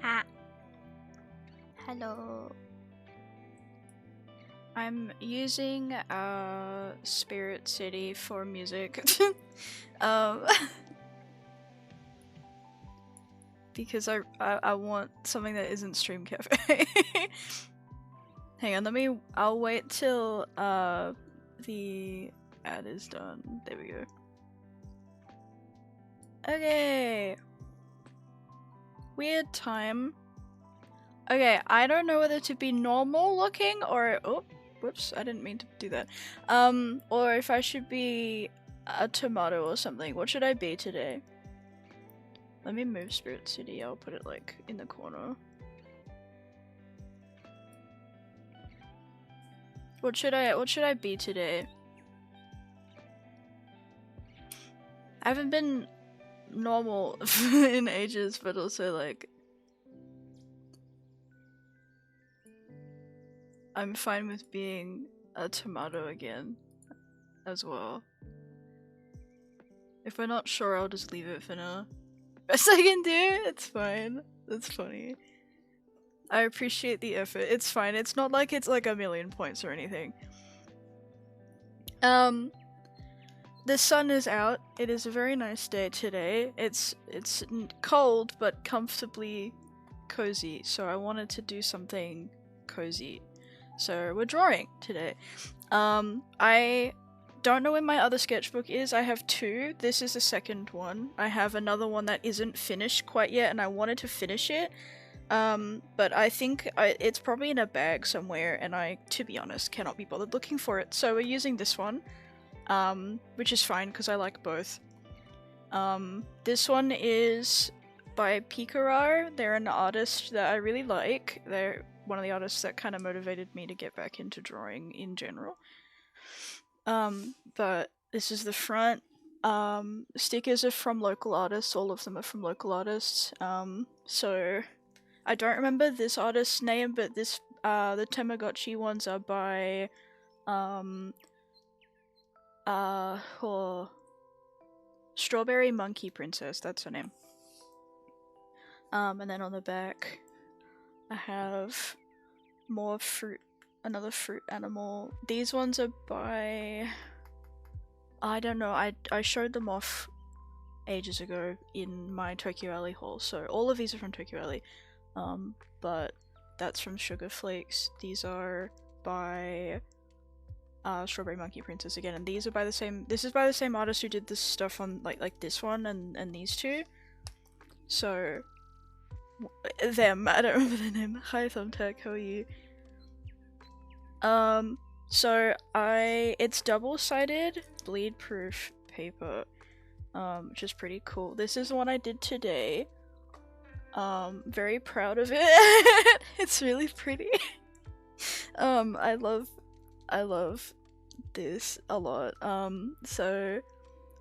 Ah. Hello. I'm using Spirit City for music. um, because I want something that isn't Stream Cafe. Hang on, I'll wait till the ad is done. There we go. Okay. Weird time. Okay, I don't know whether to be normal looking or oh, whoops, I didn't mean to do that. Or if I should be a tomato or something. What should I be today? Let me move Spirit City. I'll put it like in the corner. What should I be today? I haven't been normal in ages, but also like I'm fine with being a tomato again as well. If we're not sure, I'll just leave it for now. Best I can do, it's fine. That's funny. I appreciate the effort. It's fine. It's not like it's like a million points or anything. The sun is out. It is a very nice day today. It's cold but comfortably cozy. So I wanted to do something cozy. So we're drawing today. I don't know where my other sketchbook is. I have two. This is the second one. I have another one that isn't finished quite yet and I wanted to finish it. But I think it's probably in a bag somewhere and I, to be honest, cannot be bothered looking for it. So we're using this one, which is fine because I like both. This one is by Pikarar. They're an artist that I really like. They're one of the artists that kind of motivated me to get back into drawing in general. But this is the front. Stickers are from local artists. All of them are from local artists. So I don't remember this artist's name, but this the Tamagotchi ones are by Strawberry Monkey Princess, that's her name. And then on the back I have more fruit, another fruit animal. These ones are by, I don't know, I showed them off ages ago in my Tokyo Alley haul, so all of these are from Tokyo Alley. But that's from Sugar Flakes. These are by Strawberry Monkey Princess again, and these are by the same. This is by the same artist who did this stuff on like this one and these two. So them. I don't remember their name. Hi Thumbtack, how are you? So it's double-sided bleed-proof paper, which is pretty cool. This is the one I did today. Very proud of it. It's really pretty. I love this a lot. So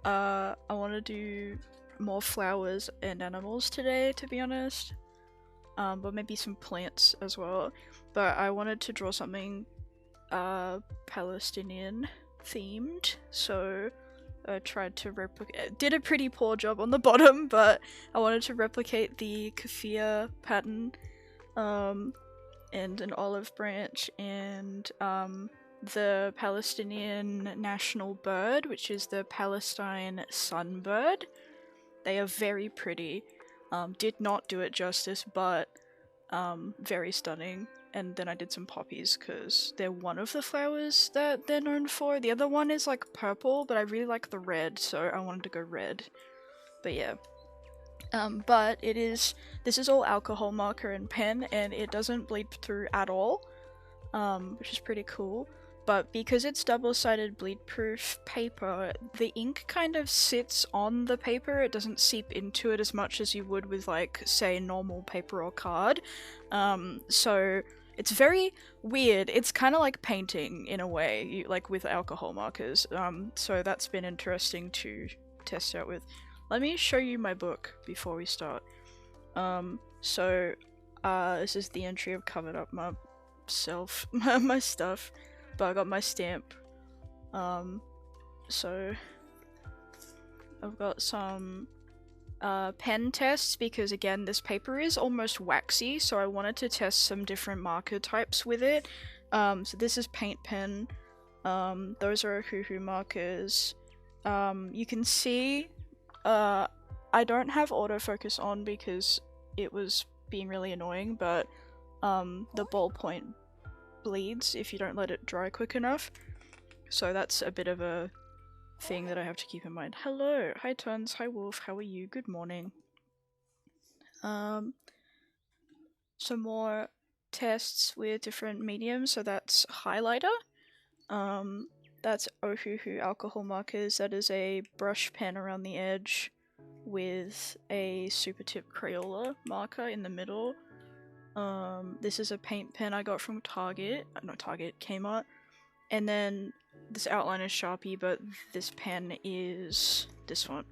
I want to do more flowers and animals today, to be honest. But maybe some plants as well. But I wanted to draw something Palestinian themed, so I tried to replicate. Did a pretty poor job on the bottom, but I wanted to replicate the keffiyeh pattern, and an olive branch, and the Palestinian national bird, which is the Palestine sunbird. They are very pretty. Did not do it justice, but very stunning. And then I did some poppies because they're one of the flowers that they're known for. The other one is like purple, but I really like the red, so I wanted to go red. But yeah. But this is all alcohol marker and pen, and it doesn't bleed through at all, which is pretty cool. But because it's double-sided bleed-proof paper, the ink kind of sits on the paper. It doesn't seep into it as much as you would with, like, say, normal paper or card. So it's very weird. It's kind of like painting in a way, like with alcohol markers. So that's been interesting to test out with. Let me show you my book before we start. This is the entry I've covered up myself, my stuff. But I got my stamp. So I've got some pen tests because again this paper is almost waxy, so I wanted to test some different marker types with it. So this is paint pen. Those are hoo-hoo markers. You can see I don't have autofocus on because it was being really annoying, but the ballpoint bleeds if you don't let it dry quick enough. So that's a bit of a thing that I have to keep in mind. Hello! Hi Tons, hi Wolf, how are you? Good morning. Some more tests with different mediums, so that's highlighter. That's Ohuhu alcohol markers. That is a brush pen around the edge with a super tip Crayola marker in the middle. This is a paint pen I got from Target, not Target, Kmart. And then this outline is Sharpie, but this pen is this one.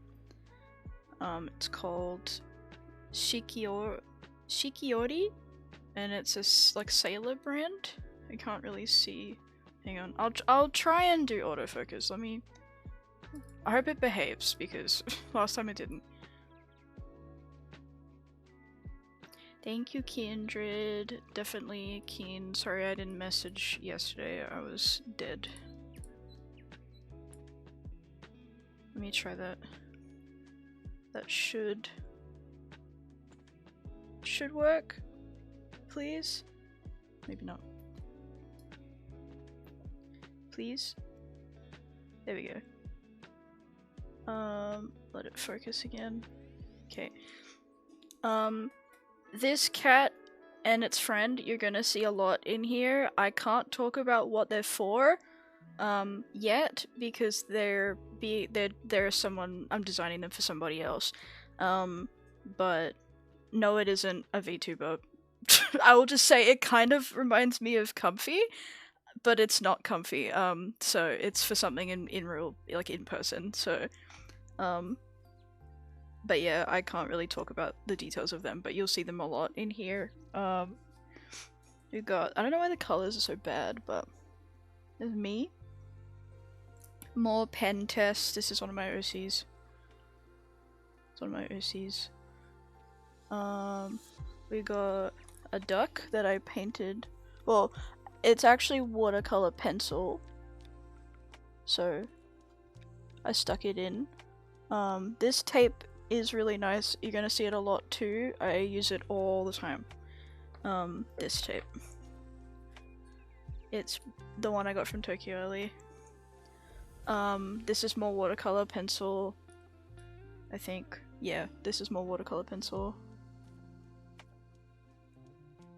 It's called Shikiori, and it's a like sailor brand. I can't really see. Hang on, I'll try and do autofocus. I hope it behaves because last time it didn't. Thank you, Kindred. Definitely keen. Sorry I didn't message yesterday. I was dead. Let me try that. That should work. Please? Maybe not. Please? There we go. Let it focus again. Okay. This cat and its friend you're gonna see a lot in here. I can't talk about what they're for yet because they're someone I'm designing them for somebody else. But no, it isn't a VTuber. I will just say it kind of reminds me of Comfy, but it's not Comfy. So it's for something in real, like in person. So but yeah, I can't really talk about the details of them, but you'll see them a lot in here. We got, I don't know why the colors are so bad, but there's me. More pen tests. This is one of my OCs. It's one of my OCs. We got a duck that I painted. Well, it's actually watercolor pencil. So I stuck it in. This tape is really nice. You're gonna see it a lot too. I use it all the time. This tape. It's the one I got from Tokyo Early. This is more watercolor pencil. I think. Yeah, this is more watercolor pencil.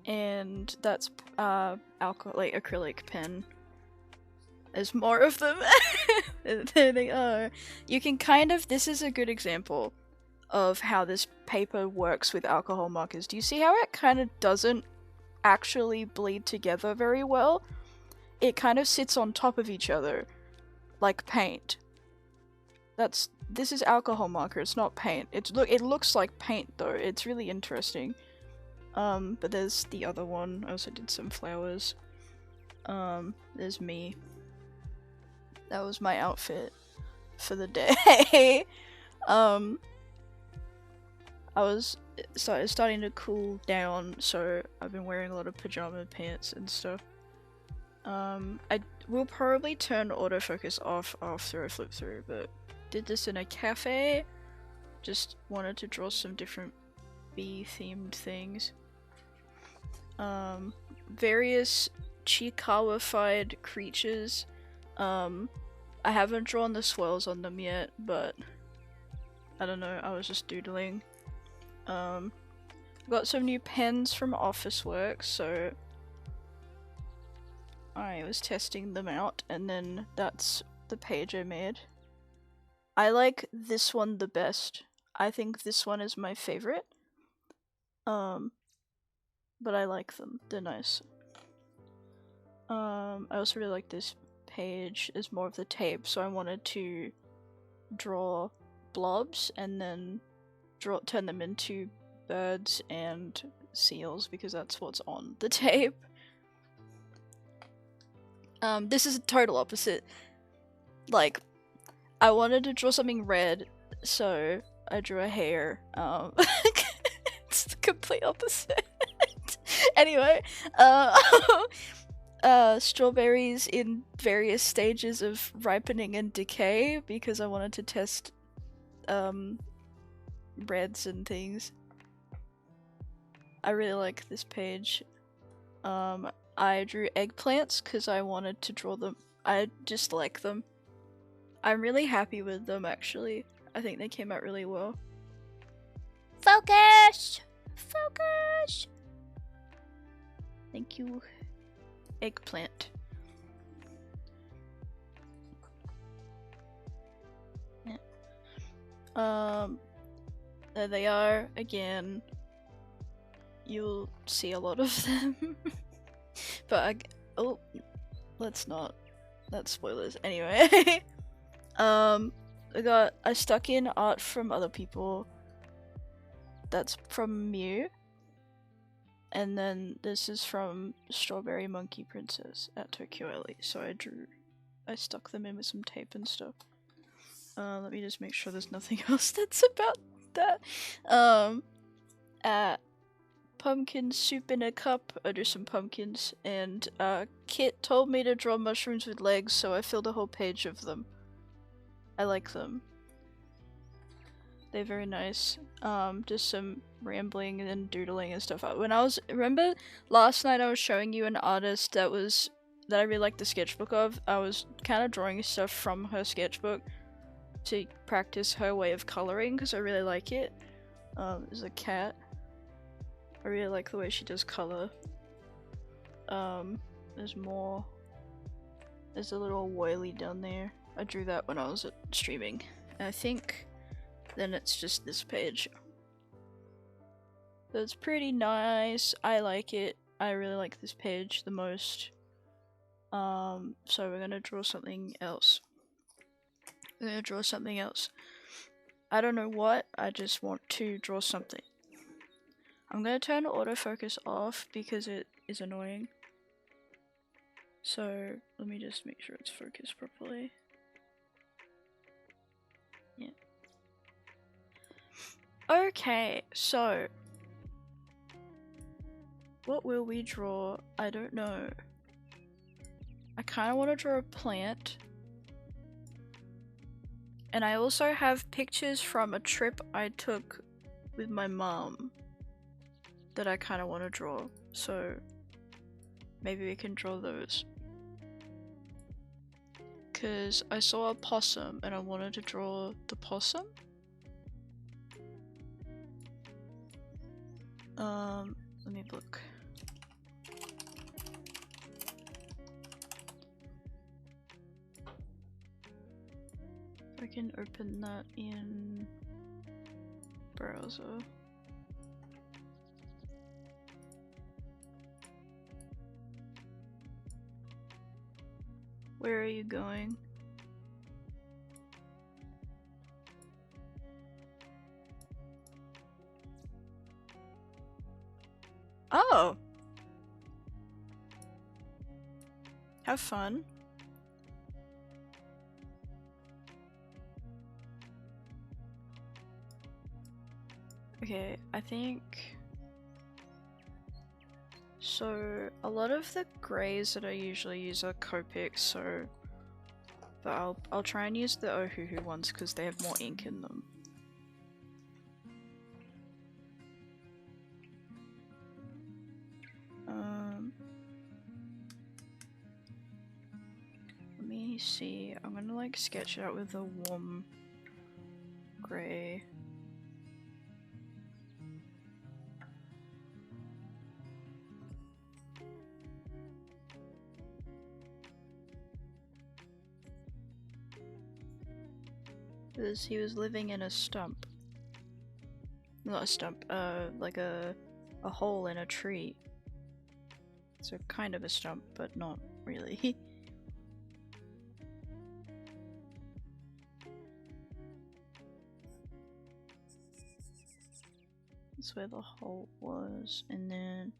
And that's like acrylic pen. There's more of them. There they are. You can kind of, this is a good example of how this paper works with alcohol markers. Do you see how it kind of doesn't actually bleed together very well? It kind of sits on top of each other, like paint. This is alcohol marker, it's not paint. It looks like paint though, it's really interesting. But there's the other one. I also did some flowers. There's me. That was my outfit for the day. I was starting to cool down, so I've been wearing a lot of pajama pants and stuff. I will probably turn autofocus off after I flip through, but did this in a cafe. Just wanted to draw some different bee-themed things. Various Chikawa-fied creatures. I haven't drawn the swirls on them yet, but I don't know, I was just doodling. Got some new pens from Officeworks, so I was testing them out, and then that's the page I made. I like this one the best. I think this one is my favorite. But I like them. They're nice. I also really like this page. It's more of the tape, so I wanted to draw blobs and then turn them into birds and seals because that's what's on the tape. This is a total opposite. Like, I wanted to draw something red, so I drew a hair. It's the complete opposite. Anyway, strawberries in various stages of ripening and decay because I wanted to test reds and things. I really like this page. I drew eggplants because I wanted to draw them. I just like them. I'm really happy with them actually. I think they came out really well. Focus! Focus! Thank you. Eggplant. Yeah. There they are again. You'll see a lot of them. But oh, let's not. That's spoilers. Anyway. I stuck in art from other people. That's from Mew. And then this is from Strawberry Monkey Princess at Tokyo Alley. So I stuck them in with some tape and stuff. Let me just make sure there's nothing else that's about that. Pumpkin soup in a cup. I drew some pumpkins, and Kit told me to draw mushrooms with legs, so I filled a whole page of them. I like them. They're very nice. Just some rambling and doodling and stuff. Remember last night I was showing you an artist that I really liked the sketchbook of. I was kind of drawing stuff from her sketchbook to practice her way of coloring because I really like it. There's a cat. I really like the way she does color. There's more. There's a little woily down there. I drew that when I was streaming. And I think then it's just this page. So it's pretty nice. I like it. I really like this page the most. So we're gonna draw something else. I don't know what, I just want to draw something. I'm gonna turn autofocus off because it is annoying. So let me just make sure it's focused properly. Yeah. Okay, so what will we draw? I don't know. I kind of want to draw a plant. And I also have pictures from a trip I took with my mom that I kind of want to draw. So maybe we can draw those. Because I saw a possum and I wanted to draw the possum. Let me look. I can open that in browser. Where are you going? Oh! Have fun. Okay, I think... So, a lot of the greys that I usually use are Copics, so... But I'll try and use the Ohuhu ones because they have more ink in them. Let me see, I'm gonna like sketch it out with a warm grey. Because he was living in a stump. Not a stump, like a hole in a tree. So kind of a stump, but not really. That's where the hole was, and then...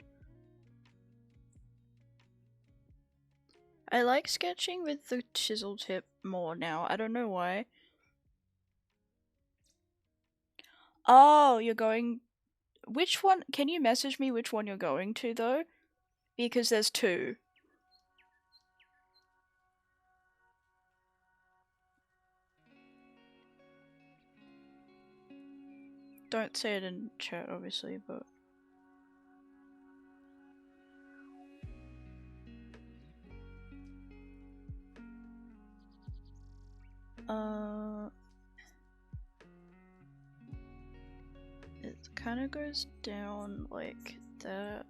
I like sketching with the chisel tip more now, I don't know why. Oh, you're going... Which one? Can you message me which one you're going to, though? Because there's two. Don't say it in chat, obviously, but... It kind of goes down like that.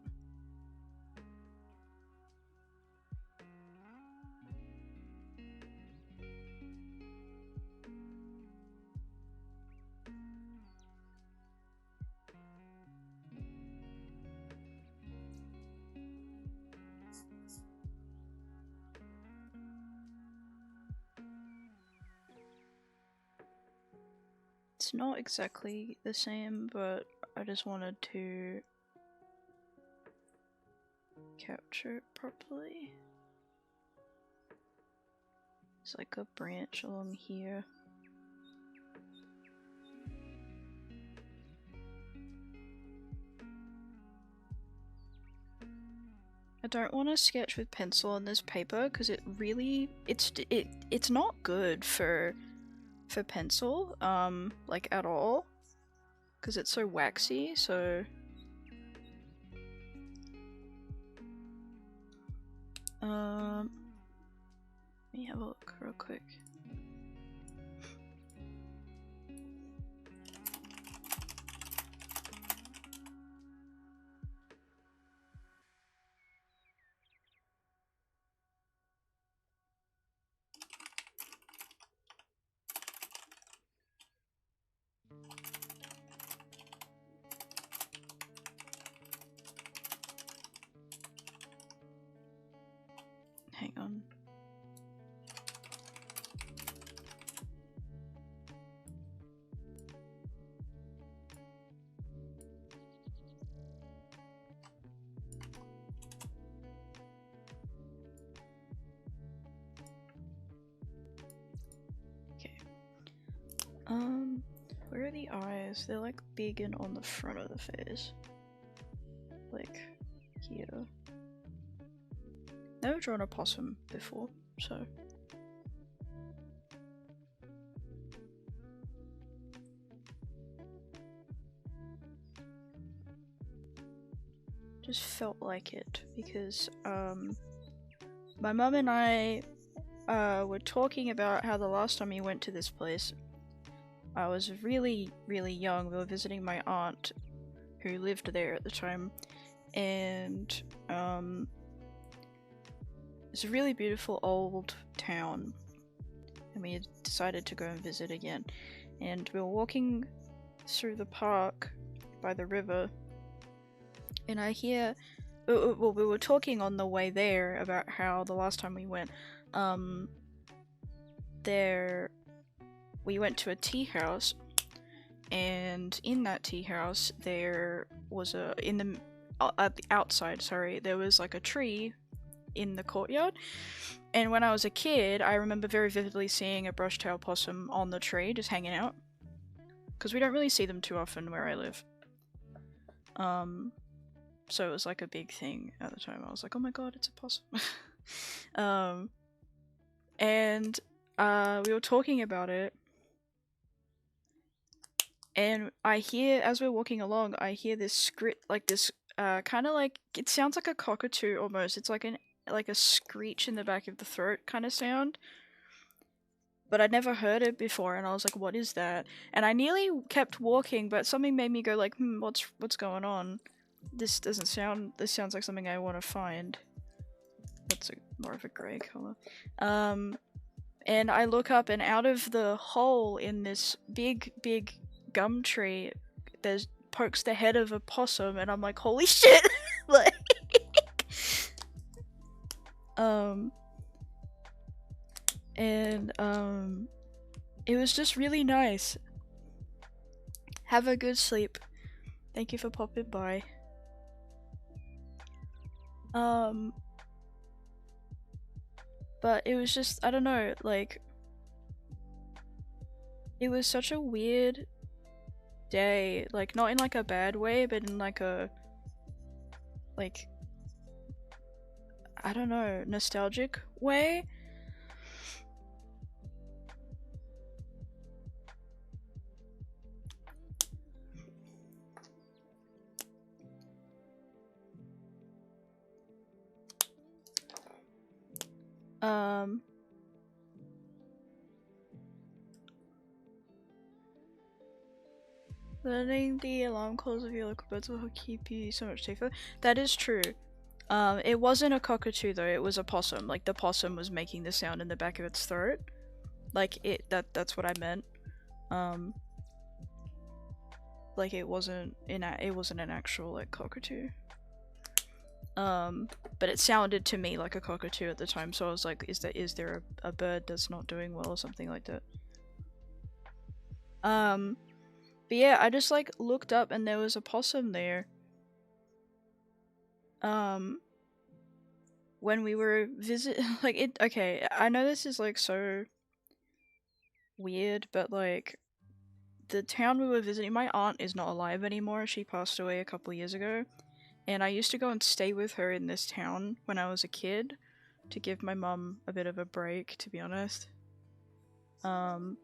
It's not exactly the same, but I just wanted to capture it properly. It's like a branch along here. I don't want to sketch with pencil on this paper because it really it's not good for pencil like at all, because it's so waxy. So let me have a look real quick. Hang on. Okay. Where are the eyes? They're like big and on the front of the face. Like here. Never drawn a possum before, so. Just felt like it because my mum and I were talking about how the last time we went to this place, I was really young. We were visiting my aunt who lived there at the time, and it's a really beautiful old town, and we had decided to go and visit again. And we were walking through the park by the river, and I hear, well, we were talking on the way there about how the last time we went, we went to a tea house, and in that tea house there was at the outside, sorry, there was like a tree in the courtyard. And when I was a kid, I remember very vividly seeing a brush-tailed possum on the tree just hanging out, because we don't really see them too often where I live. So it was like a big thing at the time. I was like, oh my god, it's a possum. And we were talking about it, and I hear, as we're walking along, I hear this script, like this kind of like, it sounds like a cockatoo almost. It's like a screech in the back of the throat kind of sound. But I'd never heard it before, and I was like, what is that? And I nearly kept walking, but something made me go like, what's going on? This sounds like something I want to find. That's more of a grey colour. And I look up, and out of the hole in this big gum tree, there's pokes the head of a possum, and I'm like, holy shit! Like, it was just really nice. Have a good sleep. Thank you for popping by. But it was just, I don't know, like, it was such a weird day, like not in like a bad way, but in like a, like, I don't know, nostalgic way. Learning the alarm calls of your local birds will keep you so much safer. That is true. It wasn't a cockatoo though, it was a possum. Like the possum was making the sound in the back of its throat. Like that's what I meant. Like it wasn't an actual like cockatoo. But it sounded to me like a cockatoo at the time, so I was like, is there a bird that's not doing well or something like that? But yeah, I just like looked up and there was a possum there. When we were okay, I know this is like so weird, but like the town we were visiting, my aunt is not alive anymore. She passed away a couple years ago. And I used to go and stay with her in this town when I was a kid to give my mum a bit of a break, to be honest. And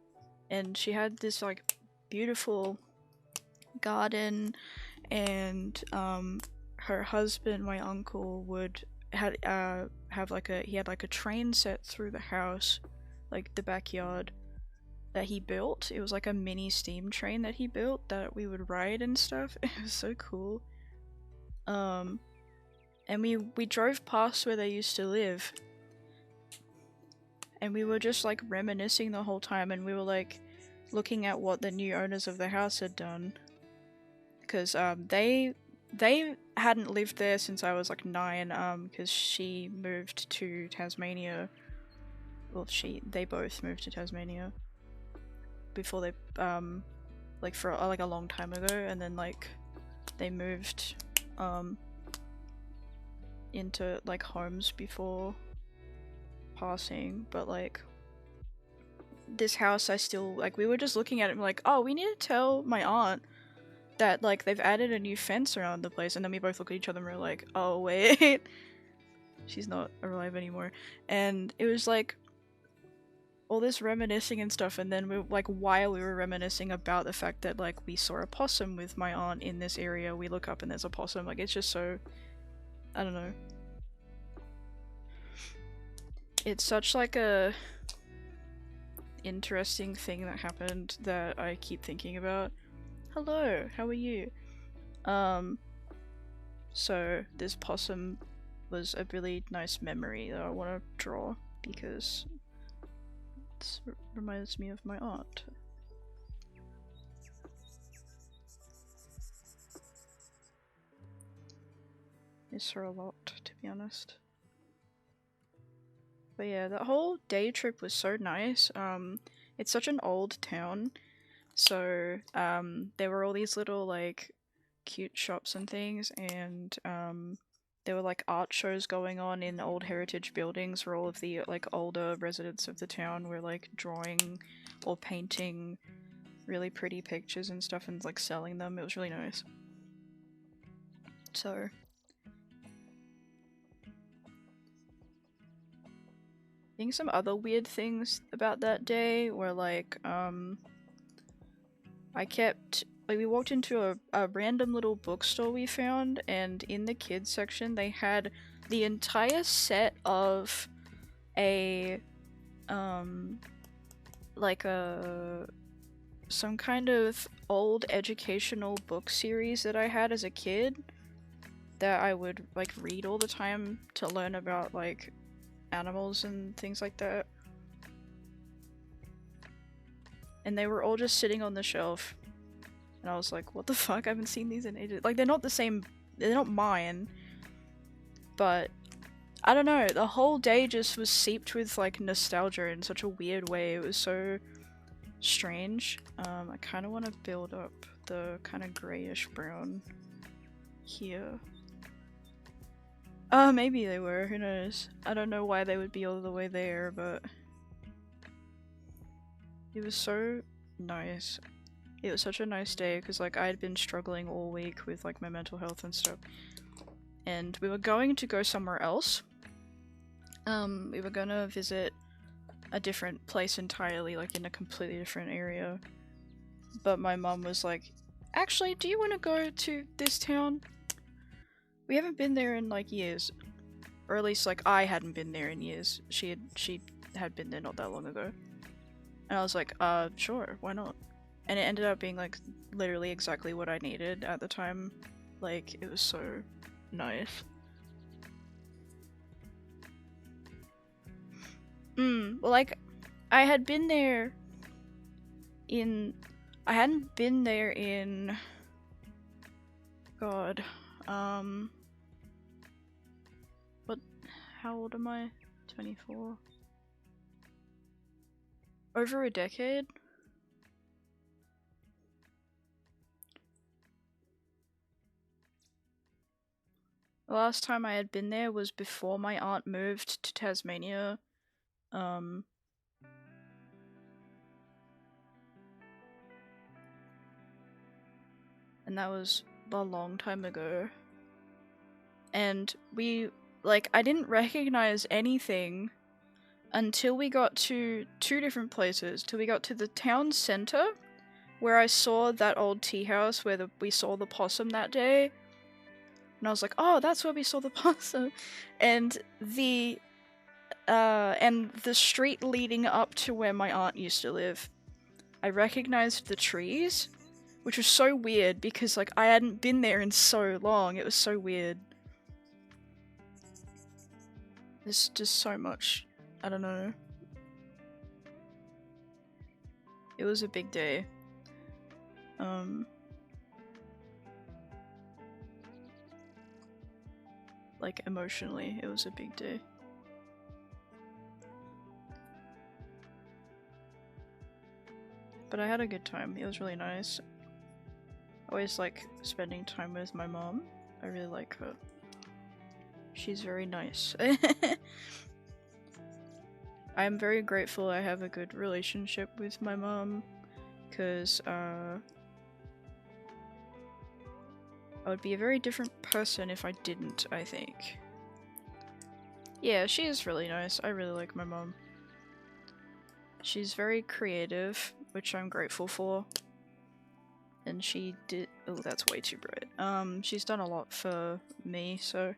she had this like beautiful garden, and her husband, my uncle, would have like a train set through the house, like the backyard that he built. It was like a mini steam train that he built that we would ride and stuff. It was so cool. And we drove past where they used to live, and we were just like reminiscing the whole time, and we were like looking at what the new owners of the house had done, because they hadn't lived there since I was like 9, because she moved to Tasmania. Well, they both moved to Tasmania before they like for like a long time ago, and then like they moved into like homes before passing. But like this house, I still like, we were just looking at it and like, oh, we need to tell my aunt that like they've added a new fence around the place, and then we both look at each other and we're like, oh wait, she's not alive anymore. And it was like all this reminiscing and stuff, and then we like, while we were reminiscing about the fact that like we saw a possum with my aunt in this area, we look up and there's a possum. Like it's just so, I don't know, it's such like a interesting thing that happened that I keep thinking about. Hello, how are you? So this possum was a really nice memory that I want to draw because it reminds me of my aunt. Miss her a lot, to be honest. But yeah, that whole day trip was so nice. It's such an old town, so there were all these little like cute shops and things, and there were like art shows going on in old heritage buildings where all of the like older residents of the town were like drawing or painting really pretty pictures and stuff and like selling them. It was really nice. So I think some other weird things about that day were like, we walked into a random little bookstore we found, and in the kids section they had the entire set of some kind of old educational book series that I had as a kid that I would like read all the time to learn about like animals and things like that. And they were all just sitting on the shelf. And I was like, what the fuck? I haven't seen these in ages. Like, they're not the same. They're not mine. But I don't know. The whole day just was seeped with like nostalgia in such a weird way. It was so strange. I kind of want to build up the kind of grayish brown here. Maybe they were. Who knows? I don't know why they would be all the way there, but it was so nice. It was such a nice day because like I had been struggling all week with like my mental health and stuff. And we were going to go somewhere else. We were gonna visit a different place entirely, like in a completely different area. But my mum was like, actually, do you want to go to this town? We haven't been there in like years. Or at least like I hadn't been there in years. She had been there not that long ago. And I was like, sure, why not? And it ended up being like literally exactly what I needed at the time. Like, it was so nice. Well, like, I hadn't been there in... God, what? How old am I? 24? Over a decade? The last time I had been there was before my aunt moved to Tasmania. And that was a long time ago. And we, like, I didn't recognize anything until we got to two different places. Till we got to the town center, where I saw that old tea house where we saw the possum that day. And I was like, oh, that's where we saw the possum. And the street leading up to where my aunt used to live, I recognized the trees, which was so weird because like I hadn't been there in so long. It was so weird. There's just so much. I don't know. It was a big day. Like emotionally, it was a big day. But I had a good time. It was really nice. I always like spending time with my mom. I really like her. She's very nice. I'm very grateful I have a good relationship with my mom, because I would be a very different person if I didn't, I think. Yeah, she is really nice. I really like my mom. She's very creative, which I'm grateful for. And she did- oh, that's way too bright. She's done a lot for me, so...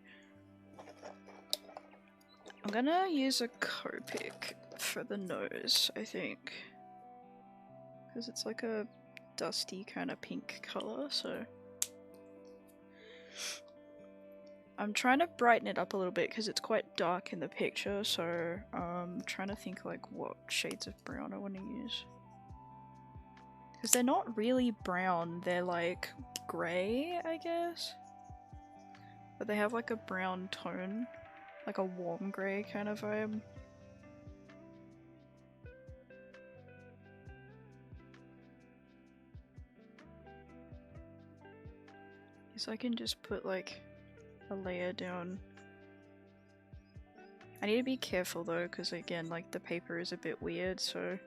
I'm gonna use a Copic for the nose, I think. Because it's like a dusty kind of pink color, so... I'm trying to brighten it up a little bit because it's quite dark in the picture, so I'm trying to think like what shades of brown I want to use. Because they're not really brown, they're like grey, I guess? But they have like a brown tone, like a warm grey kind of vibe. So I can just put like a layer down. I need to be careful though, because again, like the paper is a bit weird, so...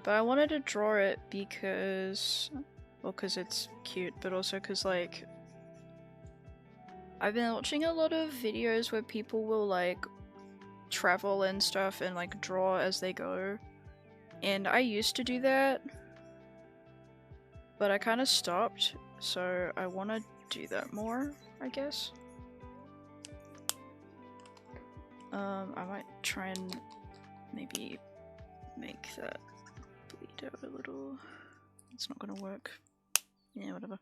But I wanted to draw it because... well, because it's cute, but also because like... I've been watching a lot of videos where people will like travel and stuff and like draw as they go. And I used to do that, but I kind of stopped, so I want to do that more, I guess. I might try and maybe make that bleed out a little. It's not gonna work. Yeah, whatever.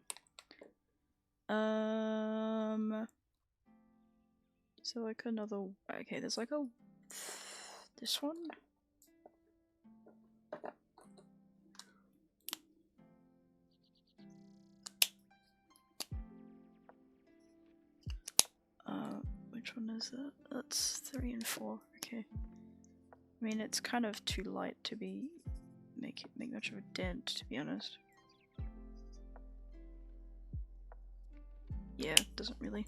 So like another, okay, there's like a, this one? Which one is that? That's 3 and 4, okay. I mean, it's kind of too light to be, make much of a dent, to be honest. yeah, doesn't really.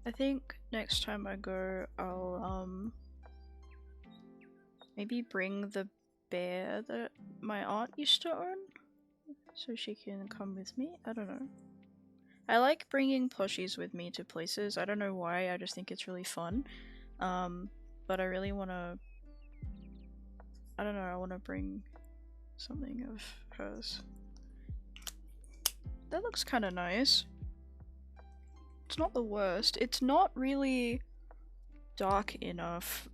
I think next time I go, I'll maybe bring the bear that my aunt used to own, so she can come with me. I don't know. I like bringing plushies with me to places. I don't know why, I just think it's really fun. But I really wanna... I don't know, I wanna bring something of hers. That looks kinda nice. It's not the worst. It's not really dark enough,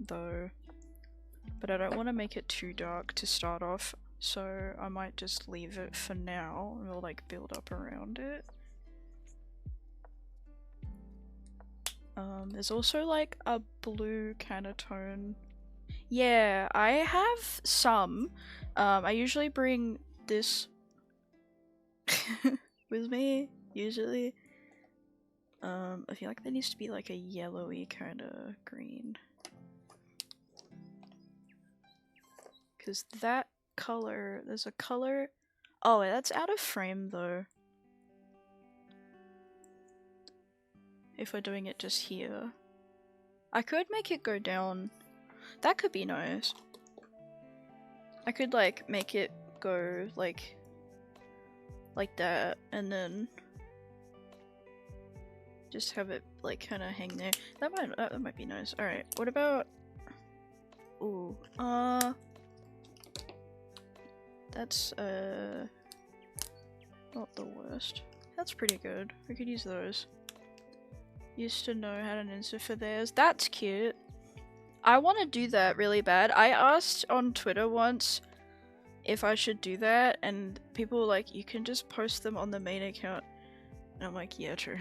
though. But I don't want to make it too dark to start off, so I might just leave it for now and we'll like build up around it. There's also like a blue kind of tone. Yeah, I have some. I usually bring this with me, usually. I feel like there needs to be like a yellowy kind of green. Because that color, there's a color... Oh, that's out of frame though. If we're doing it just here. I could make it go down. That could be nice. I could like make it go like that and then just have it like kind of hang there. That might be nice. Alright, what about... Ooh, that's not the worst. That's pretty good. We could use those. Used to know how to ninja for theirs. That's cute. I want to do that really bad. I asked on Twitter once if I should do that, and people were like, you can just post them on the main account. And I'm like, yeah, true.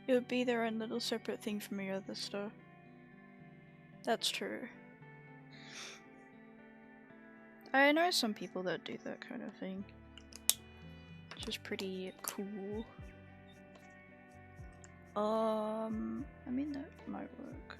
It would be their own little separate thing from your other stuff. That's true. I know some people that do that kind of thing. Which is pretty cool. I mean that might work.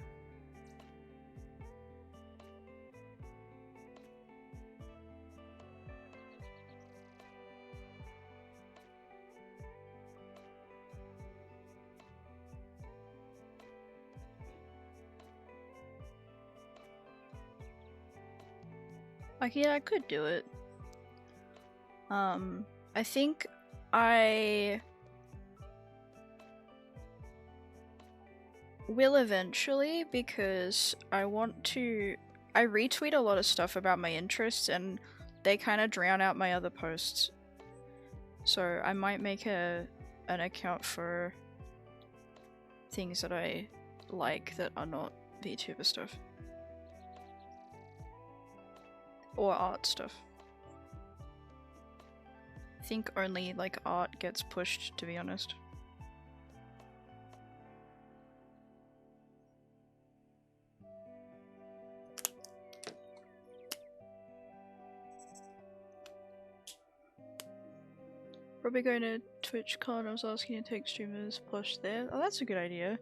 Like, yeah, I could do it. I think I will eventually, because I retweet a lot of stuff about my interests and they kind of drown out my other posts. So I might make an account for things that I like that are not VTuber stuff. Or art stuff. I think only like art gets pushed, to be honest. Probably going to TwitchCon. I was asking to take streamers plush there. Oh, that's a good idea.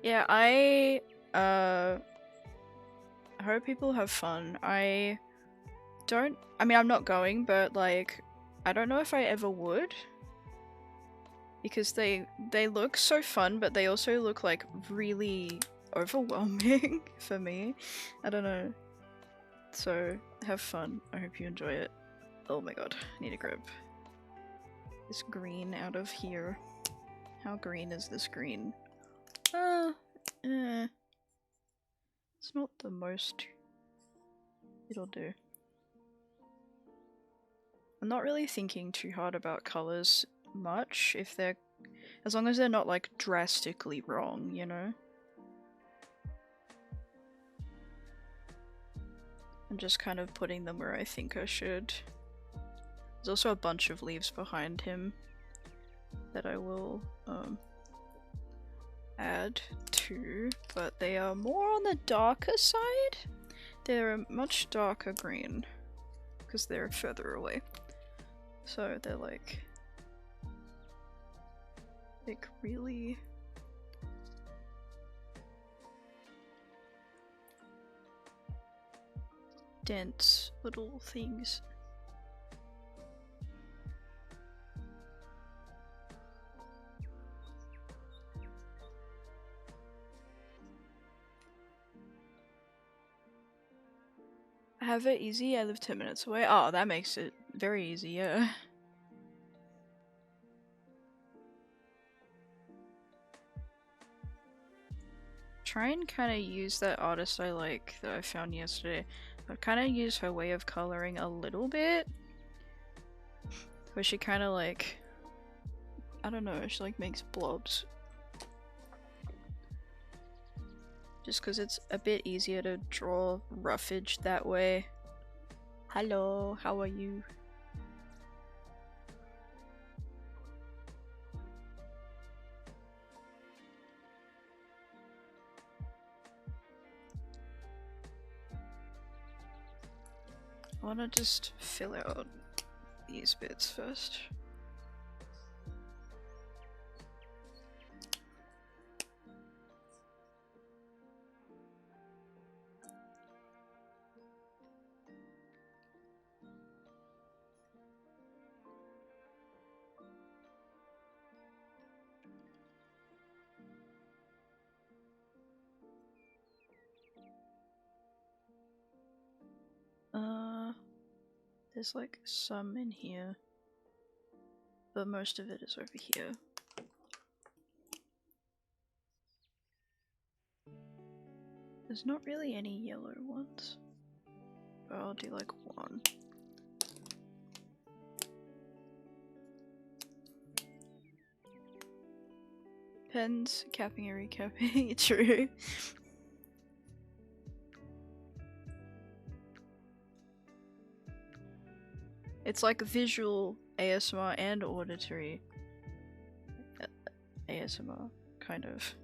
Yeah, I hope people have fun. I mean, I'm not going, but like, I don't know if I ever would. Because they look so fun, but they also look like really overwhelming for me. I don't know. So, have fun. I hope you enjoy it. Oh my god, I need a grip. this green out of here. How green is this green? It's not the most. It'll do. I'm not really thinking too hard about colors much, if they're, as long as they're not like drastically wrong, you know? I'm just kind of putting them where I think I should. There's also a bunch of leaves behind him that I will add to, but they are more on the darker side. They're a much darker green because they're further away. So they're like really dense little things. I have it easy, I live 10 minutes away. Oh, that makes it very easy, yeah. Try and kind of use that artist I like that I found yesterday. I've kind of used her way of coloring a little bit. Where she kind of like, I don't know, she like makes blobs. Just because it's a bit easier to draw roughage that way. Hello, how are you? I want to just fill out these bits first. There's like some in here, but most of it is over here. There's not really any yellow ones, but I'll do like one. Pens, capping and recapping, true. It's like visual ASMR and auditory ASMR, kind of.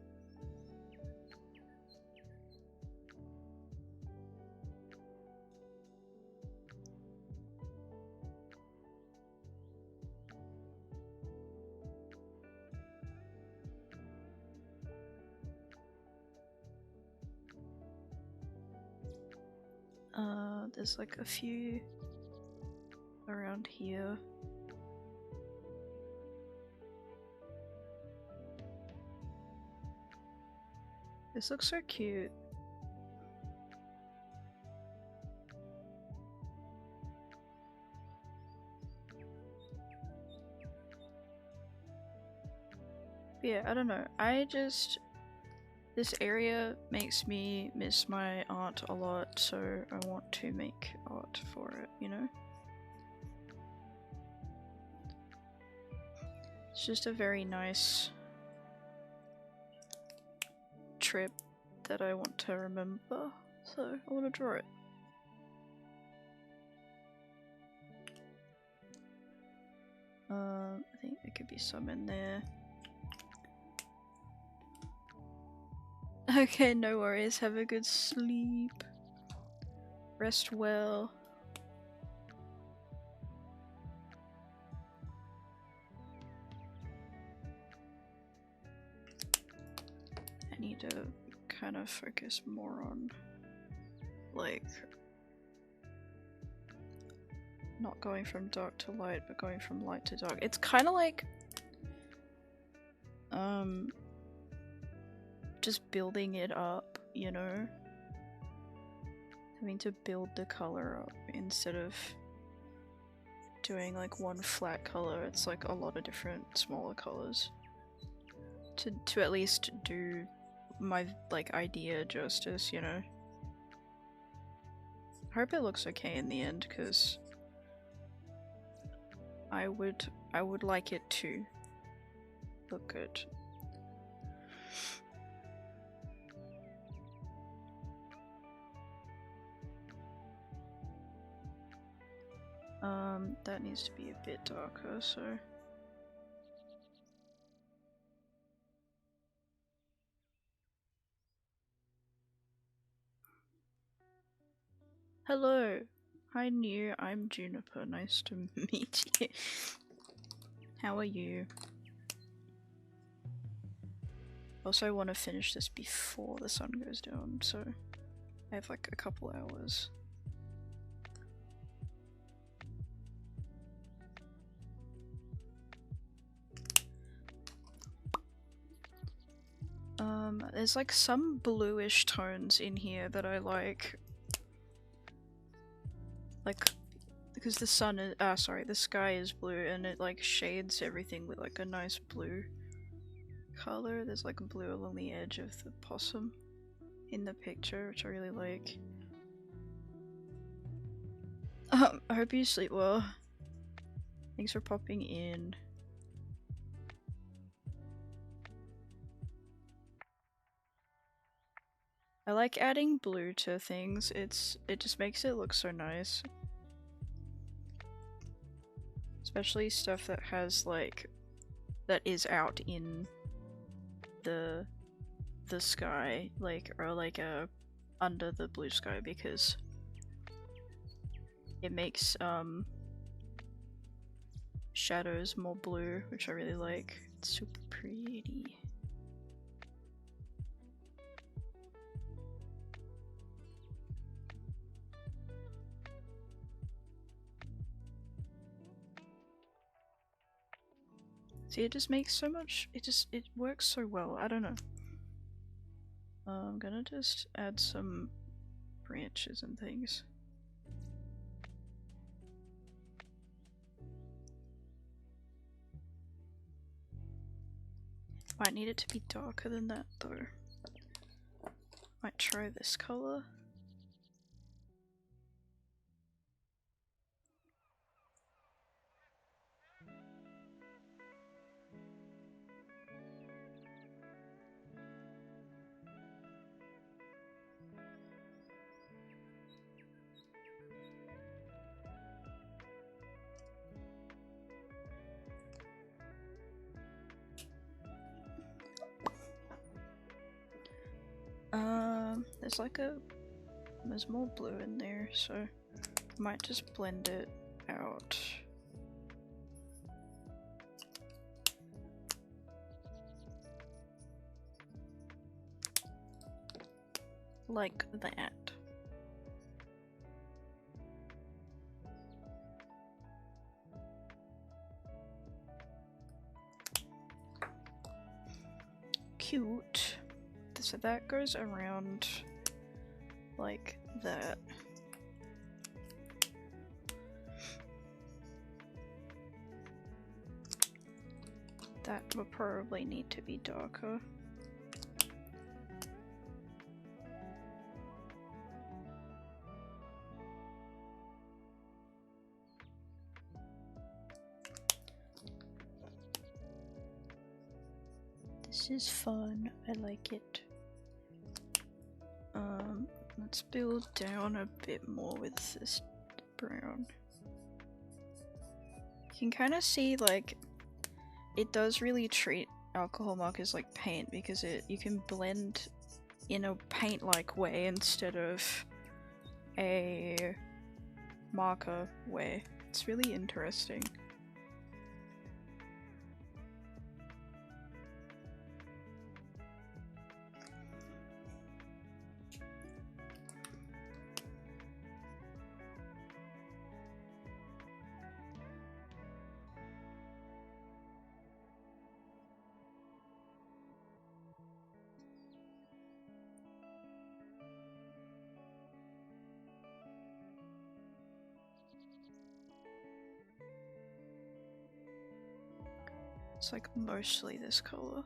There's like a few around here. This looks so cute. But yeah, I don't know. This area makes me miss my aunt a lot, so I want to make art for it, you know? It's just a very nice trip that I want to remember, so I want to draw it. I think there could be some in there. Okay, no worries. Have a good sleep. Rest well. I need to kind of focus more on, like, not going from dark to light, but going from light to dark. It's kind of like, just building it up, you know? Having to build the color up instead of doing like one flat color, it's like a lot of different smaller colors. To at least do my like idea justice, you know. I hope it looks okay in the end, because I would like it to look good. That needs to be a bit darker, so. Hello! Hi New, I'm Juniper, nice to meet you. How are you? Also, I want to finish this before the sun goes down, so I have like a couple hours. There's like some bluish tones in here that I like. Like, because the sun is, the sky is blue and it like shades everything with like a nice blue color. There's like blue along the edge of the possum in the picture, which I really like. I hope you sleep well. Thanks for popping in. I like adding blue to things. It just makes it look so nice. Especially stuff that has like that is out in the sky, like, or like under the blue sky, because it makes shadows more blue, which I really like. It's super pretty. See, it just makes so much, it works so well, I don't know. I'm gonna just add some branches and things. Might need it to be darker than that though. Might try this color. There's more blue in there, so I might just blend it out. Like that. Cute. So that goes around like that. That will probably need to be darker. This is fun, I like it. Let's build down a bit more with this brown. You can kind of see, like, it does really treat alcohol markers like paint, because you can blend in a paint-like way instead of a marker way. It's really interesting. It's like mostly this color.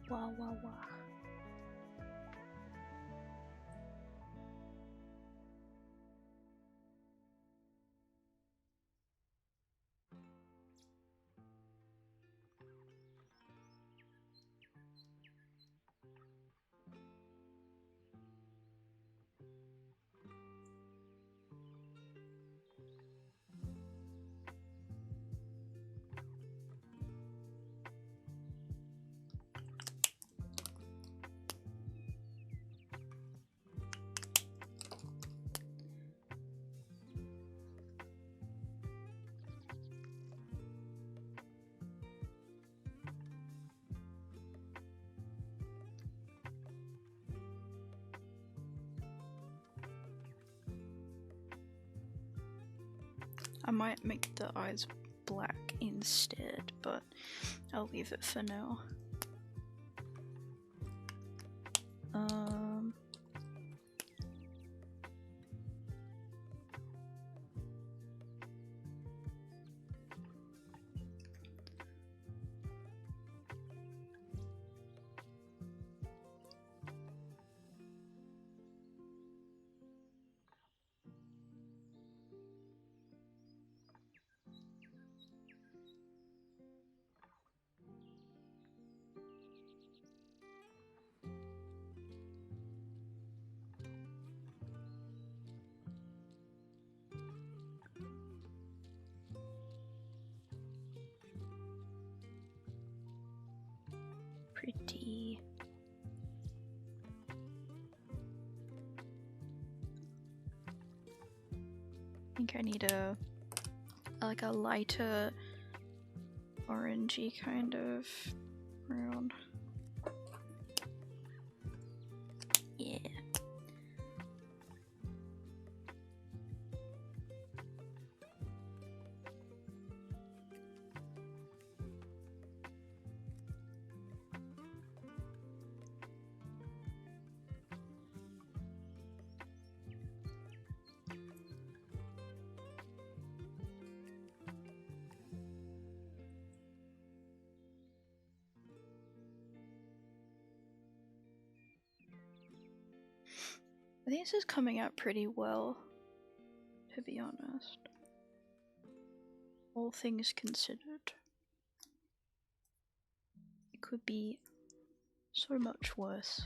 Wow, wow, wow. I might make the eyes black instead, but I'll leave it for now. Pretty. I think I need a like a lighter orangey kind of brown. Yeah. I think this is coming out pretty well, to be honest. All things considered. It could be so much worse.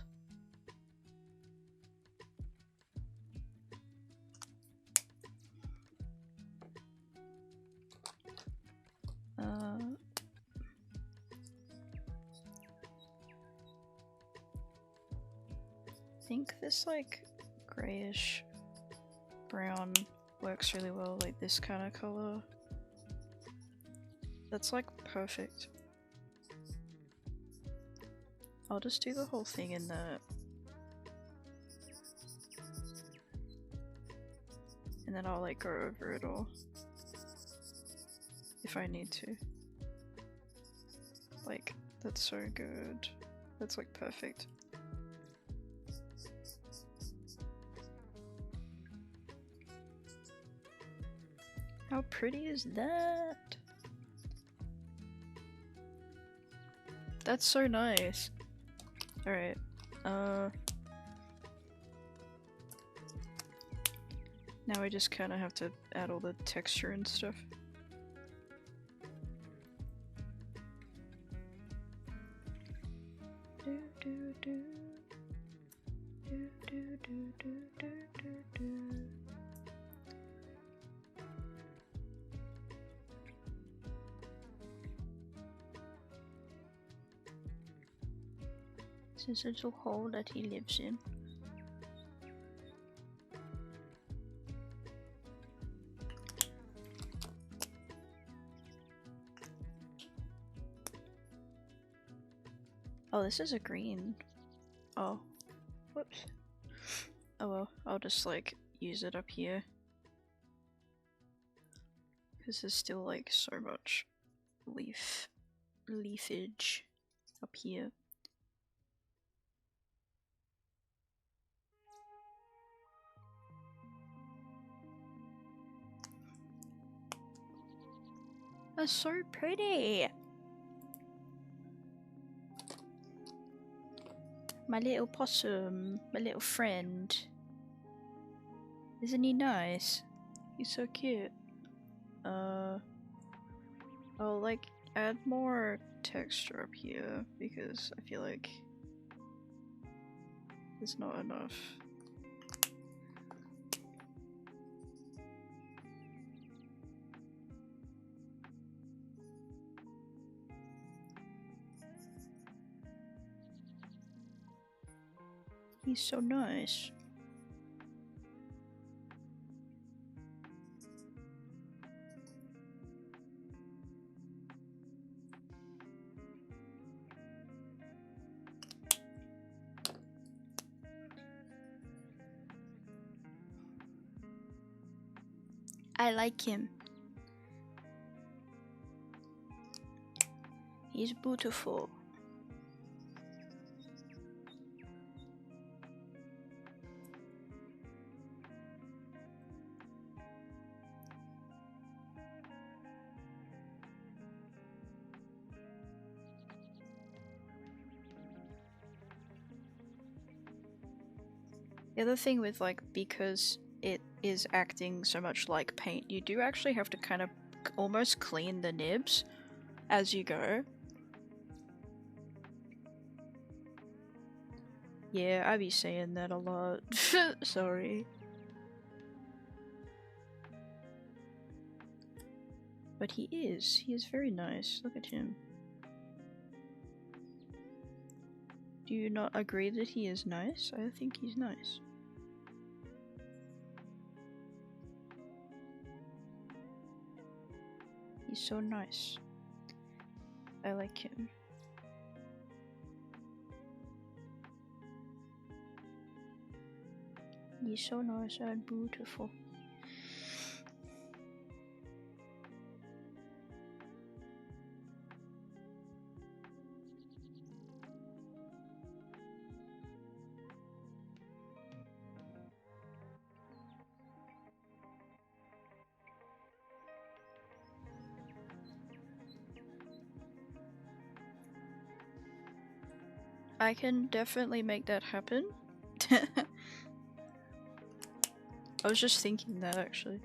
I think this like grayish brown works really well, like this kind of color. That's like perfect. I'll just do the whole thing in the... and then I'll like go over it all if I need to. Like, that's so good. That's like perfect. How pretty is that? That's so nice. Alright, now we just kind of have to add all the texture and stuff. This is a little hole that he lives in. Oh, this is a green. Oh. Whoops. Oh well, I'll just like use it up here. Because there's still like so much leafage up here. That's so pretty! My little possum, my little friend. Isn't he nice? He's so cute. I'll like add more texture up here because I feel like there's not enough. He's so nice. I like him. He's beautiful. The other thing with like, because it is acting so much like paint, you do actually have to kind of almost clean the nibs as you go. Yeah, I be saying that a lot. Sorry. But he is very nice. Look at him. Do you not agree that he is nice? I think he's nice. He's so nice. I like him. He's so nice and beautiful. I can definitely make that happen. I was just thinking that actually.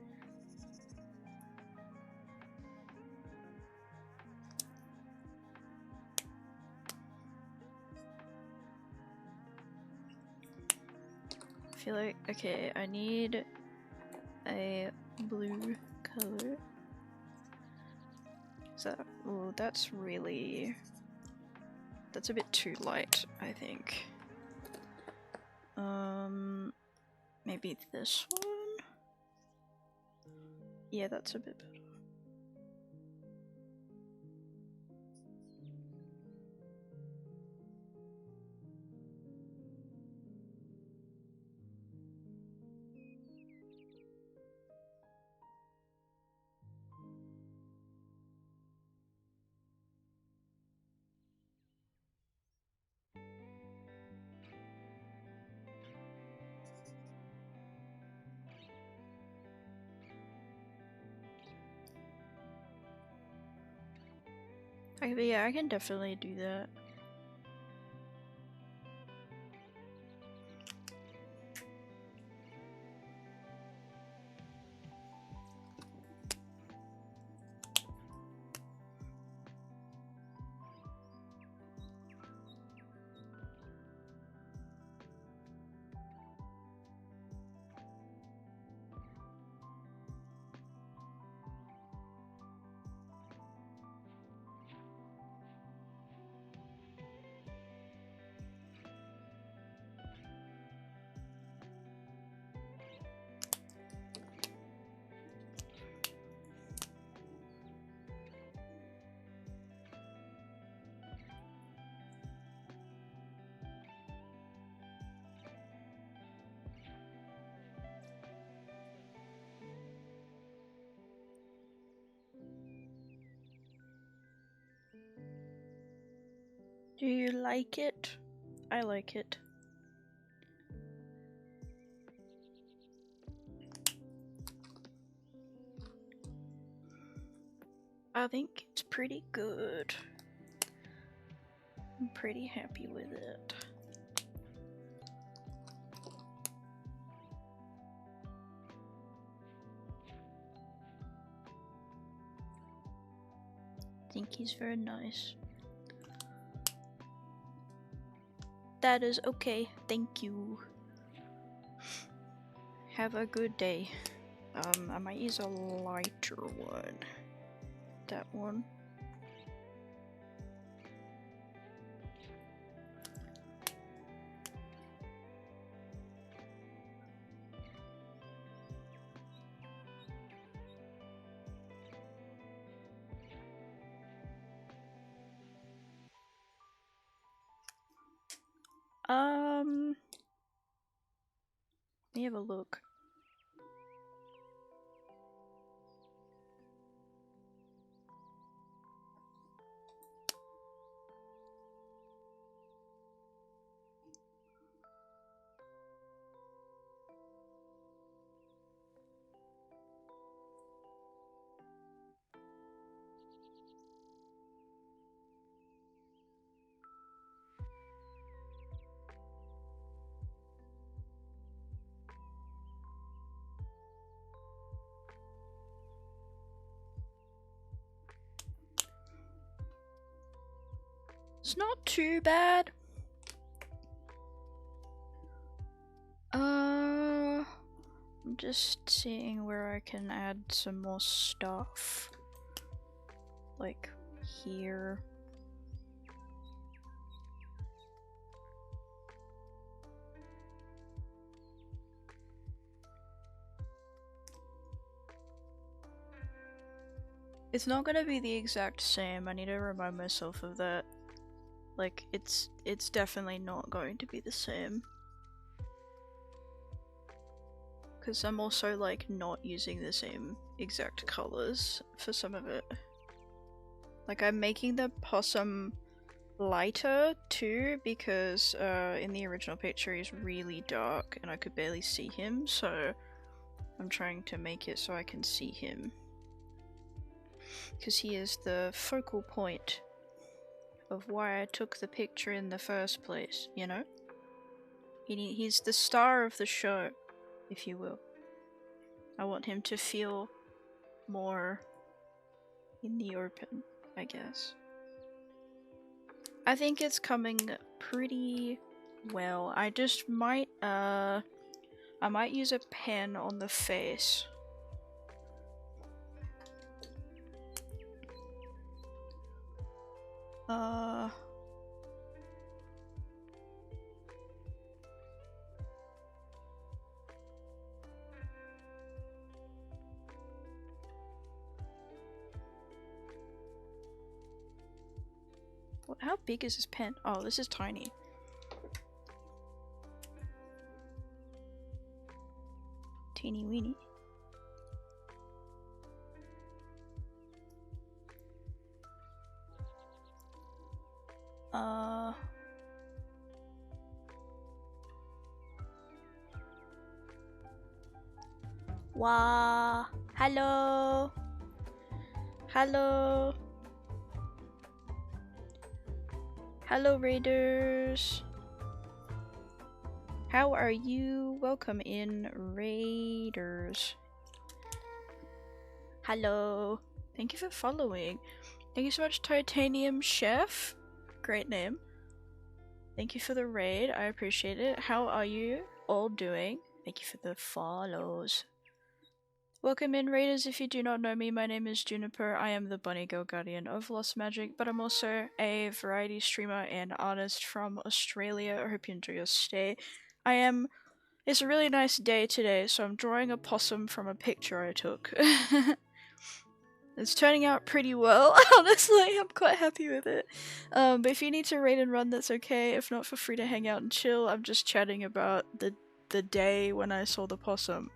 I feel like, okay, I need a blue color. So, oh, that's really... that's a bit too light, I think. Maybe this one? Yeah, that's a bit better. Okay, yeah, I can definitely do that. Do you like it? I like it. I think it's pretty good. I'm pretty happy with it. I think he's very nice. That is okay, thank you. Have a good day. I might use a lighter one. That one. Let me have a look. It's not too bad. I'm just seeing where I can add some more stuff. Like here. It's not gonna be the exact same, I need to remind myself of that. Like, it's definitely not going to be the same. Because I'm also, like, not using the same exact colors for some of it. Like, I'm making the possum lighter too, because in the original picture he's really dark and I could barely see him, so I'm trying to make it so I can see him. Because he is the focal point of why I took the picture in the first place, you know? He's the star of the show, if you will. I want him to feel more in the open, I guess. I think it's coming pretty well. I just might, I might use a pen on the face. How big is this pen? Oh, this is tiny. Teeny weeny. Wow. Hello. Hello. Hello, Raiders. How are you? Welcome in, Raiders. Hello. Thank you for following. Thank you so much, Titanium Chef. Great name. Thank you for the raid. I appreciate it. How are you all doing? Thank you for the follows. Welcome in, Raiders. If you do not know me, my name is Juniper. I am the Bunny Girl Guardian of Lost Magic, but I'm also a variety streamer and artist from Australia. I hope you enjoy your stay. It's a really nice day today, so I'm drawing a possum from a picture I took. It's turning out pretty well, honestly. I'm quite happy with it. But if you need to raid and run, that's okay. If not, feel free to hang out and chill. I'm just chatting about the day when I saw the possum.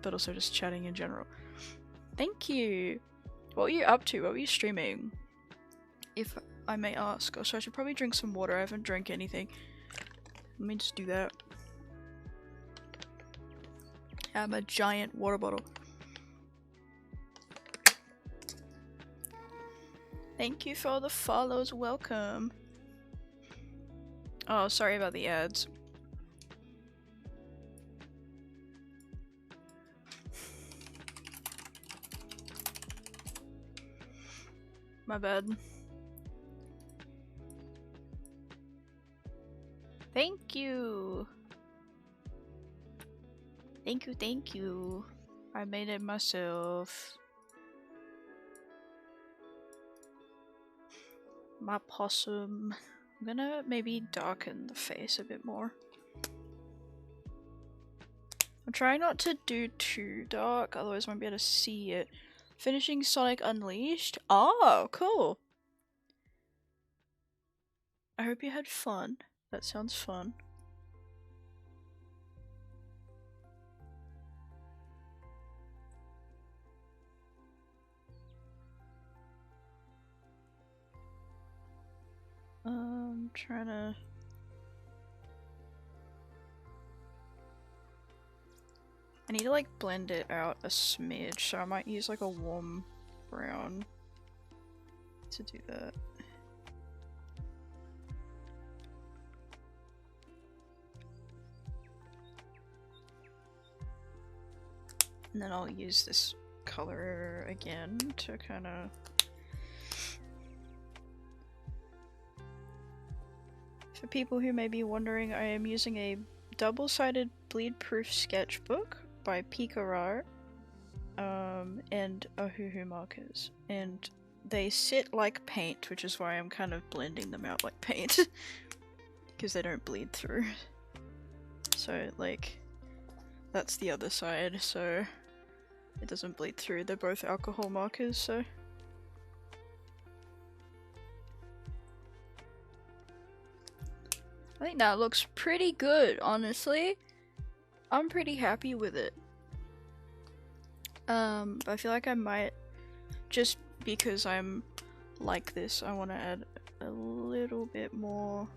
But also just chatting in general. Thank you! What were you up to? What were you streaming? I may ask. Oh, so I should probably drink some water. I haven't drank anything. Let me just do that. I'm a giant water bottle. Thank you for the follows. Welcome. Oh, sorry about the ads. My bad. Thank you. Thank you, thank you. I made it myself. My possum. I'm gonna maybe darken the face a bit more. I'm trying not to do too dark, otherwise I won't be able to see it. Finishing Sonic Unleashed? Oh, cool. I hope you had fun. That sounds fun. Trying to... I need to like blend it out a smidge, so I might use like a warm brown to do that. And then I'll use this color again to kind of... For people who may be wondering, I am using a double-sided bleed-proof sketchbook by Pikarar and Ohuhu markers. And they sit like paint, which is why I'm kind of blending them out like paint. Because they don't bleed through. So, like, that's the other side, so it doesn't bleed through. They're both alcohol markers, so... I think that looks pretty good, honestly. I'm pretty happy with it. But I feel like I might, just because I'm like this, I want to add a little bit more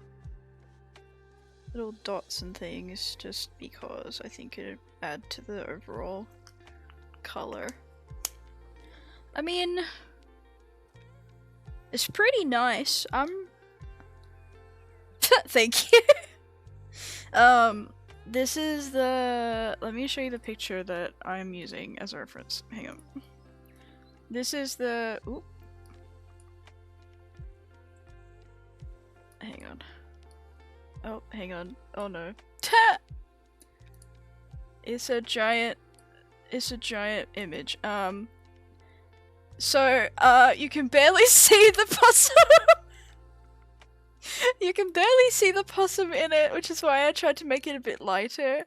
little dots and things, just because I think it'd add to the overall color. I mean, it's pretty nice. Thank you. This is the... Let me show you the picture that I'm using as a reference. Hang on. This is the... Ooh. Hang on. Oh, hang on. Oh no. It's a giant image. So, you can barely see the possum. You can barely see the possum in it, which is why I tried to make it a bit lighter.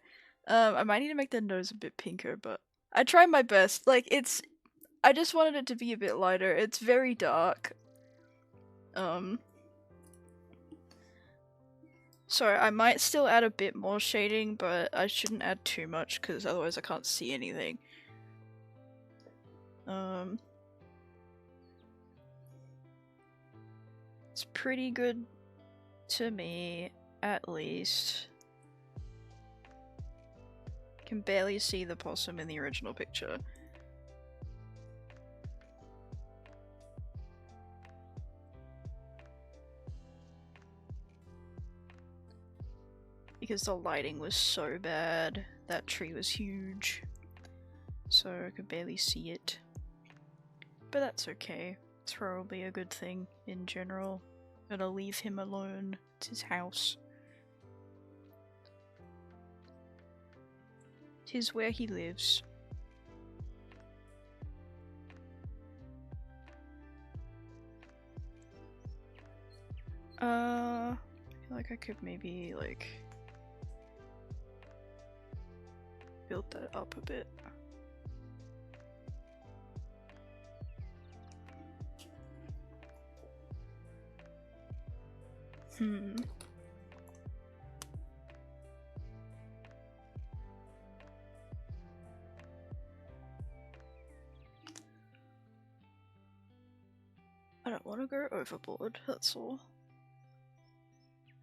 I might need to make the nose a bit pinker, but I tried my best. Like, I just wanted it to be a bit lighter. It's very dark. So I might still add a bit more shading, but I shouldn't add too much, because otherwise I can't see anything. It's pretty good to me, at least. Can barely see the possum in the original picture. Because the lighting was so bad. That tree was huge. So I could barely see it. But that's okay. It's probably a good thing in general. Gotta leave him alone. It's his house. 'Tis where he lives. I feel like I could maybe, like, build that up a bit. I don't want to want to go overboard, that's all.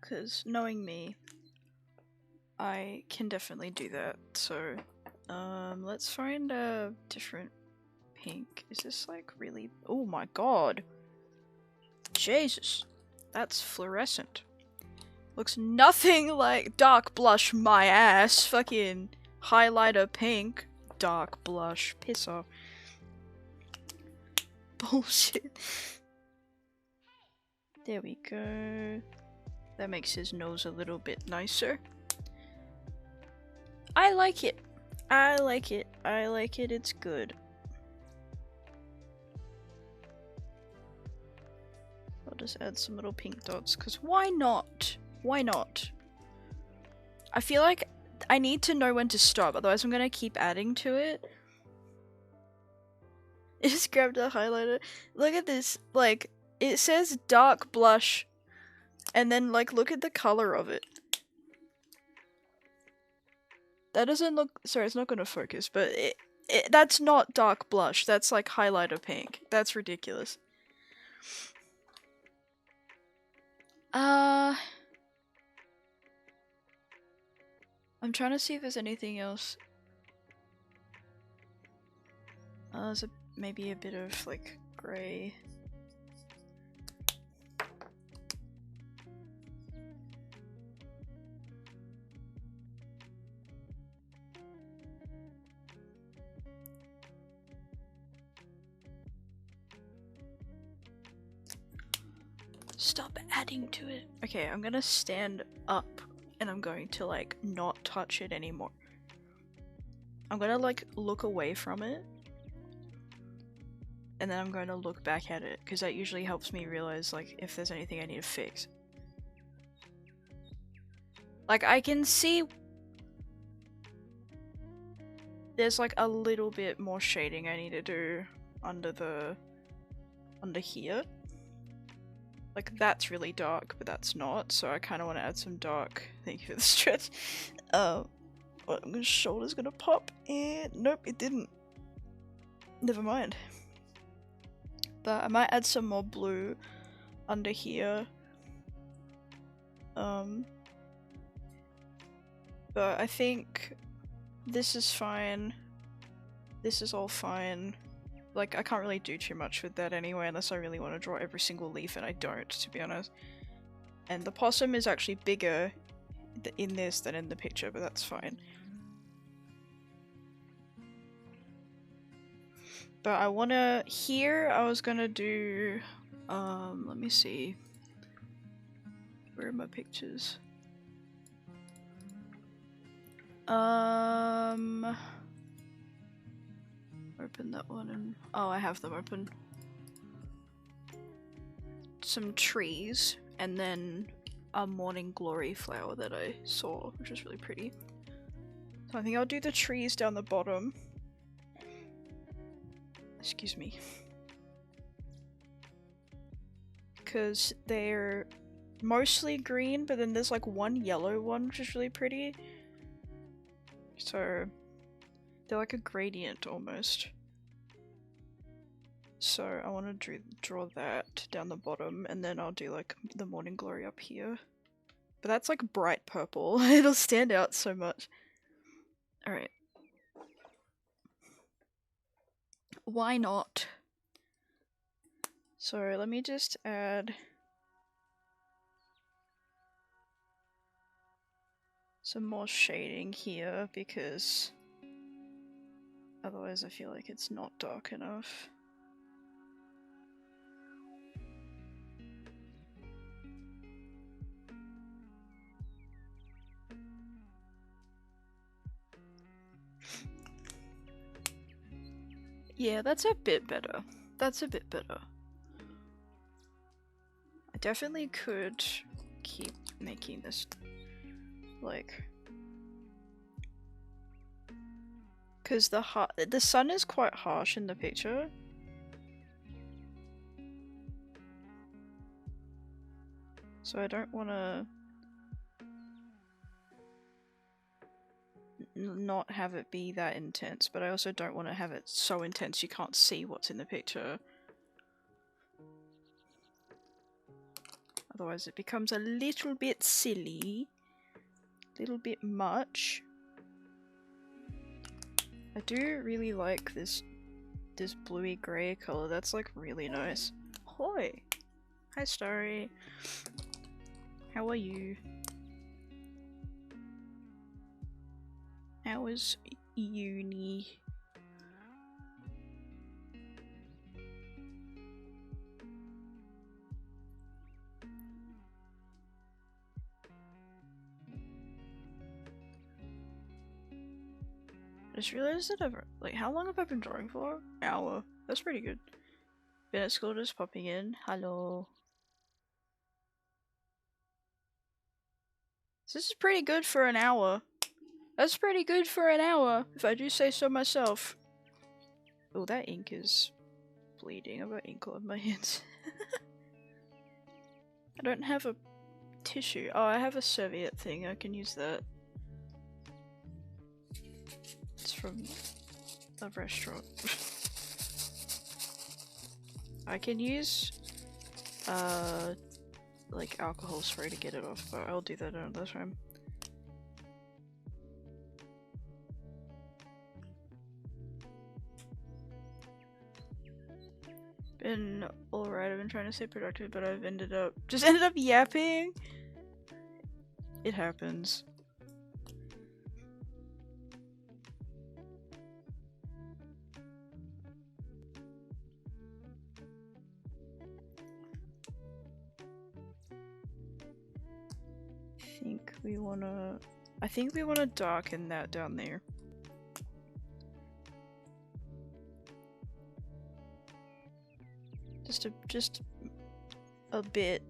Because knowing me, I can definitely do that. So, let's find a different pink. Is this like really? Oh my god! Jesus, that's fluorescent. Looks nothing like dark blush. My ass, fucking highlighter pink, dark blush. Piss off. Bullshit. There we go. That makes his nose a little bit nicer. I like it. I like it. I like it. It's good. I'll just add some little pink dots, because why not? Why not? I feel like I need to know when to stop, otherwise I'm gonna keep adding to it. I just grabbed a highlighter. Look at this. Like, it says dark blush, and then, like, look at the color of it. That doesn't look- sorry, it's not gonna focus, but that's not dark blush. That's, like, highlighter pink. That's ridiculous. I'm trying to see if there's anything else. There's maybe a bit of, like, grey. Stop adding to it. Okay, I'm gonna stand up and I'm going to, like, not touch it anymore. I'm gonna, like, look away from it. And then I'm going to look back at it, because that usually helps me realize, like, if there's anything I need to fix. Like, I can see there's, like, a little bit more shading I need to do under here. Like, that's really dark, but that's not, so I kind of want to add some dark. Thank you for the stretch. But my shoulder's gonna pop, and nope, it didn't. Never mind. But I might add some more blue under here. But I think this is fine. This is all fine. Like, I can't really do too much with that anyway, unless I really want to draw every single leaf, and I don't, to be honest. And the possum is actually bigger in this than in the picture, but that's fine. But I wanna, here I was gonna do, let me see. Where are my pictures? Open that one and, oh, I have them open. Some trees, and then a morning glory flower that I saw, which is really pretty. So I think I'll do the trees down the bottom. Excuse me. Because they're mostly green, but then there's like one yellow one, which is really pretty. So they're like a gradient almost. So I want to draw that down the bottom, and then I'll do like the morning glory up here. But that's like bright purple. It'll stand out so much. Alright. Why not? So let me just add some more shading here, because otherwise I feel like it's not dark enough. Yeah, that's a bit better. That's a bit better. I definitely could keep making this, like, because the sun is quite harsh in the picture. So I don't want to not have it be that intense, but I also don't want to have it so intense you can't see what's in the picture. Otherwise it becomes a little bit silly. A little bit much. I do really like this bluey grey colour. That's like really nice. Hoi! Hi Starry. How are you? How is uni? I just realized that like, how long have I been drawing for? An hour. That's pretty good. Been at school just popping in. Hello. This is pretty good for an hour. That's pretty good for an hour, if I do say so myself. Oh, that ink is bleeding. I've got ink all over my hands. I don't have a tissue. Oh, I have a serviette thing. I can use that. It's from a restaurant. I can use like alcohol spray to get it off, but I'll do that another time. Been alright, I've been trying to stay productive, but I've ended up yapping. It happens. I think we wanna darken that down there. Just a bit.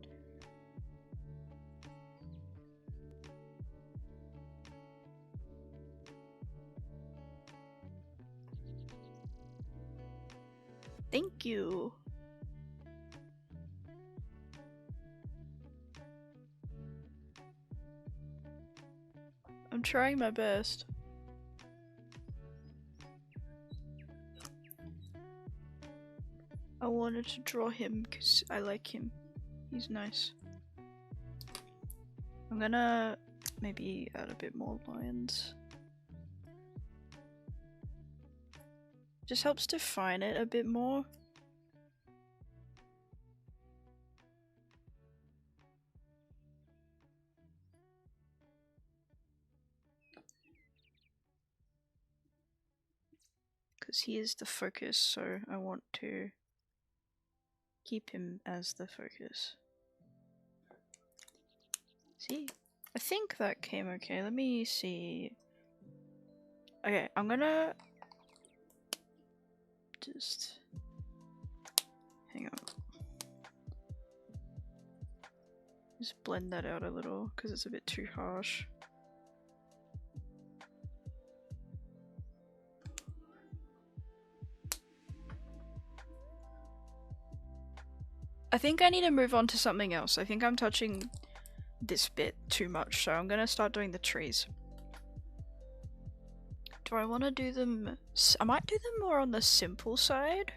Thank you. I'm trying my best. I wanted to draw him because I like him. He's nice. I'm gonna maybe add a bit more lines. Just helps define it a bit more. Because he is the focus, so I want to keep him as the focus. See? I think that came okay. Let me see. Okay, I'm gonna just hang on. Just blend that out a little because it's a bit too harsh. I think I need to move on to something else. I think I'm touching this bit too much, so I'm gonna start doing the trees. Do I want to do them? I might do them more on the simple side.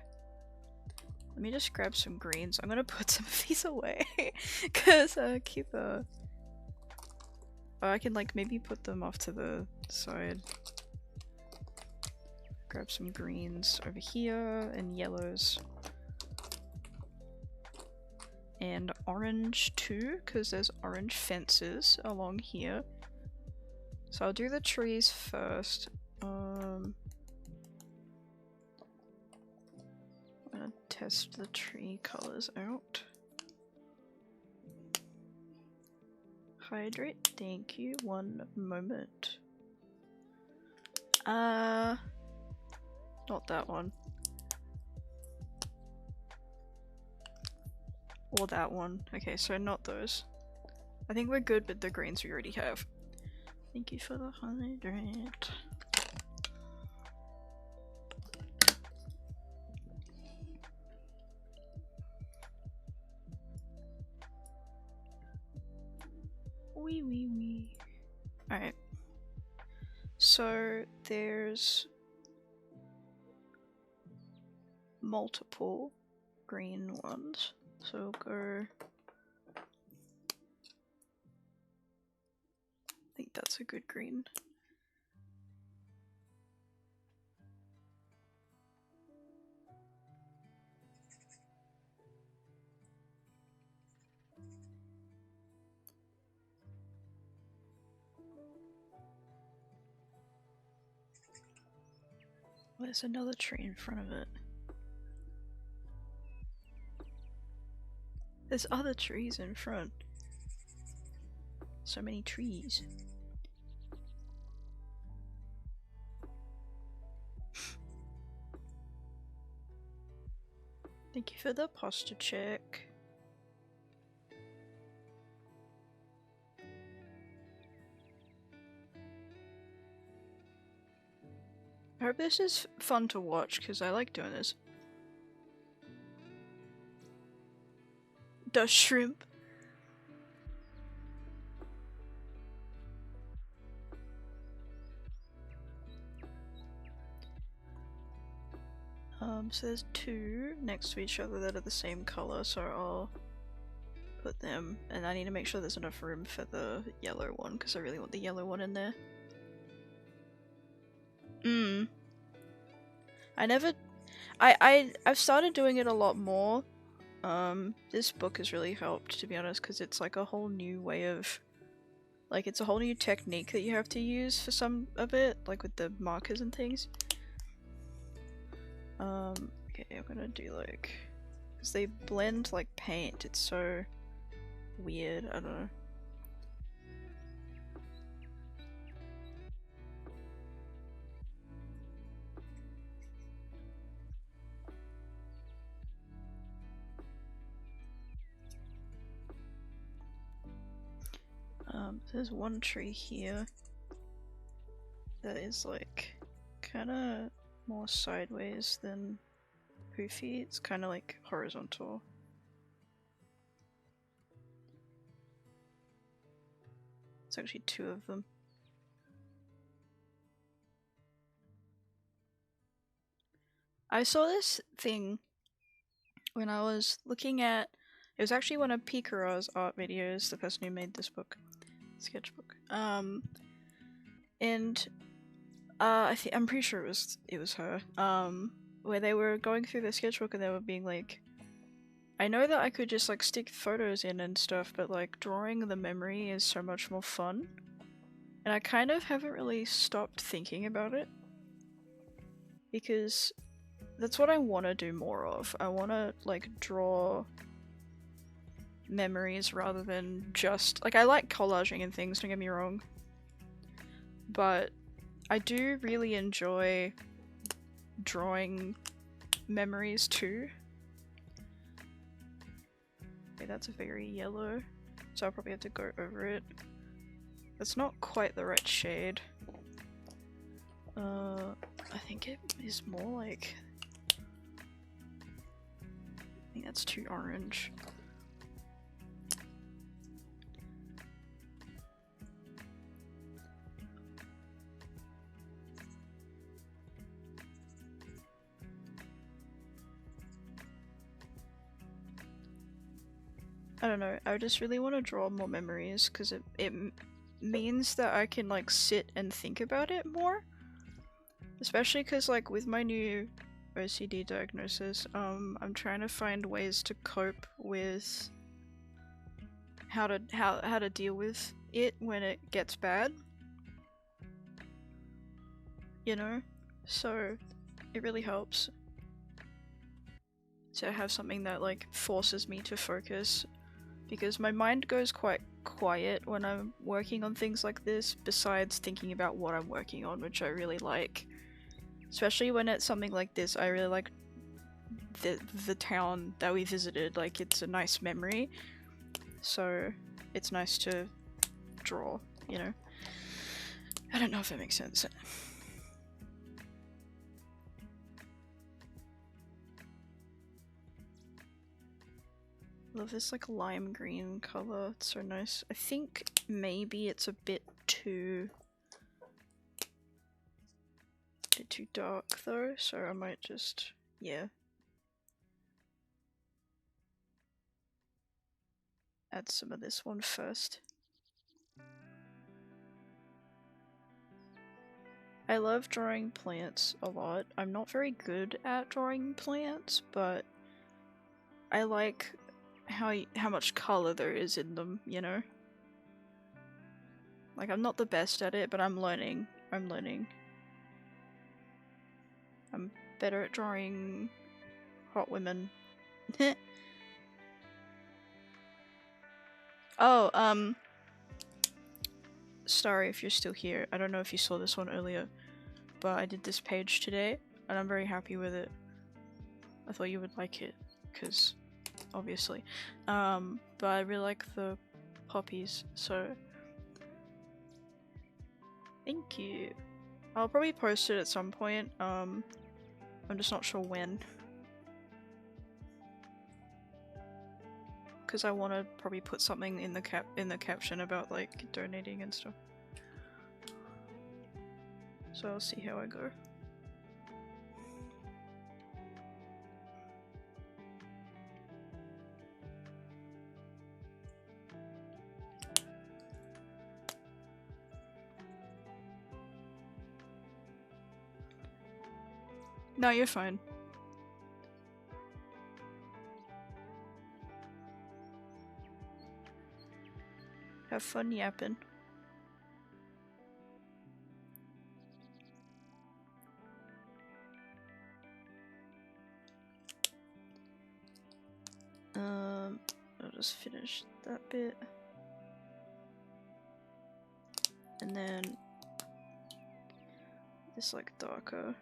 Let me just grab some greens. I'm gonna put some of these away because I keep oh, I can like maybe put them off to the side. Grab some greens over here and yellows. And orange too, because there's orange fences along here. So I'll do the trees first. I'm gonna test the tree colors out. Hydrate, thank you. One moment. Not that one. Or that one. Okay, so not those. I think we're good with the greens we already have. Thank you for the hydrate. Wee. Alright. So there's multiple green ones. So we'll go that's a good green. There's another tree in front of it. There's other trees in front. So many trees. Thank you for the posture check. I hope this is fun to watch because I like doing this. The shrimp. So there's two next to each other that are the same color, so I'll put them, and I need to make sure there's enough room for the yellow one because I really want the yellow one in there. I've started doing it a lot more. This book has really helped, to be honest, because it's like a whole new way of, like, it's a whole new technique that you have to use for some of it, like with the markers and things. Okay, I'm gonna do like, because they blend like paint, it's so weird, I don't know. There's one tree here that is like kind of more sideways than poofy. It's kind of like horizontal. It's actually two of them. I saw this thing when I was looking at, it was actually one of Pikara's art videos, the person who made this book, Sketchbook. And I'm pretty sure it was her. Where they were going through the sketchbook and they were being like, I know that I could just like stick photos in and stuff, but like drawing the memory is so much more fun. And I kind of haven't really stopped thinking about it. Because that's what I want to do more of. I want to like draw memories rather than just, like, I like collaging and things, don't get me wrong. But I do really enjoy drawing memories too. Okay, that's a very yellow, so I'll probably have to go over it. That's not quite the right shade. I think it is more like, I think that's too orange. I don't know, I just really want to draw more memories because it means that I can like sit and think about it more. Especially because like with my new OCD diagnosis, I'm trying to find ways to cope with how to deal with it when it gets bad. You know? So it really helps to have something that like forces me to focus, because my mind goes quite quiet when I'm working on things like this, besides thinking about what I'm working on, which I really like. Especially when it's something like this, I really like the town that we visited, like it's a nice memory, so it's nice to draw, you know? I don't know if that makes sense. Love this like lime green color, it's so nice. I think maybe it's a bit too dark though, so I might just, yeah, add some of this one first. I love drawing plants a lot. I'm not very good at drawing plants, but I like how much color there is in them, you know? Like, I'm not the best at it, but I'm learning. I'm learning. I'm better at drawing hot women. Oh, sorry if you're still here. I don't know if you saw this one earlier, but I did this page today, and I'm very happy with it. I thought you would like it, because obviously. But I really like the poppies, so thank you. I'll probably post it at some point. I'm just not sure when. Because I want to probably put something in the caption about like donating and stuff. So I'll see how I go. No, you're fine. Have fun yapping. I'll just finish that bit. And then this like darker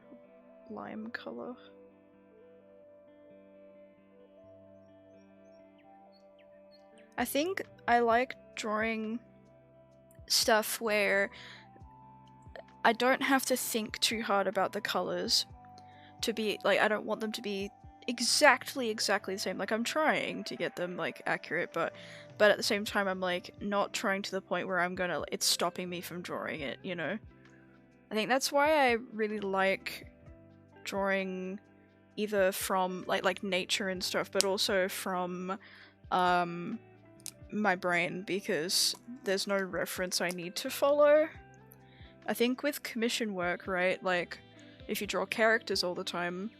lime color. I think I like drawing stuff where I don't have to think too hard about the colors to be like, I don't want them to be exactly the same. Like, I'm trying to get them like accurate, but at the same time I'm like not trying to the point where it's stopping me from drawing it, you know? I think that's why I really like drawing either from like nature and stuff, but also from my brain, because there's no reference I need to follow. I think with commission work, right, like if you draw characters all the time,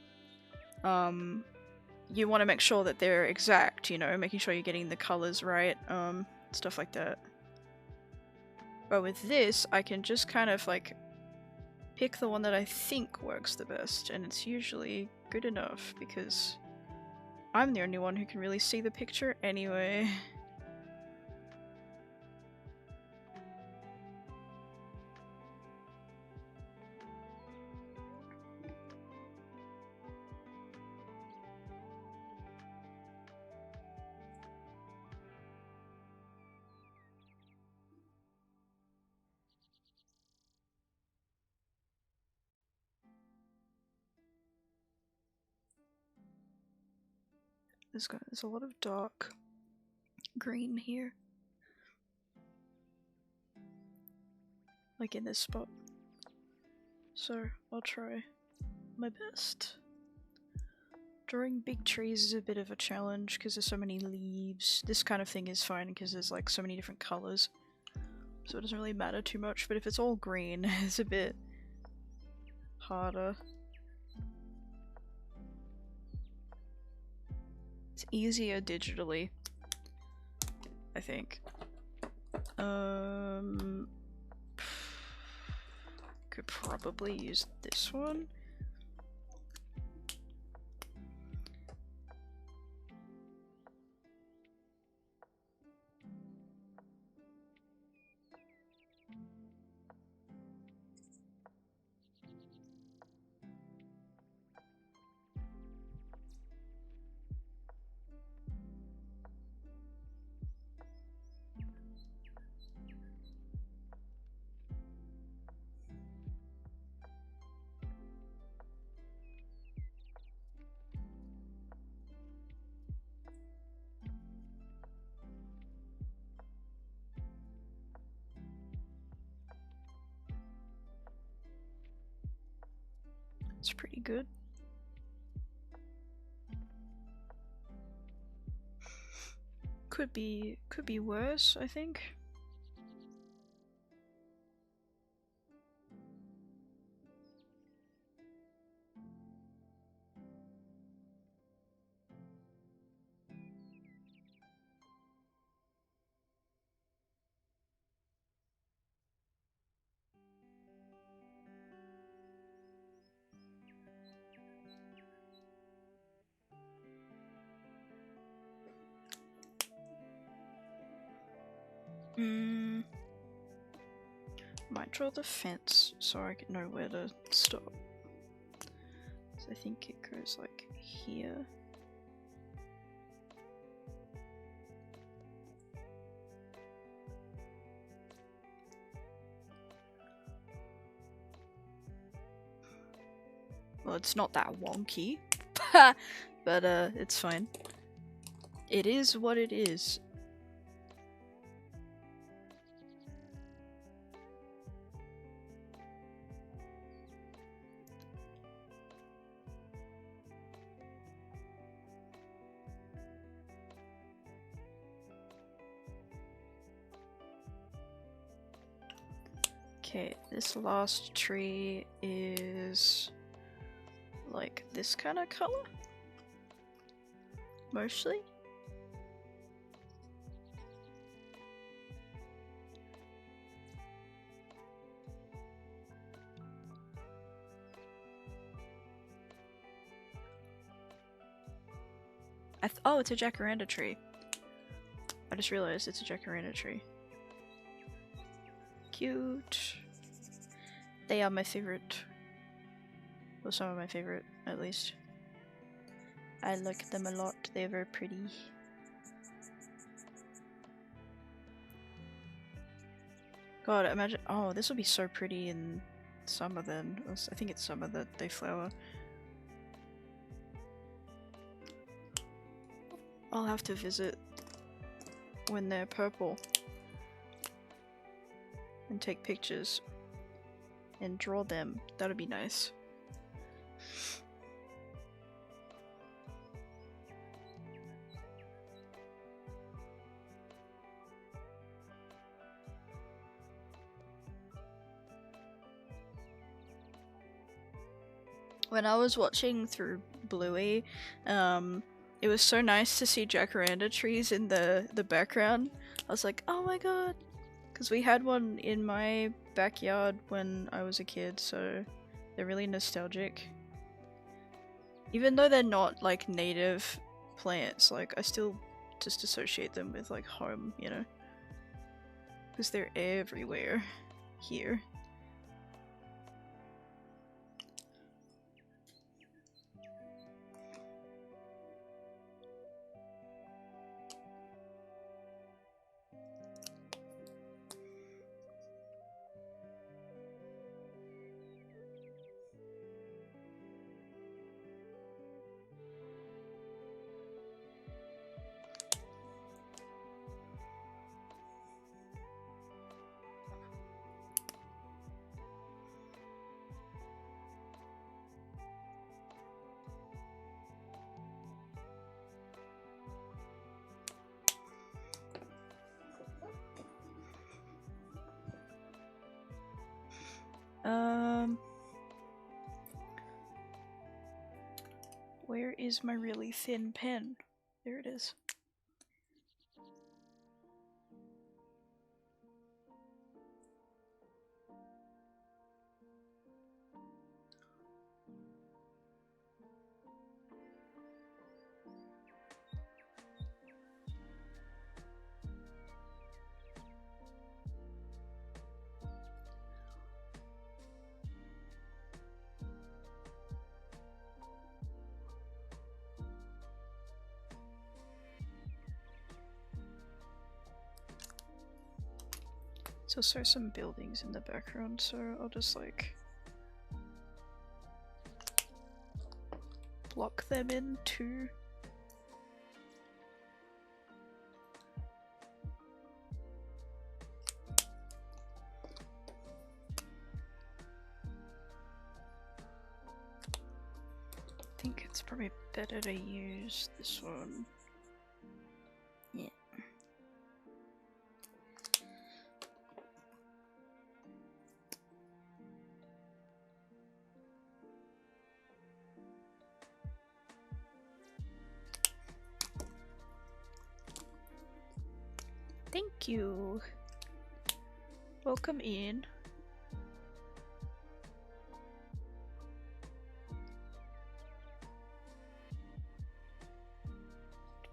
you want to make sure that they're exact, you know, making sure you're getting the colors right, stuff like that. But with this, I can just kind of like pick the one that I think works the best, and it's usually good enough because I'm the only one who can really see the picture anyway. There's a lot of dark green here. Like in this spot. So I'll try my best. Drawing big trees is a bit of a challenge because there's so many leaves. This kind of thing is fine because there's like so many different colors. So it doesn't really matter too much, but if it's all green, it's a bit harder. It's easier digitally, I think. Could probably use this one. It's pretty good. Could be worse, I think. Might draw the fence so I can know where to stop. So I think it goes like here. Well, it's not that wonky, but it's fine. It is what it is. Okay, this last tree is like this kind of color, mostly. Oh, it's a jacaranda tree. I just realized it's a jacaranda tree. Cute. They are my favorite. Well, some of my favorite, at least. I like them a lot. They're very pretty. God, imagine. Oh, this will be so pretty in summer then. I think it's summer that they flower. I'll have to visit when they're purple and take pictures and draw them. That'd be nice. When I was watching through Bluey, it was so nice to see jacaranda trees in the background. I was like, oh my god, because we had one in my backyard when I was a kid, so they're really nostalgic. Even though they're not like native plants, like I still just associate them with like home, you know, because they're everywhere here. Where is my really thin pen? There it is. So there's some buildings in the background, so I'll just like block them in too. I think it's probably better to use this one. Yeah. Thank you. Welcome in.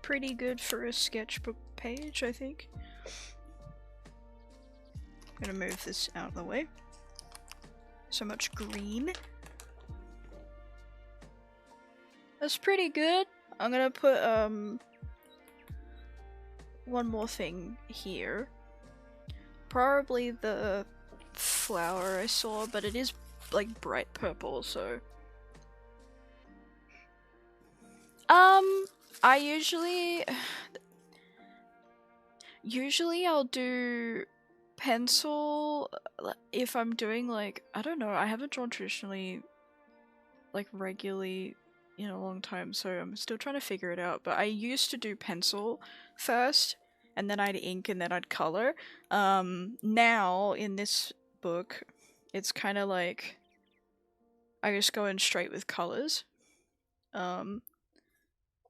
Pretty good for a sketchbook page, I think. gonna move this out of the way. So much green. That's pretty good. I'm gonna put one more thing here. Probably the flower I saw, but it is like bright purple, so I usually I'll do pencil if I'm doing like, I don't know, I haven't drawn traditionally like regularly in a long time, so I'm still trying to figure it out, but I used to do pencil first and then I'd ink and then I'd color. Now in this book it's kind of like I just go in straight with colors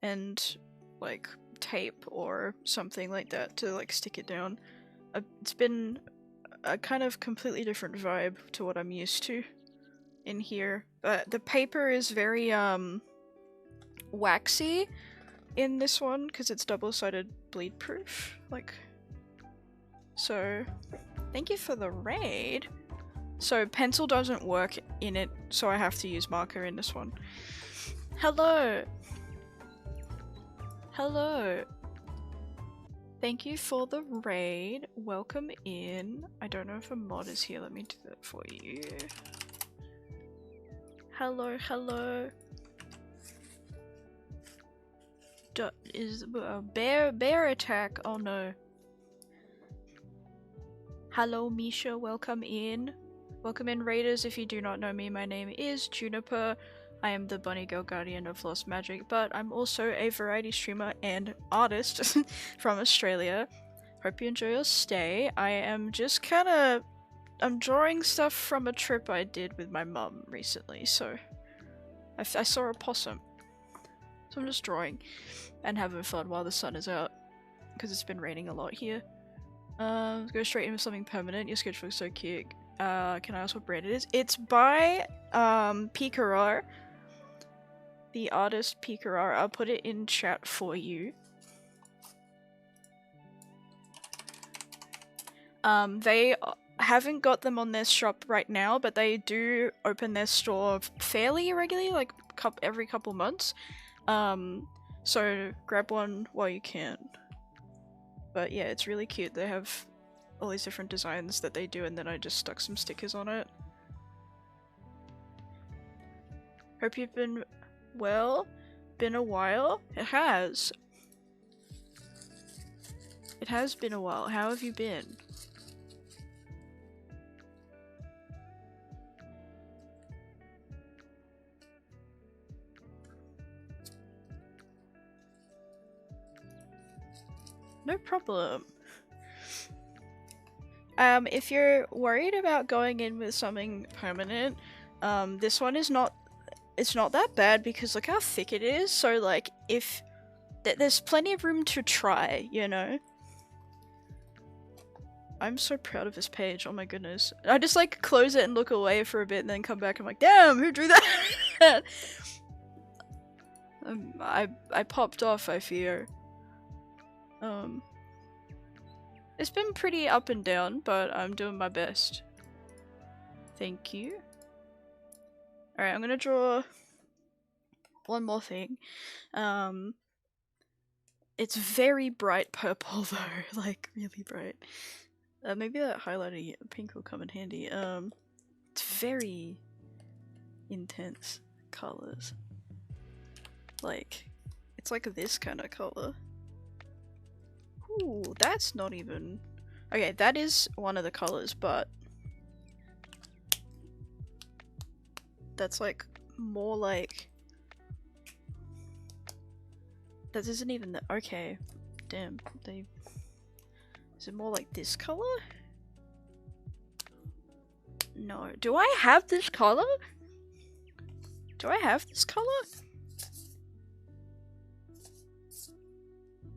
and like tape or something like that to like stick it down. It's been a kind of completely different vibe to what I'm used to in here. The paper is very waxy in this one because it's double-sided bleed proof, like so. Thank you for the raid. So pencil doesn't work in it, so I have to use marker in this one. Hello. Hello. Thank you for the raid. Welcome in. I don't know if a mod is here. Let me do that for you. Hello, hello. Is a bear attack? Oh no. Hello Misha, welcome in. Welcome in raiders. If you do not know me, my name is Juniper. I am the bunny girl guardian of Lost Magic, but I'm also a variety streamer and artist from Australia. Hope you enjoy your stay. I am just I'm drawing stuff from a trip I did with my mum recently, so I saw a possum. So I'm just drawing and having fun while the sun is out, because it's been raining a lot here. Let's go straight into something permanent. Your sketchbook's so cute. Can I ask what brand it is? It's by Pikarar. The artist Pikarar. I'll put it in chat for you. They haven't got them on their shop right now, but they do open their store fairly regularly, like every couple months. So grab one while you can. But yeah, it's really cute. They have all these different designs that they do, and then I just stuck some stickers on it. Hope you've been well. Been a while? It has. It has been a while. How have you been? No problem. If you're worried about going in with something permanent, this one is not, it's not that bad because look how thick it is, so like if there's plenty of room to try, you know? I'm so proud of this page, oh my goodness. I just like close it and look away for a bit and then come back and I'm like, damn, who drew that? I popped off, I fear. It's been pretty up and down, but I'm doing my best. Thank you. Alright, I'm gonna draw one more thing. It's very bright purple though, like really bright. Maybe that highlighter pink will come in handy. It's very intense colors. Like, it's like this kind of color. Ooh, that's not even... Okay, that is one of the colors, but... That's like, more like... That isn't even the... Okay. Damn, they... Is it more like this color? No. Do I have this color? Do I have this color?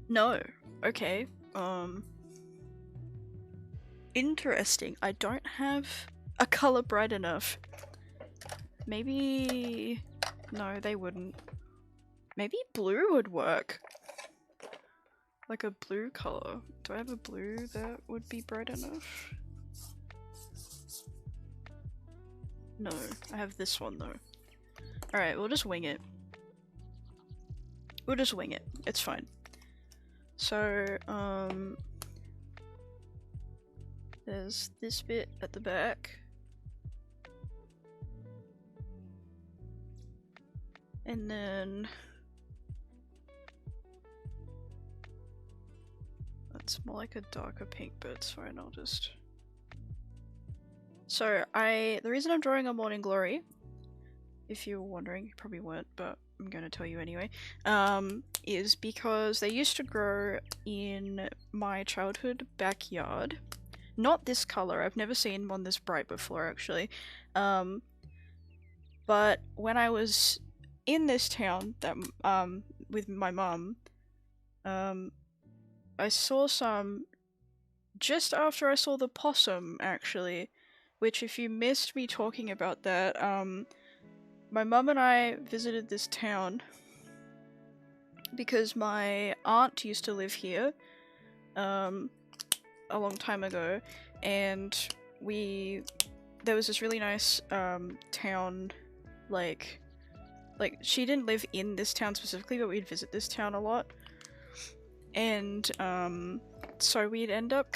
No. Okay. Interesting. I don't have a color bright enough. Maybe... No, they wouldn't. Maybe blue would work. Like a blue color. Do I have a blue that would be bright enough? No, I have this one though. Alright, we'll just wing it. We'll just wing it. It's fine. So, there's this bit at the back. And then it's more like a darker pink, but it's fine, I'll just... So, the reason I'm drawing a Morning Glory, if you were wondering, you probably weren't, but I'm gonna tell you anyway, is because they used to grow in my childhood backyard. Not this color, I've never seen one this bright before, actually. But when I was in this town, that with my mum, I saw some just after I saw the possum, actually, which if you missed me talking about that, my mum and I visited this town because my aunt used to live here a long time ago, and there was this really nice town, like she didn't live in this town specifically, but we'd visit this town a lot. And so we'd end up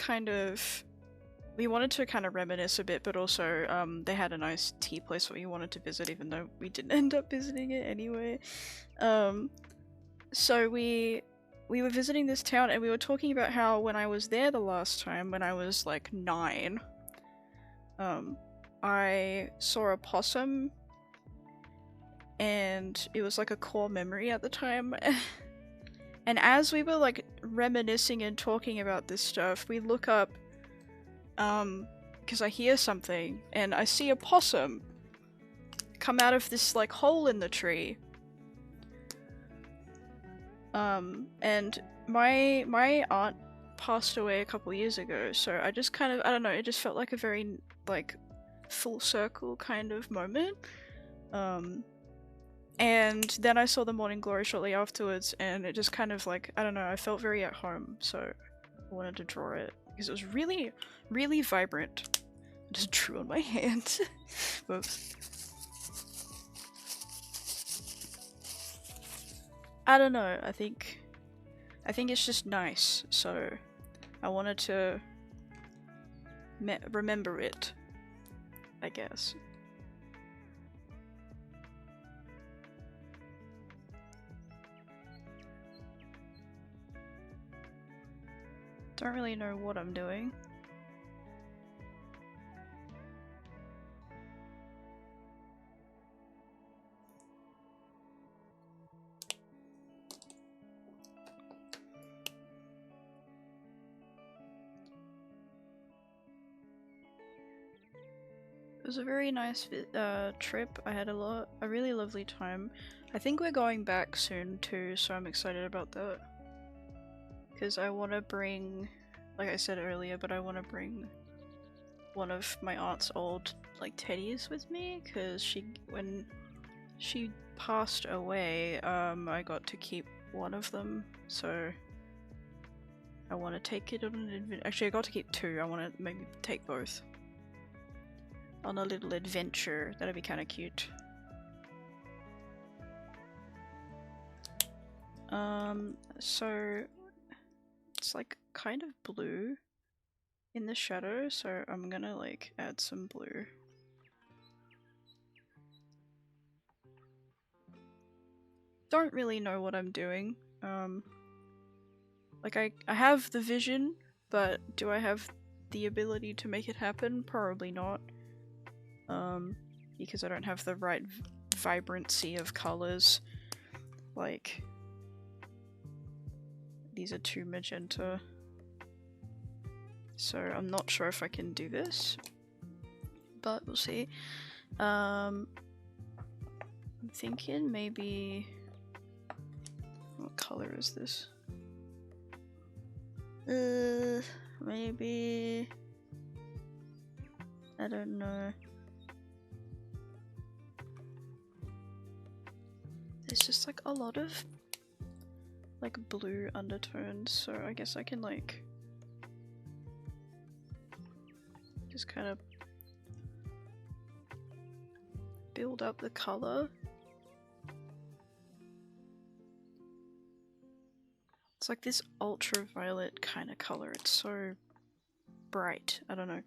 we wanted to kind of reminisce a bit, but also they had a nice tea place that we wanted to visit, even though we didn't end up visiting it anyway. So we were visiting this town, and we were talking about how when I was there the last time, when I was like 9, I saw a possum, and it was like a core memory at the time. And as we were like reminiscing and talking about this stuff, we look up, because I hear something, and I see a possum come out of this like hole in the tree. And my aunt passed away a couple years ago, so I just kind of, I don't know, it just felt like a very like full circle kind of moment. And then I saw the Morning Glory shortly afterwards, and it just kind of like, I don't know, I felt very at home, so I wanted to draw it because it was really, really vibrant. I just drew on my hand. Whoops. I don't know, I think it's just nice, so I wanted to remember it, I guess. Don't really know what I'm doing. It was a very nice trip. I had a really lovely time. I think we're going back soon too, so I'm excited about that. Because I want to bring, like I said earlier, but I want to bring one of my aunt's old like teddies with me, because when she passed away, I got to keep one of them, so I want to take it on an adventure. Actually, I got to keep 2. I want to maybe take both on a little adventure. That'd be kind of cute. So it's like kind of blue in the shadow, so I'm gonna like add some blue. Don't really know what I'm doing. Like I have the vision, but do I have the ability to make it happen? Probably not. Because I don't have the right vibrancy of colors. Like, these are too magenta. So I'm not sure if I can do this, but we'll see. I'm thinking maybe... What color is this? Maybe... I don't know. There's just like a lot of like blue undertones, so I guess I can like just kind of build up the color. It's like this ultraviolet kind of color. It's so bright. I don't know.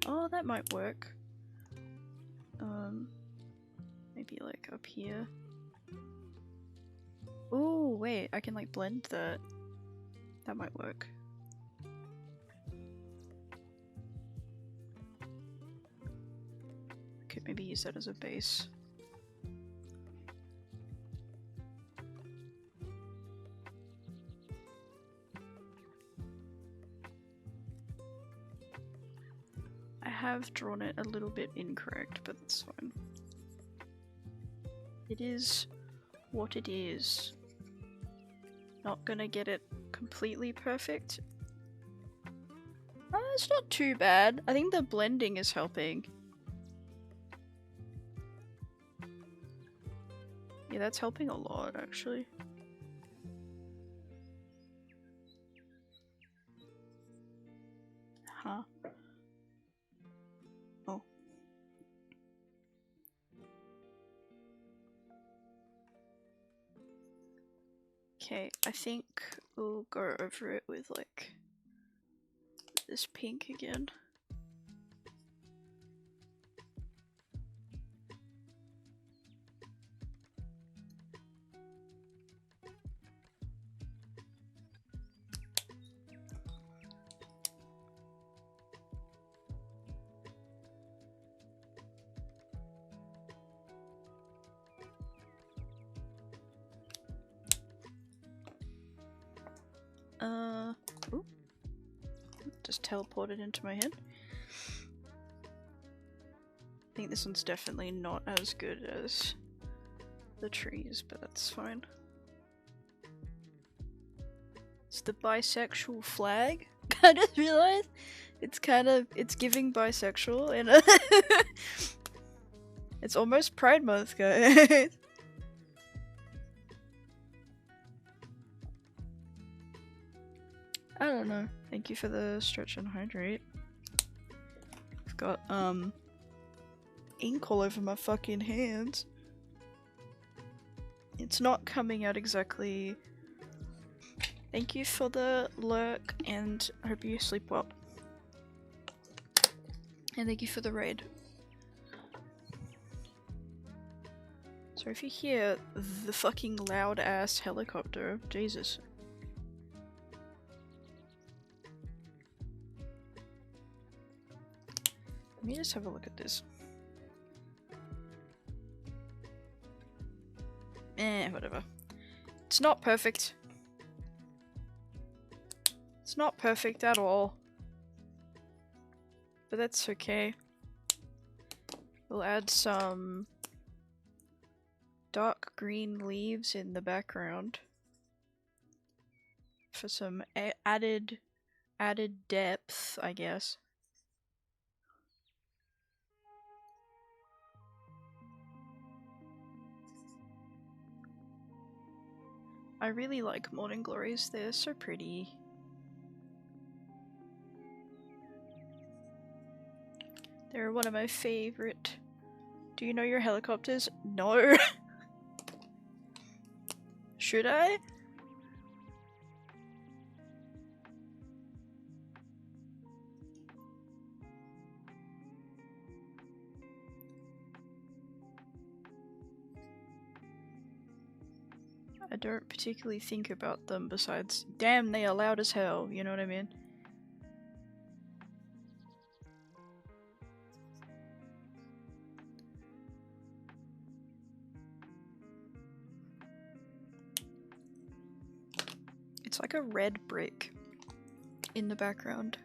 Oh, that might work. Maybe like up here. Oh, wait, I can like blend that. That might work. Could maybe use that as a base. I have drawn it a little bit incorrect, but that's fine. It is what it is. Not gonna get it completely perfect. It's not too bad. I think the blending is helping. Yeah, that's helping a lot, actually. Huh. Oh. Okay, I think we'll go over it with like this pink again. Ooh. Just teleported into my head. I think this one's definitely not as good as the trees, but that's fine. It's the bisexual flag. I just realized it's giving bisexual in a it's almost Pride Month, guys. I don't know. Thank you for the stretch and hydrate. I've got ink all over my fucking hands. It's not coming out exactly. Thank you for the lurk, and I hope you sleep well. And thank you for the raid. So if you hear the fucking loud ass helicopter, Jesus. Let me just have a look at this. Whatever. It's not perfect. It's not perfect at all. But that's okay. We'll add some dark green leaves in the background for some added depth, I guess. I really like morning glories, they're so pretty. They're one of my favorite. Do you know your helicopters? No. Should I? I don't particularly think about them besides, damn, they are loud as hell, you know what I mean? It's like a red brick in the background.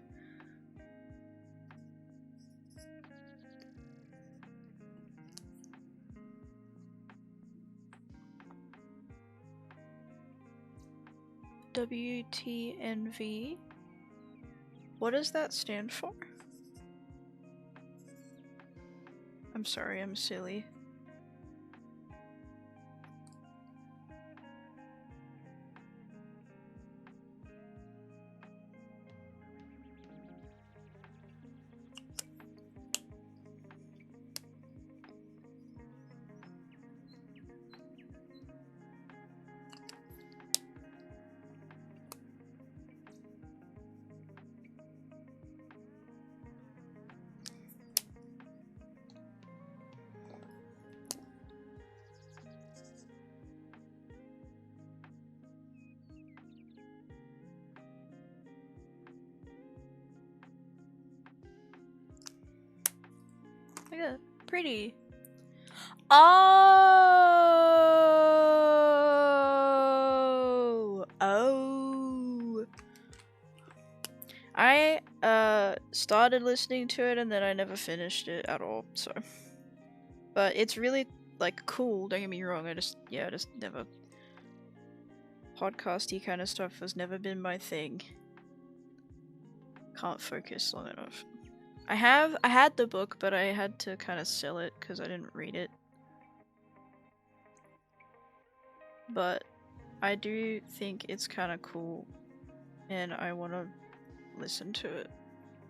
WTNV? What does that stand for? I'm sorry, I'm silly. Look at that. Pretty. Oh! Oh! I started listening to it and then I never finished it at all, so. But it's really like cool, don't get me wrong, I just never podcasty kind of stuff has never been my thing. Can't focus long enough. I had the book, but I had to kind of sell it because I didn't read it. But I do think it's kind of cool and I want to listen to it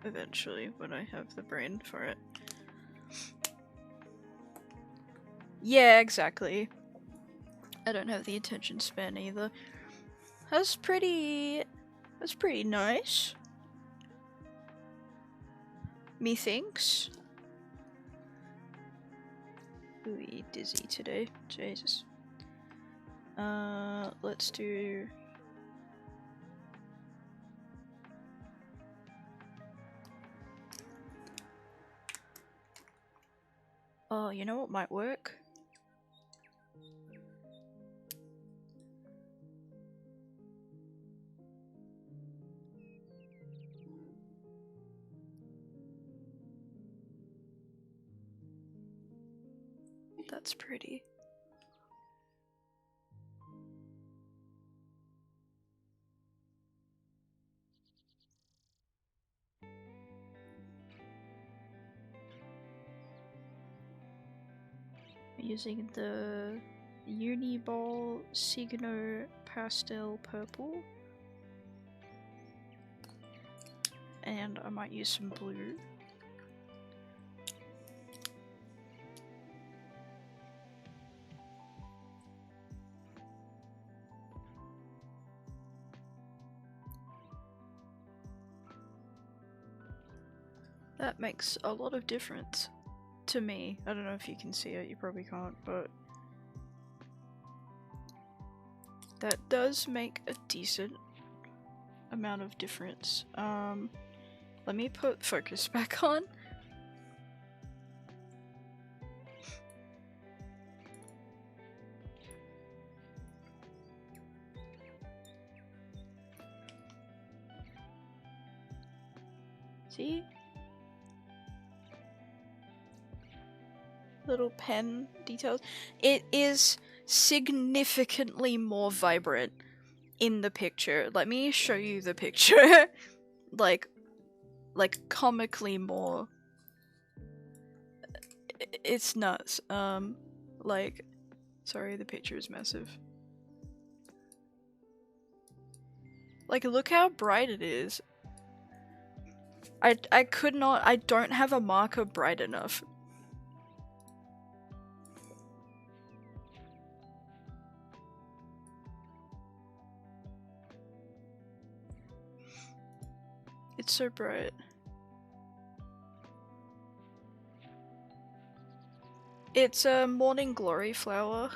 eventually when I have the brain for it. Yeah, exactly. I don't have the attention span either. That's pretty nice. Methinks. Ooh, dizzy today. Jesus. Let's do... Oh, you know what might work? That's pretty. Using the Uniball Signo Pastel Purple. And I might use some blue. That makes a lot of difference to me. I don't know if you can see it, you probably can't, but that does make a decent amount of difference. Let me put focus back on. See? Little pen details. It is significantly more vibrant in the picture. Let me show you the picture. like comically more. It's nuts. Like, sorry, the picture is massive. Like, look how bright it is. I don't have a marker bright enough. It's so bright. It's a Morning Glory flower.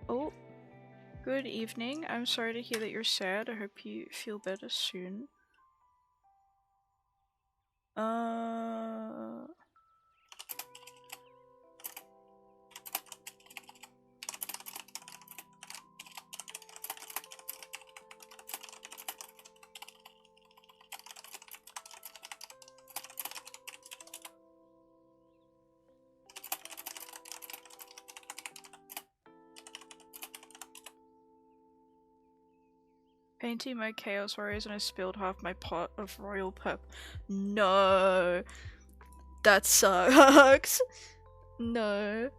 Oh, good evening. I'm sorry to hear that you're sad. I hope you feel better soon. Painting my Chaos Warriors and I spilled half my pot of royal purple. No. That sucks. No.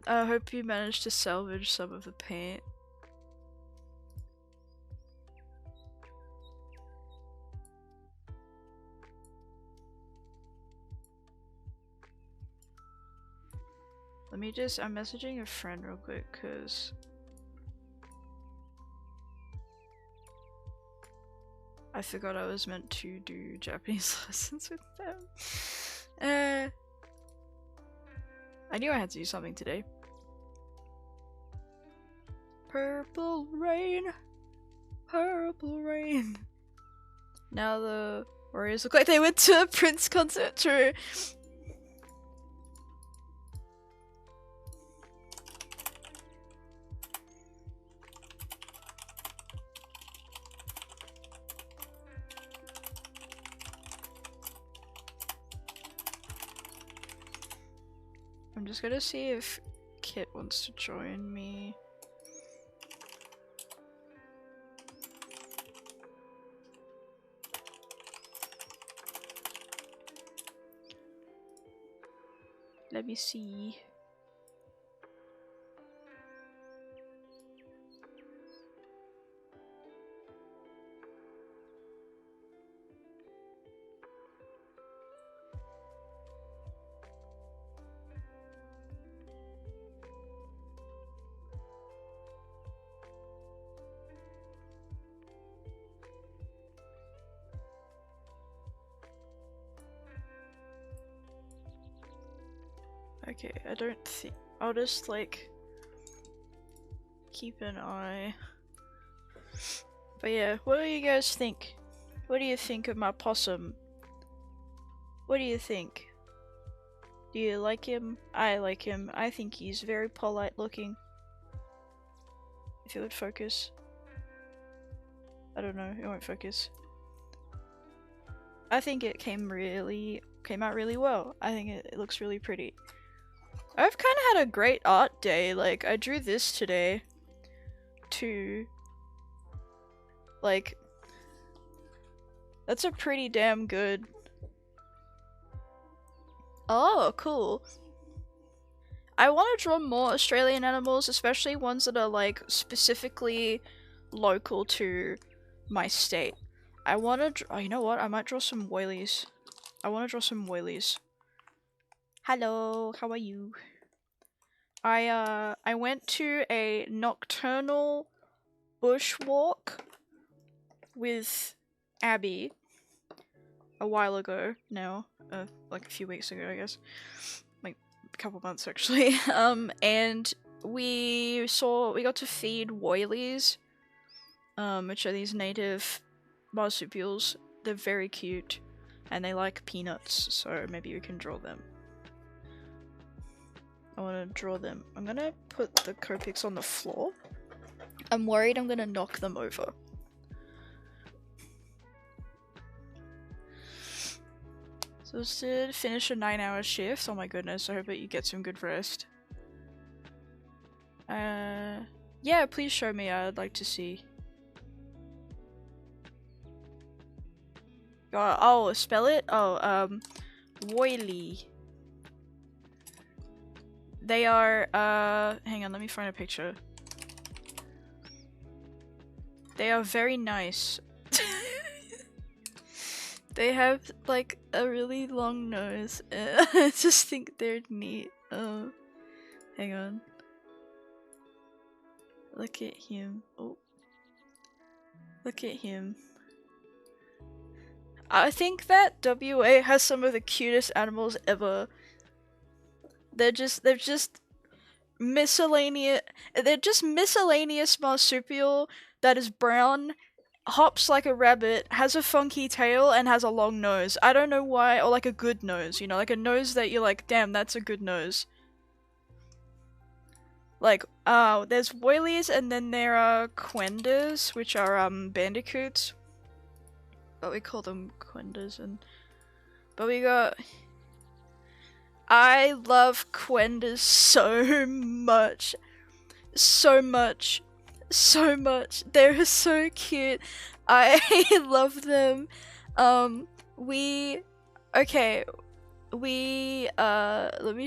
I hope you managed to salvage some of the paint. Let me just, I'm messaging a friend real quick because I forgot I was meant to do Japanese lessons with them. I knew I had to do something today. Purple rain, purple rain. Now the Warriors look like they went to a Prince concert. True. I'm just gonna see if Kit wants to join me. Let me see. Okay, I don't think I'll just like keep an eye. But yeah, what do you guys think? What do you think of my possum? What do you think? Do you like him? I like him. I think he's very polite looking. If it would focus. I don't know, it won't focus. I think it came out really well. I think it looks really pretty. I've kind of had a great art day. Like, I drew this today too. Like, that's a pretty damn good. Oh, cool. I want to draw more Australian animals, especially ones that are like specifically local to my state. I want to draw, oh, you know what? I might draw some woylies. I want to draw some woylies. Hello, how are you? I went to a nocturnal bushwalk with Abby a while ago now, like a few weeks ago, I guess, like a couple months actually. And we got to feed woylies, which are these native marsupials. They're very cute, and they like peanuts, so maybe we can draw them. I want to draw them. I'm gonna put the Copics on the floor. I'm worried I'm gonna knock them over. So this did finish a 9-hour shift. Oh my goodness, I hope that you get some good rest. Yeah, please show me. I'd like to see. Oh, spell it? Oh, woylie. They are, hang on, let me find a picture. They are very nice. They have, like, a really long nose. I just think they're neat. Hang on. Look at him. Oh. Look at him. I think that WA has some of the cutest animals ever. They're just miscellaneous. They're just miscellaneous marsupial that is brown, hops like a rabbit, has a funky tail, and has a long nose. I don't know why, or like a good nose, you know, like a nose that you're like, damn, that's a good nose. Like, there's woylies, and then there are quendas, which are bandicoots. But we call them quendas, but we got. I love quendas so much. So much. So much. They're so cute. I love them. Let me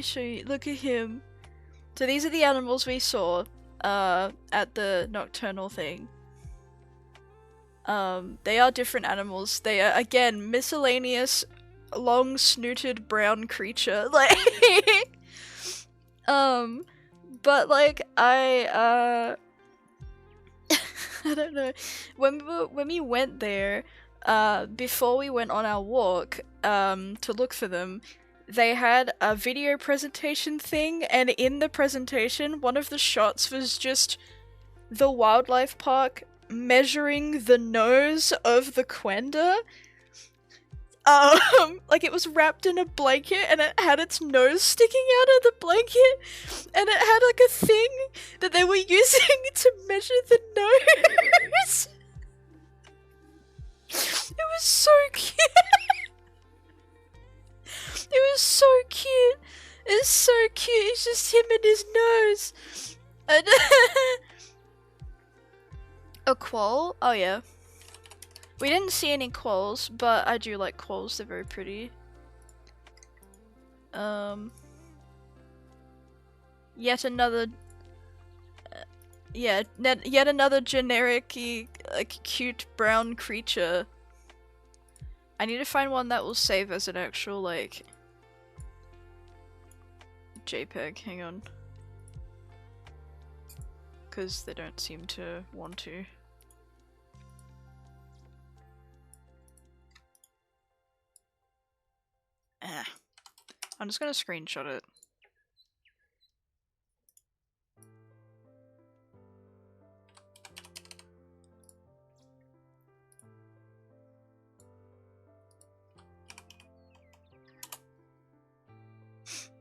show you. Look at him. So these are the animals we saw, at the nocturnal thing. They are different animals. They are, again, miscellaneous, long-snooted brown creature. Like, but like, I don't know. When we went there, before we went on our walk, to look for them, they had a video presentation thing, and in the presentation, one of the shots was just the wildlife park measuring the nose of the quenda. Like it was wrapped in a blanket and it had its nose sticking out of the blanket, and it had like a thing that they were using to measure the nose. It was so cute. It was so cute. It's so cute. It's just him and his nose. And a quoll? Oh yeah. We didn't see any quolls, but I do like quolls. They're very pretty. Yet another. Yet another generic-y, like, cute brown creature. I need to find one that will save as an actual, like, JPEG. Hang on. Because they don't seem to want to. I'm just gonna screenshot it.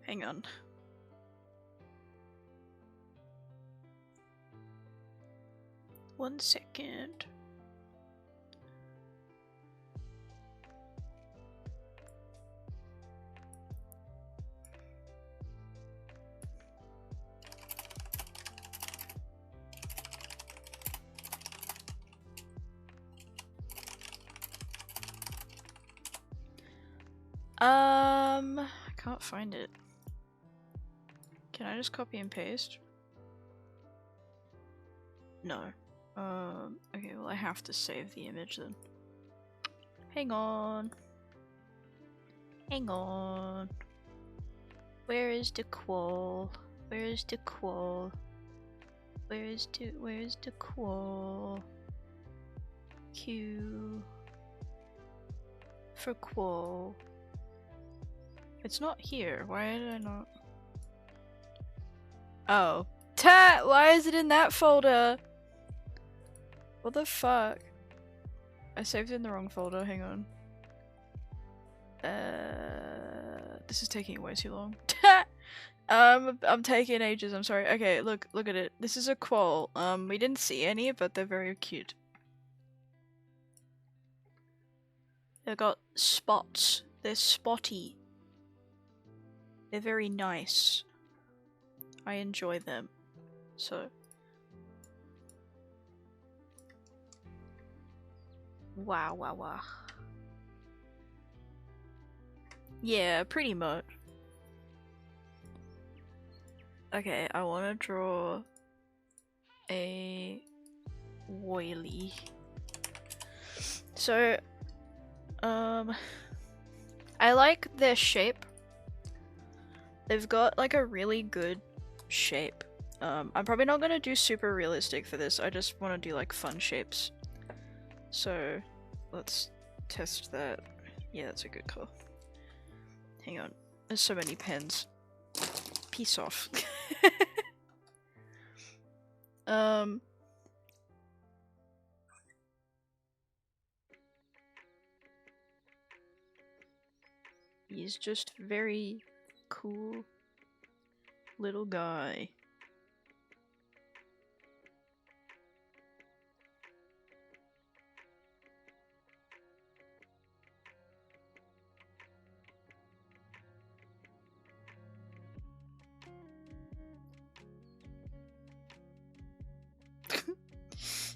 Hang on. One second. I can't find it. Can I just copy and paste? No. Okay, well I have to save the image then. Hang on. Hang on. Where is the quoll? Where is the quoll? Where is the quoll? Q for quoll. It's not here. Why did I not? Oh. Why is it in that folder? What the fuck? I saved it in the wrong folder, hang on. This is taking way too long. I'm taking ages, I'm sorry. Okay, look at it. This is a quoll. We didn't see any, but they're very cute. They've got spots. They're spotty. They're very nice. I enjoy them. So. Wow. Yeah, pretty much. Okay, I want to draw a woylie. So, I like their shape. They've got like a really good shape. I'm probably not gonna do super realistic for this. I just want to do like fun shapes. So, let's test that. Yeah, that's a good call. Hang on. There's so many pens. Peace off. He's just very cool little guy.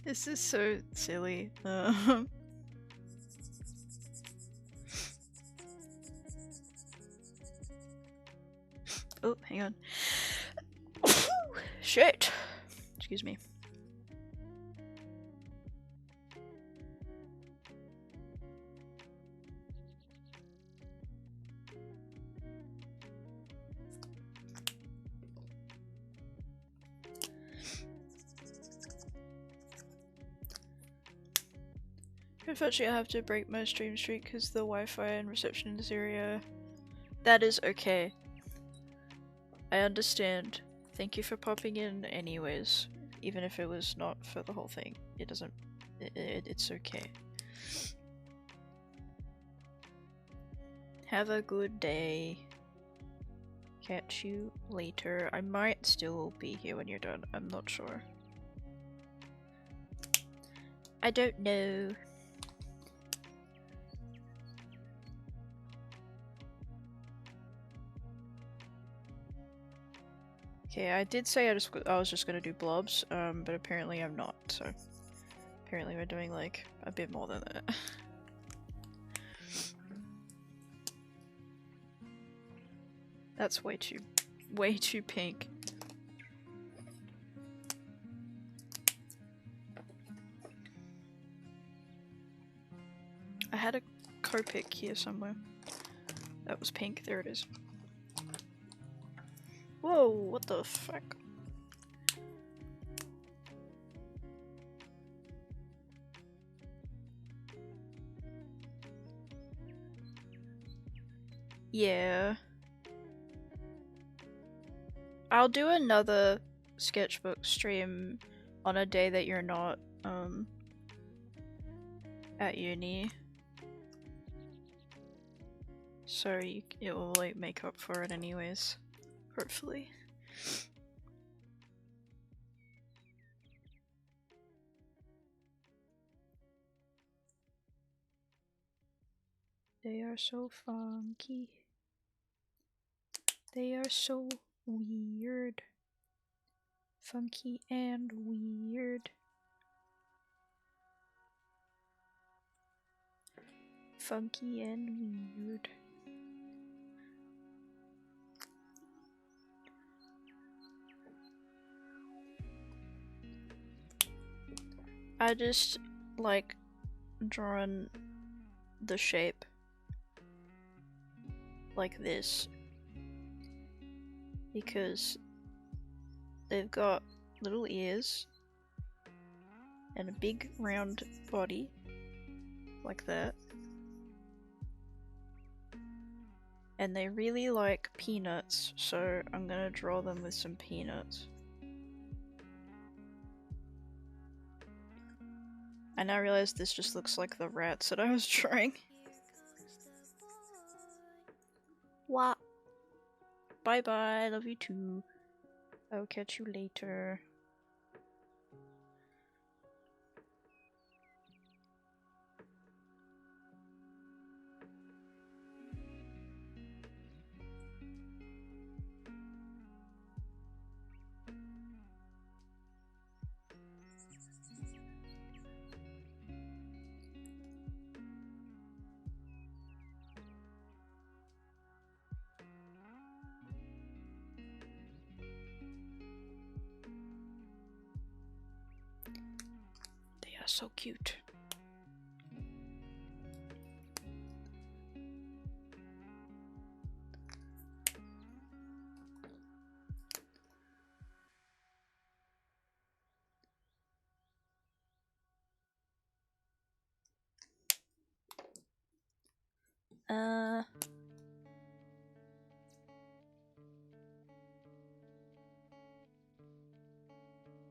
This is so silly. Oh, hang on. Shit. Excuse me. Unfortunately, I have to break my stream streak because the Wi-Fi and reception in this area. That is okay. I understand. Thank you for popping in anyways. Even if it was not for the whole thing. It doesn't... it's okay. Have a good day. Catch you later. I might still be here when you're done. I'm not sure. I don't know. Okay, I did say I was just gonna do blobs, but apparently I'm not, so apparently we're doing like a bit more than that. That's way too pink. I had a Copic here somewhere. That was pink, there it is. Whoa, what the fuck? Yeah. I'll do another sketchbook stream on a day that you're not, at uni. So it will like make up for it anyways. Hopefully. They are so funky. They are so weird. Funky and weird. Funky and weird. I just like drawing the shape like this because they've got little ears and a big round body like that, and they really like peanuts, so I'm gonna draw them with some peanuts. I now realize this just looks like the rats that I was drawing. What? Bye bye, love you too. I'll catch you later. They are so cute.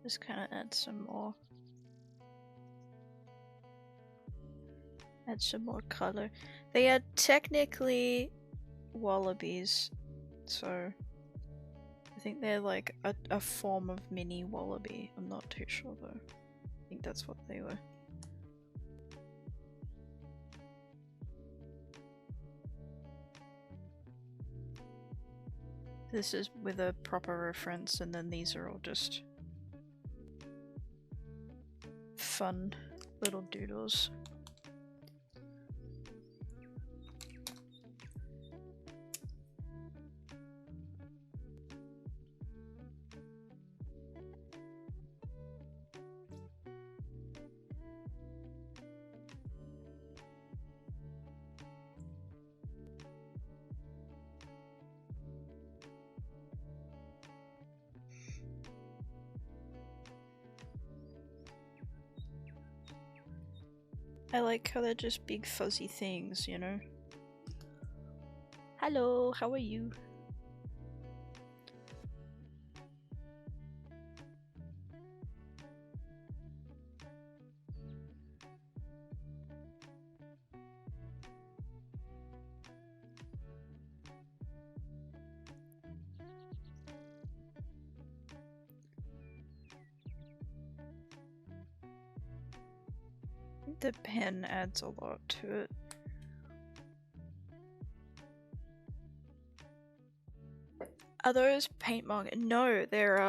Just kind of add some more. Add some more color. They are technically wallabies, so I think they're like a form of mini wallaby. I'm not too sure though. I think that's what they were. This is with a proper reference, and then these are all just fun little doodles. I like how they're just big fuzzy things, you know? Hello, how are you? The pen adds a lot to it. Are those paint markers? No, they're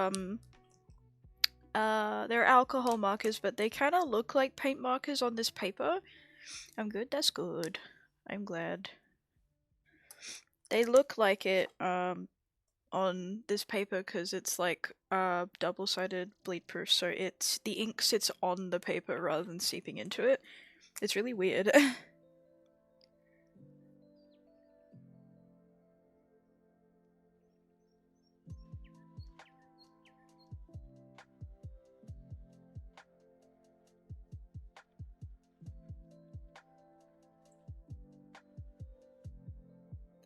alcohol markers, but they kind of look like paint markers on this paper. I'm good, that's good. I'm glad. They look like it on this paper because it's like double-sided bleed proof, so it's the ink sits on the paper rather than seeping into it. It's really weird.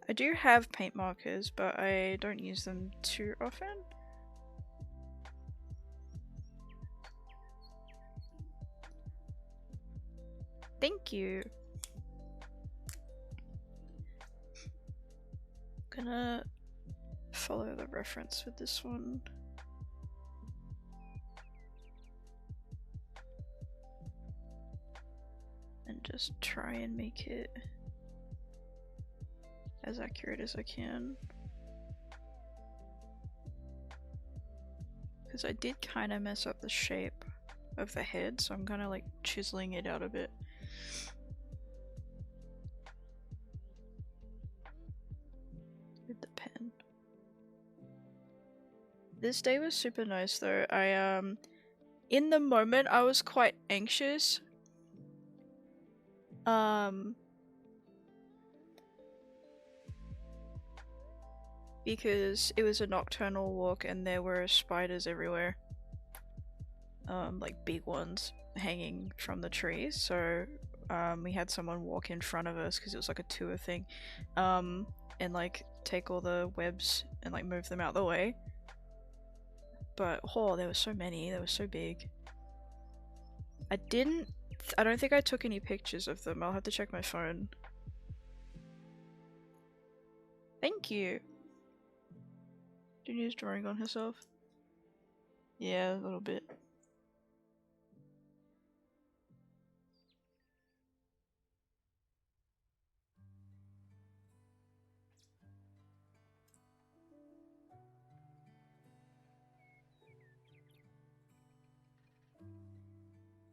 I do have paint markers, but I don't use them too often. Thank you. Gonna follow the reference with this one. And just try and make it as accurate as I can. Because I did kind of mess up the shape of the head, so I'm kind of like chiseling it out a bit. With the pen. This day was super nice though. In the moment I was quite anxious. Because it was a nocturnal walk and there were spiders everywhere. Like big ones hanging from the trees, so we had someone walk in front of us because it was like a tour thing, and like take all the webs and like move them out the way. But oh, there were so many, they were so big. I don't think I took any pictures of them. I'll have to check my phone. Thank you. Junior's drawing on herself. Yeah, a little bit.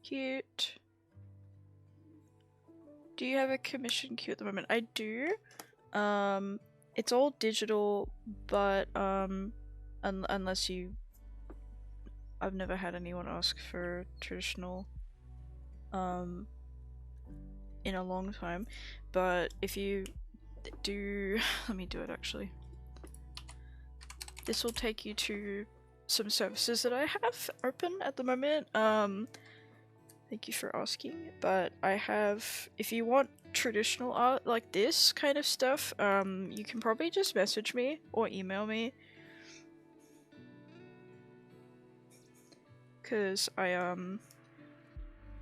Cute. Do you have a commission queue at the moment? I do. It's all digital, but unless you, I've never had anyone ask for traditional in a long time. But if you do, let me do it actually. This will take you to some services that I have open at the moment. Thank you for asking, but I have, if you want traditional art like this kind of stuff, you can probably just message me or email me. Cause I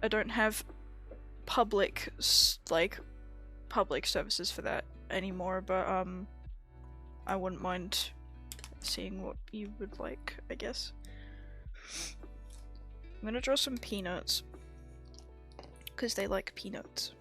don't have public services for that anymore, but I wouldn't mind seeing what you would like, I guess. I'm gonna draw some peanuts. Because they like peanuts.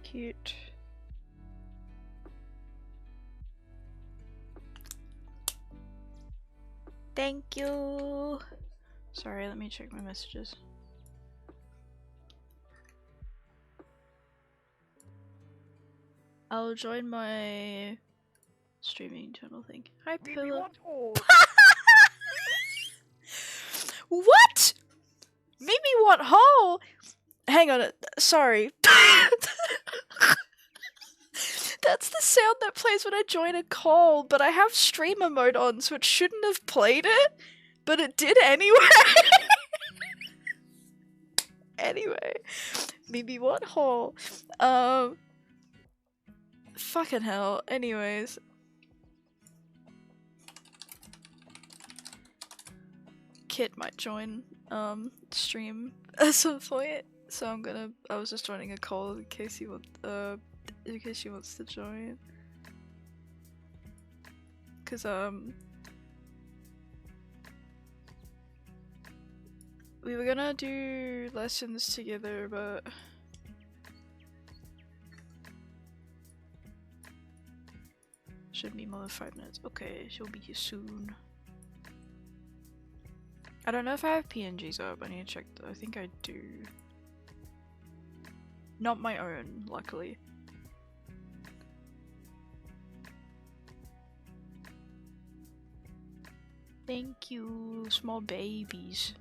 Cute. Thank you. Sorry, let me check my messages. I'll join my streaming channel thing. Hi, Pillow. What? Mimi what hole? Hang on, sorry. That's the sound that plays when I join a call, but I have streamer mode on, so it shouldn't have played it, but it did anyway. Anyway, Mimi what hole? Fucking hell. Anyways. Kit might join, stream at some point, so I was just joining a call in case she wants to join. Cause, we were gonna do lessons together, but shouldn't be more than 5 minutes. Okay, she'll be here soon. I don't know if I have PNGs up. I need to check. I think I do. Not my own, luckily. Thank you, small babies.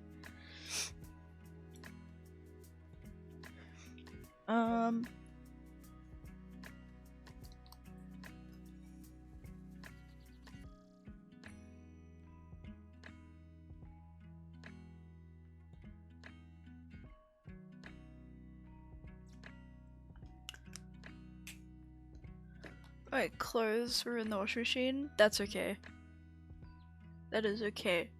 Alright, clothes were in the washing machine. That's okay. That is okay.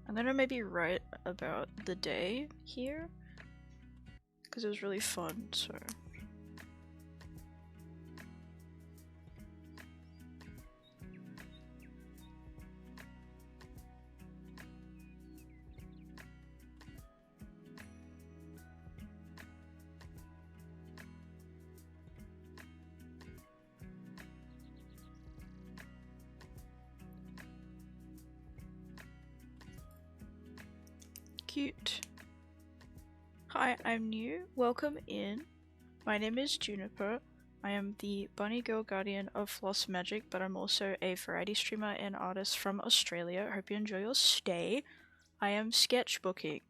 I'm gonna maybe write about the day here, because it was really fun, so... Cute. Hi, I'm new. Welcome in. My name is Juunikko. I am the bunny girl guardian of Floss Magic, but I'm also a variety streamer and artist from Australia. I hope you enjoy your stay. I am sketchbooking.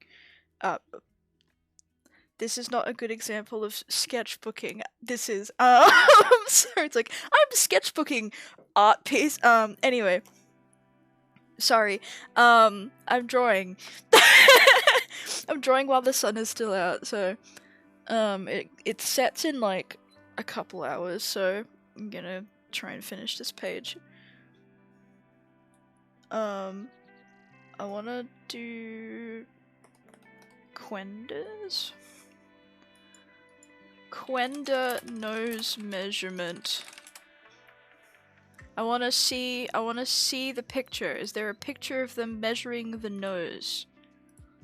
This is not a good example of sketchbooking. This is, so it's like, I'm sketchbooking art piece. Anyway. Sorry. I'm drawing. I'm drawing while the sun is still out, so it sets in like a couple hours, so I'm gonna try and finish this page. I wanna do Quenda's? Quenda nose measurement. I wanna see the picture. Is there a picture of them measuring the nose?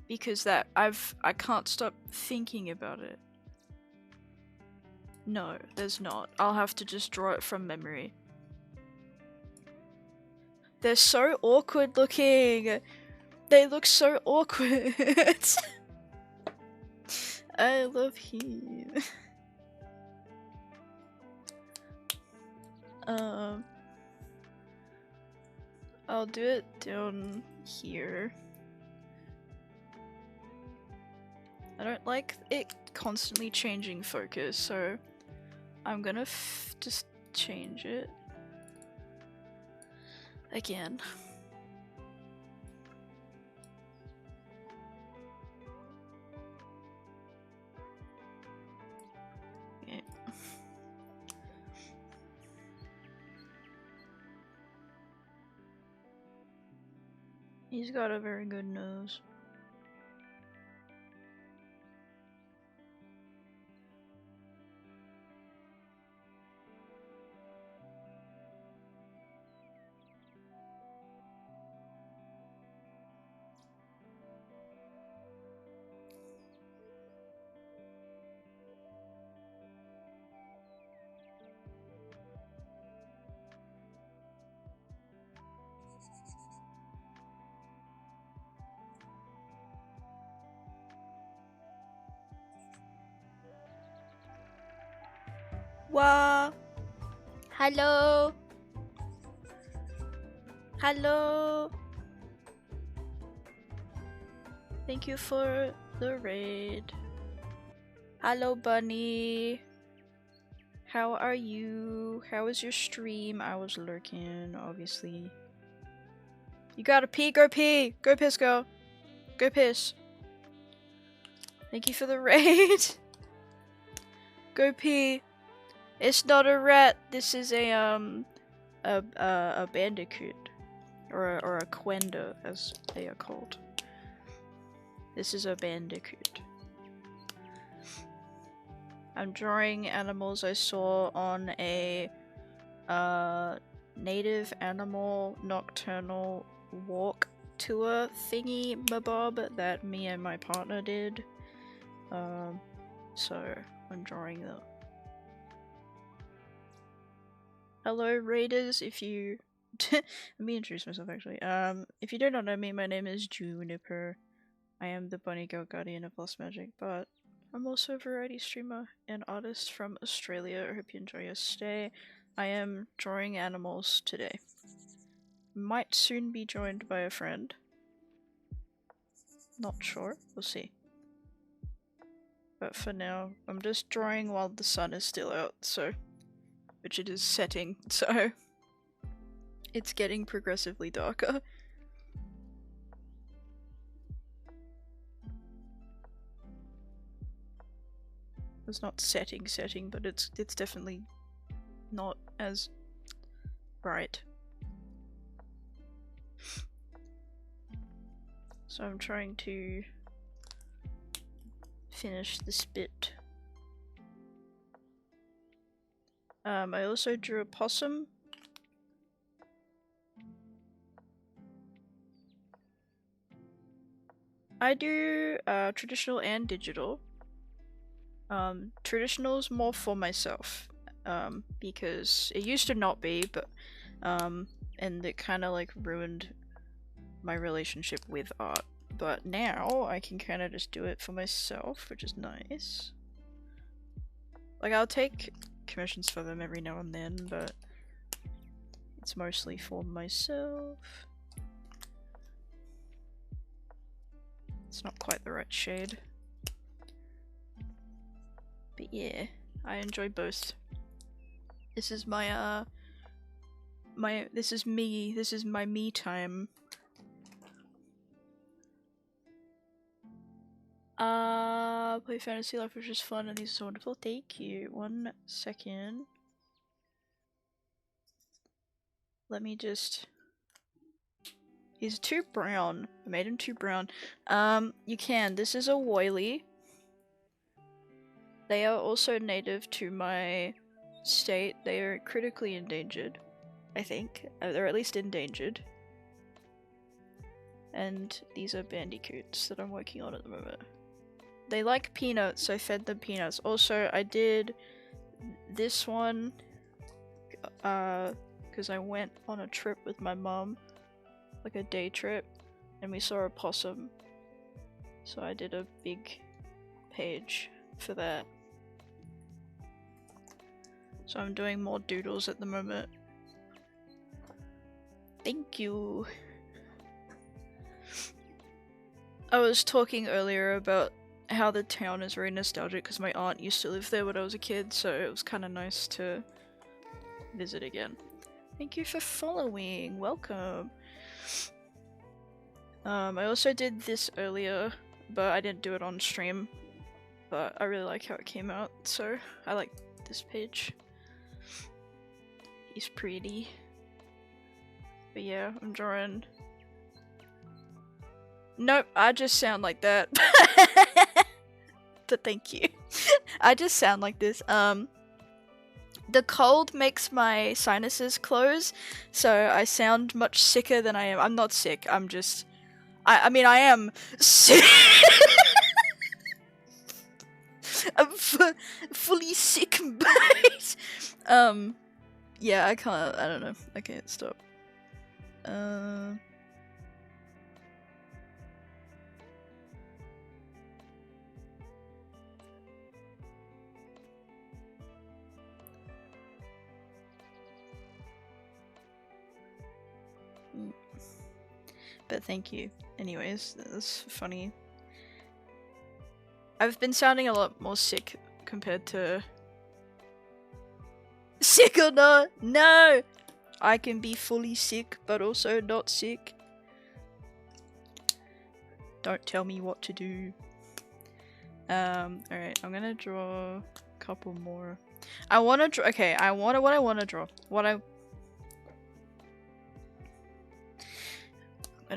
Because I can't stop thinking about it. No, there's not. I'll have to just draw it from memory. They're so awkward looking! They look so awkward! I love him. I'll do it down here. I don't like it constantly changing focus, so I'm gonna just change it again. Yeah. He's got a very good nose. Wa. Hello. Hello. Thank you for the raid. Hello, Bunny. How are you? How was your stream? I was lurking, obviously. You gotta pee, go pee! Go piss, girl. Go piss. Thank you for the raid. Go pee. It's not a rat. This is a bandicoot. Or a quenda, as they are called. This is a bandicoot. I'm drawing animals I saw on a native animal nocturnal walk tour thingy mabob that me and my partner did. So I'm drawing them. Hello raiders, if you let me introduce myself actually. If you do not know me, my name is Juunikko. I am the bunny girl guardian of Lost Magic, but I'm also a variety streamer and artist from Australia. I hope you enjoy your stay. I am drawing animals today. Might soon be joined by a friend. Not sure. We'll see. But for now, I'm just drawing while the sun is still out, so... which it is setting, so... it's getting progressively darker. It's not setting, but it's definitely not as bright. So I'm trying to finish this bit. I also drew a possum. I do traditional and digital. Traditional's more for myself, because it used to not be, but and it kind of like ruined my relationship with art. But now I can kind of just do it for myself, which is nice. Like, I'll take commissions for them every now and then, but it's mostly for myself. It's not quite the right shade. But yeah, I enjoy both. This is my this is my me time. Play Fantasy Life, which is fun and these are so wonderful. Thank you. 1 second. Let me just... he's too brown. I made him too brown. You can. This is a woylie. They are also native to my state. They are critically endangered, I think. They're at least endangered. And these are bandicoots that I'm working on at the moment. They like peanuts, so I fed them peanuts. Also, I did this one because I went on a trip with my mum, like a day trip, and we saw a possum. So I did a big page for that. So I'm doing more doodles at the moment. Thank you. I was talking earlier about how the town is very nostalgic because my aunt used to live there when I was a kid, so it was kind of nice to visit again. Thank you for following. Welcome. I also did this earlier, but I didn't do it on stream. But I really like how it came out, so I like this page. He's pretty. But yeah, I'm drawing. Nope, I just sound like that. But thank you. I just sound like this. The cold makes my sinuses close, so I sound much sicker than I am. I'm not sick, I'm just... I mean, I am sick. I'm fully sick, but... yeah, I can't... I don't know. I can't stop. But thank you. Anyways, that's funny. I've been sounding a lot more sick compared to... Sick or not? No! I can be fully sick, but also not sick. Don't tell me what to do. Alright, I'm gonna draw a couple more. I wanna draw- okay, what I wanna draw. I'm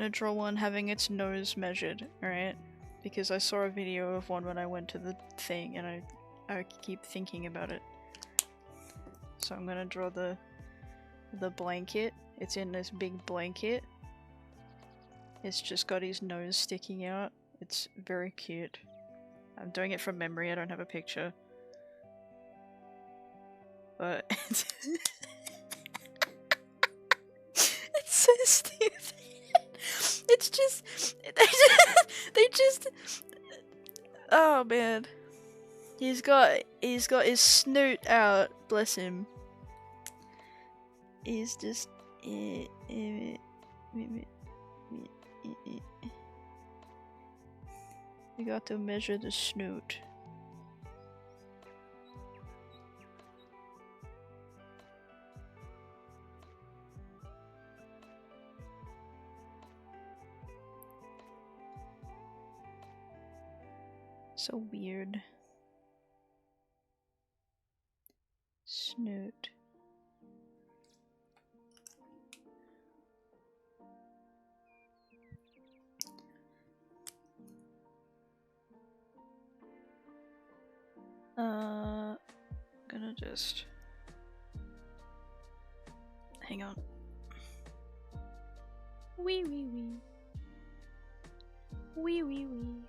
gonna draw one having its nose measured, alright? Because I saw a video of one when I went to the thing and I keep thinking about it. So I'm gonna draw the blanket. It's in this big blanket. It's just got his nose sticking out. It's very cute. I'm doing it from memory, I don't have a picture. But it's so stupid. It's just they just oh man. He's got his snoot out, bless him. He's just we got to measure the snoot. So weird. Snoot. Gonna just hang on. Wee wee wee. Wee wee wee.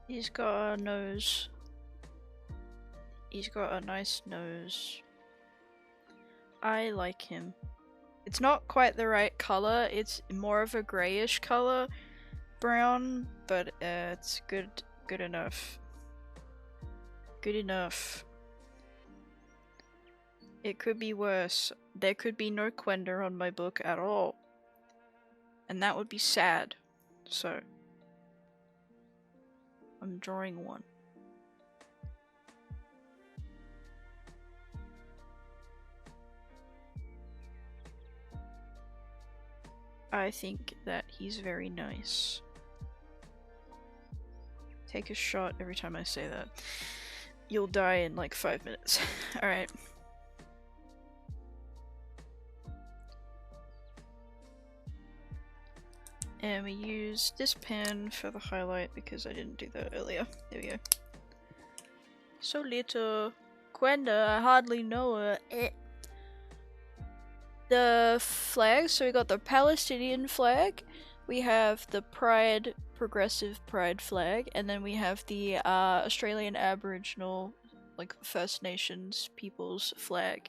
He's got a nose. He's got a nice nose. I like him. It's not quite the right color, it's more of a grayish color. Brown, but it's good enough. Good enough. It could be worse. There could be no Quender on my book at all. And that would be sad. So I'm drawing one. I think that he's very nice. Take a shot every time I say that. You'll die in like 5 minutes. Alright. And we use this pen for the highlight because I didn't do that earlier. There we go. So little. Quenda, I hardly know her. The flags, so we got the Palestinian flag, we have the Pride, Progressive Pride flag, and then we have the Australian Aboriginal, like First Nations people's flag.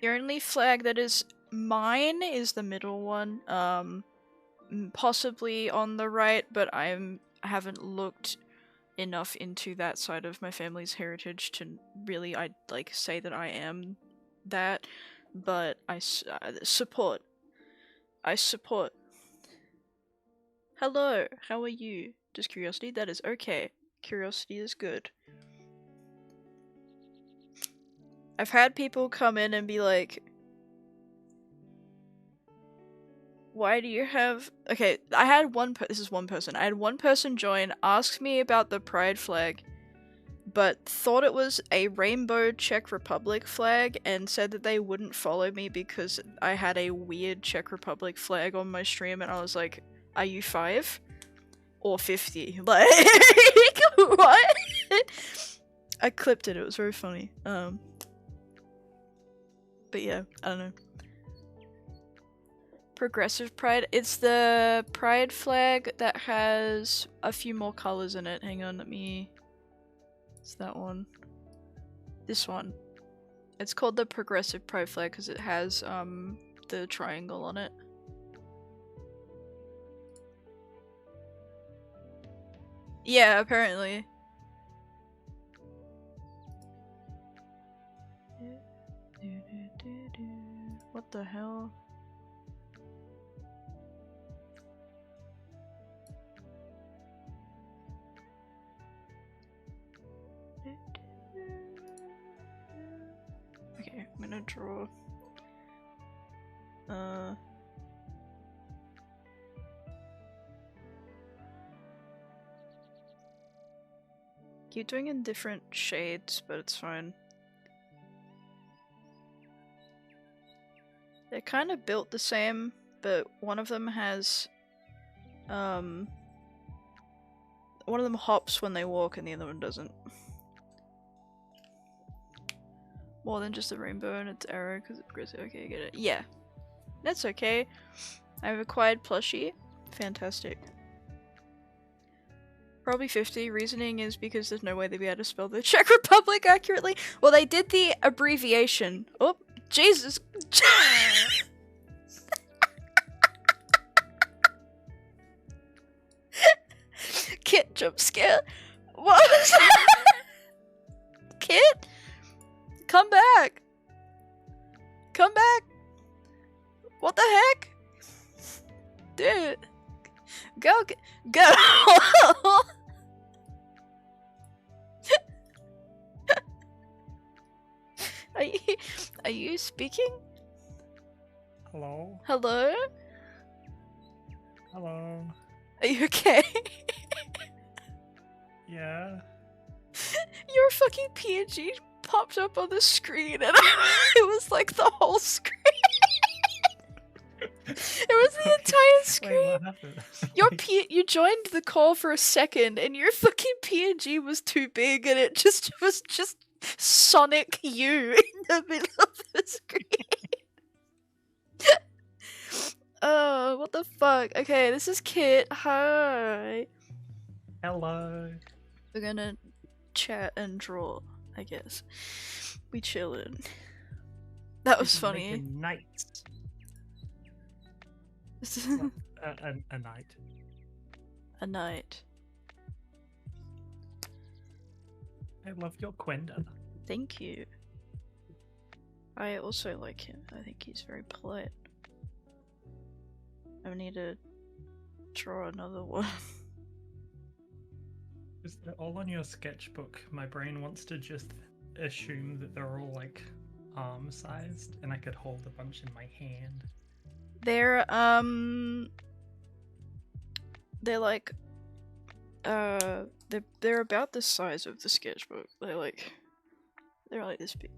The only flag that is mine is the middle one, possibly on the right, but I haven't looked enough into that side of my family's heritage to really, I'd like say that I am that, but I support. I support. Hello, how are you? Just curiosity, that is okay. Curiosity is good. I've had people come in and be like, why do you have... Okay, I had this is one person. I had one person join, ask me about the Pride flag, but thought it was a rainbow Czech Republic flag and said that they wouldn't follow me because I had a weird Czech Republic flag on my stream, and I was like, are you 5? Or 50? Like, what? I clipped it, it was very funny. But yeah, I don't know. Progressive Pride. It's the Pride flag that has a few more colors in it. Hang on, let me... It's that one. This one. It's called the Progressive Pride flag because it has the triangle on it. Yeah, apparently. What the hell? Okay, I'm gonna draw. Keep doing in different shades, but it's fine. They're kind of built the same, but one of them has, one of them hops when they walk and the other one doesn't. More than just a rainbow and its arrow because it's grizzly. Okay, I get it. Yeah. That's okay. I've acquired plushie. Fantastic. Probably 50. Reasoning is because there's no way they'd be able to spell the Czech Republic accurately. Well, they did the abbreviation. Oh, Jesus. Kit jump scare. What was that? Kit? Come back. Come back. What the heck? Dude. Go. Go. Are you speaking? Hello? Hello? Hello? Are you okay? Yeah? Your fucking PNG popped up on the screen and it was like the whole screen. It was the entire screen. Wait, what happened? You joined the call for a second and your fucking PNG was too big and it was just Sonic you in the middle of the screen. Oh, what the fuck? Okay, this is Kit. Hi. Hello. We're gonna chat and draw, I guess. We chillin'. That was funny. Like a night. A night. A night. I love your Quenda. Thank you. I also like him. I think he's very polite. I need to draw another one. Is they're all on your sketchbook. My brain wants to just assume that they're all like arm-sized, and I could hold a bunch in my hand. They're like they're about the size of the sketchbook. They're like this big,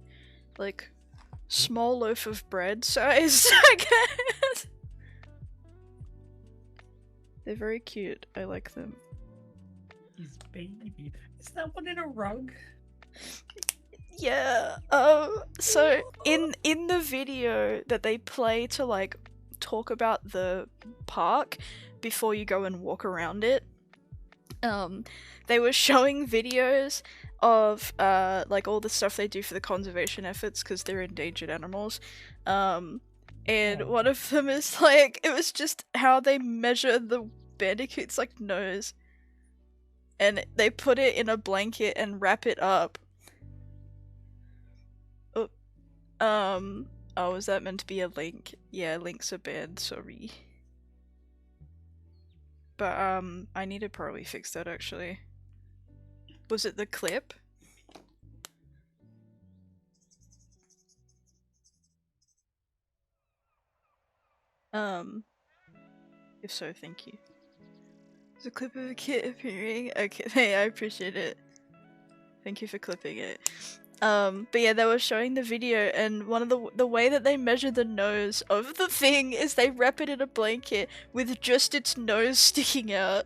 like small loaf of bread size, I guess. They're very cute. I like them. His baby. Is that one in a rug? Yeah. So in the video that they play to like talk about the park before you go and walk around it, they were showing videos of like all the stuff they do for the conservation efforts because they're endangered animals. And one of them is like, it was just how they measure the bandicoot's like nose. And they put it in a blanket and wrap it up. Oh, was that meant to be a link? Yeah, links are banned, sorry. But, I need to probably fix that actually. Was it the clip? If so, thank you. There's a clip of a kid appearing. Okay, hey, I appreciate it. Thank you for clipping it. But yeah, they were showing the video, and one of the way that they measure the nose of the thing is they wrap it in a blanket with just its nose sticking out.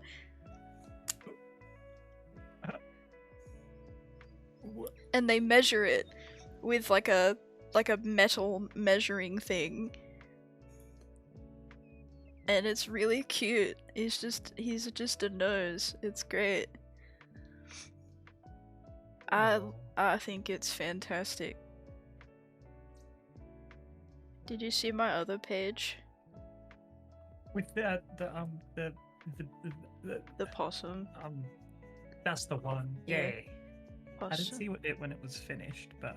And they measure it with like a metal measuring thing. And it's really cute. He's just a nose. It's great. I think it's fantastic. Did you see my other page? With the possum. That's the one. Yeah. Yay. I didn't Awesome. see it when it was finished, but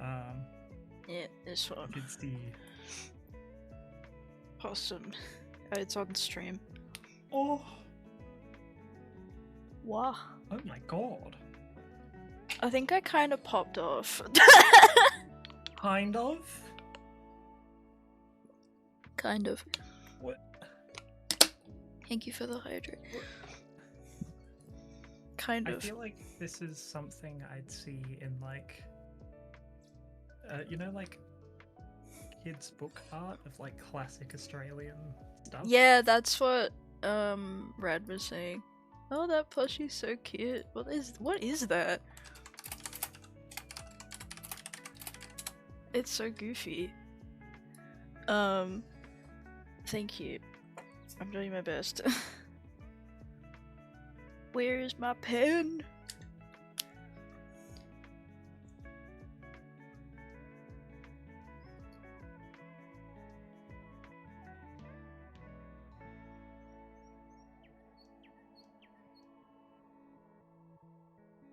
Yeah, this I one. did see. Awesome. It's on stream. Oh. Wow. Oh my god. I think I kind of popped off. Kind of. Kind of. What? Thank you for the hydrate. Kind I of. feel like this is something I'd see in like, you know, like kids' book art of like classic Australian stuff. Yeah, that's what Rad was saying. Oh, that plushie's so cute. What is that? It's so goofy. Thank you. I'm doing my best. Where's my pen?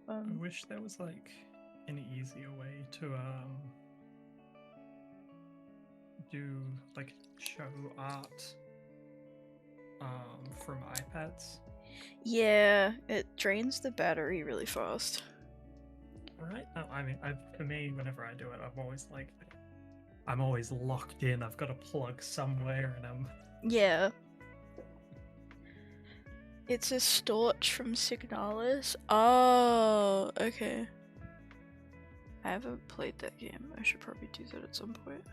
I wish there was like an easier way to do like show art from iPads. Yeah, it drains the battery really fast. Right? No, I mean, for me, whenever I do it, I'm always locked in. I've got a plug somewhere, and I'm. Yeah. It's a Storch from Signalis. Oh, okay. I haven't played that game. I should probably do that at some point.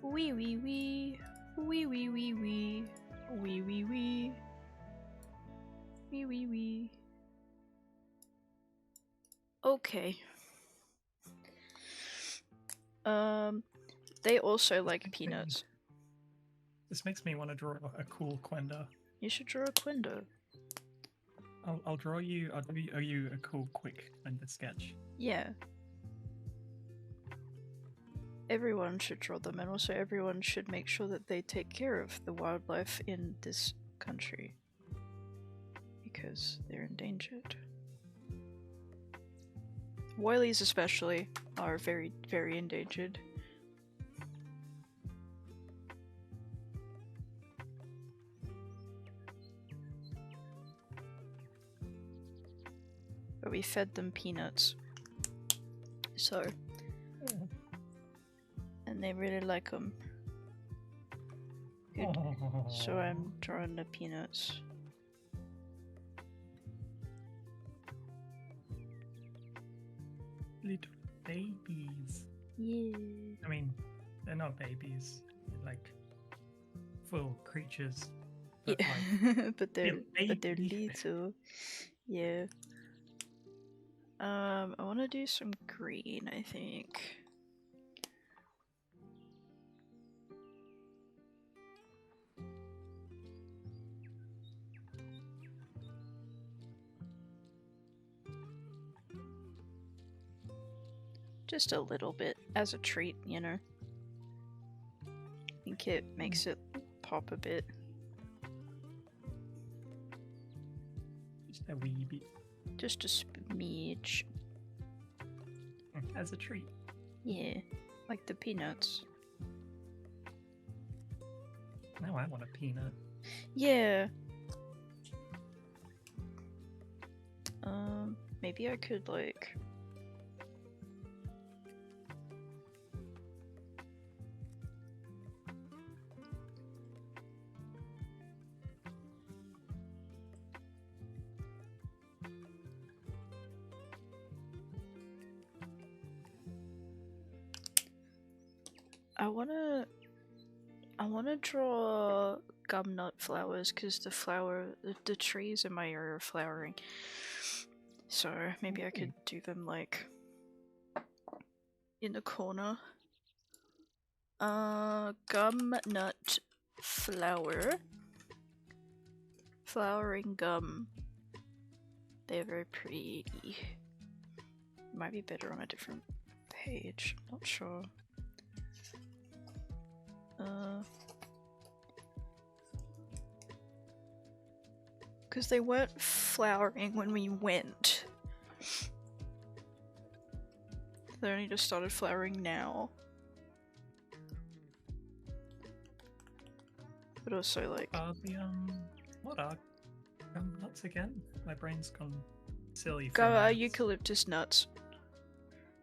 Wee wee wee. Wee wee wee wee. Wee wee wee. Wee wee wee. Okay. They also like peanuts. This makes me want to draw a cool Quenda. You should draw a Quenda. I'll draw you. I'll give you a cool, quick Quenda sketch. Yeah. Everyone should draw them, and also everyone should make sure that they take care of the wildlife in this country. Because they're endangered. Woylies especially are very, very endangered. But we fed them peanuts. So... and they really like them. Good. So I'm drawing the peanuts. Little babies. Yeah. I mean, they're not babies. They're like full creatures. But Yeah. like, but they're baby. little. Yeah. I want to do some green, I think. Just a little bit, as a treat, you know. I think it makes it pop a bit. Just a wee bit. Just a smidge. As a treat. Yeah, like the peanuts. Now I want a peanut. Yeah. Maybe I could like... I wanna draw gumnut flowers because the trees in my area are flowering. So maybe I could do them like in the corner. Gumnut flower. Flowering gum. They're very pretty. Might be better on a different page. Not sure. Because they weren't flowering when we went. They only just started flowering now. But also like... what are nuts again? My brain's gone silly for nuts. Eucalyptus nuts.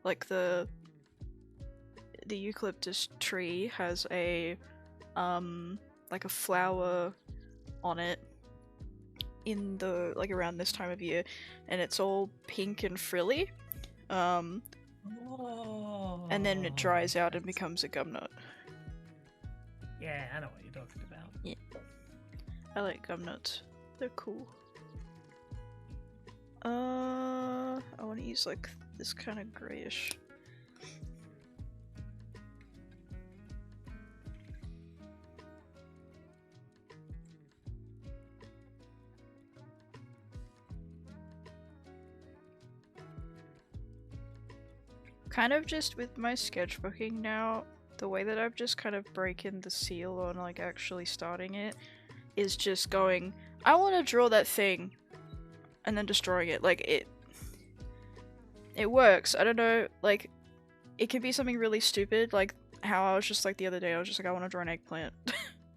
Like the eucalyptus tree has a like a flower on it in the like around this time of year, and it's all pink and frilly. And then it dries out and becomes a gum nut. Yeah, I know what you're talking about. Yeah. I like gum nuts. They're cool. I want to use like this kind of grayish. Kind of just with my sketchbooking now, the way that I've just kind of broken the seal on like actually starting it is just going, I want to draw that thing, and then just drawing it. Like it works. I don't know, like it can be something really stupid, like how I was just like the other day, I was just like, I want to draw an eggplant,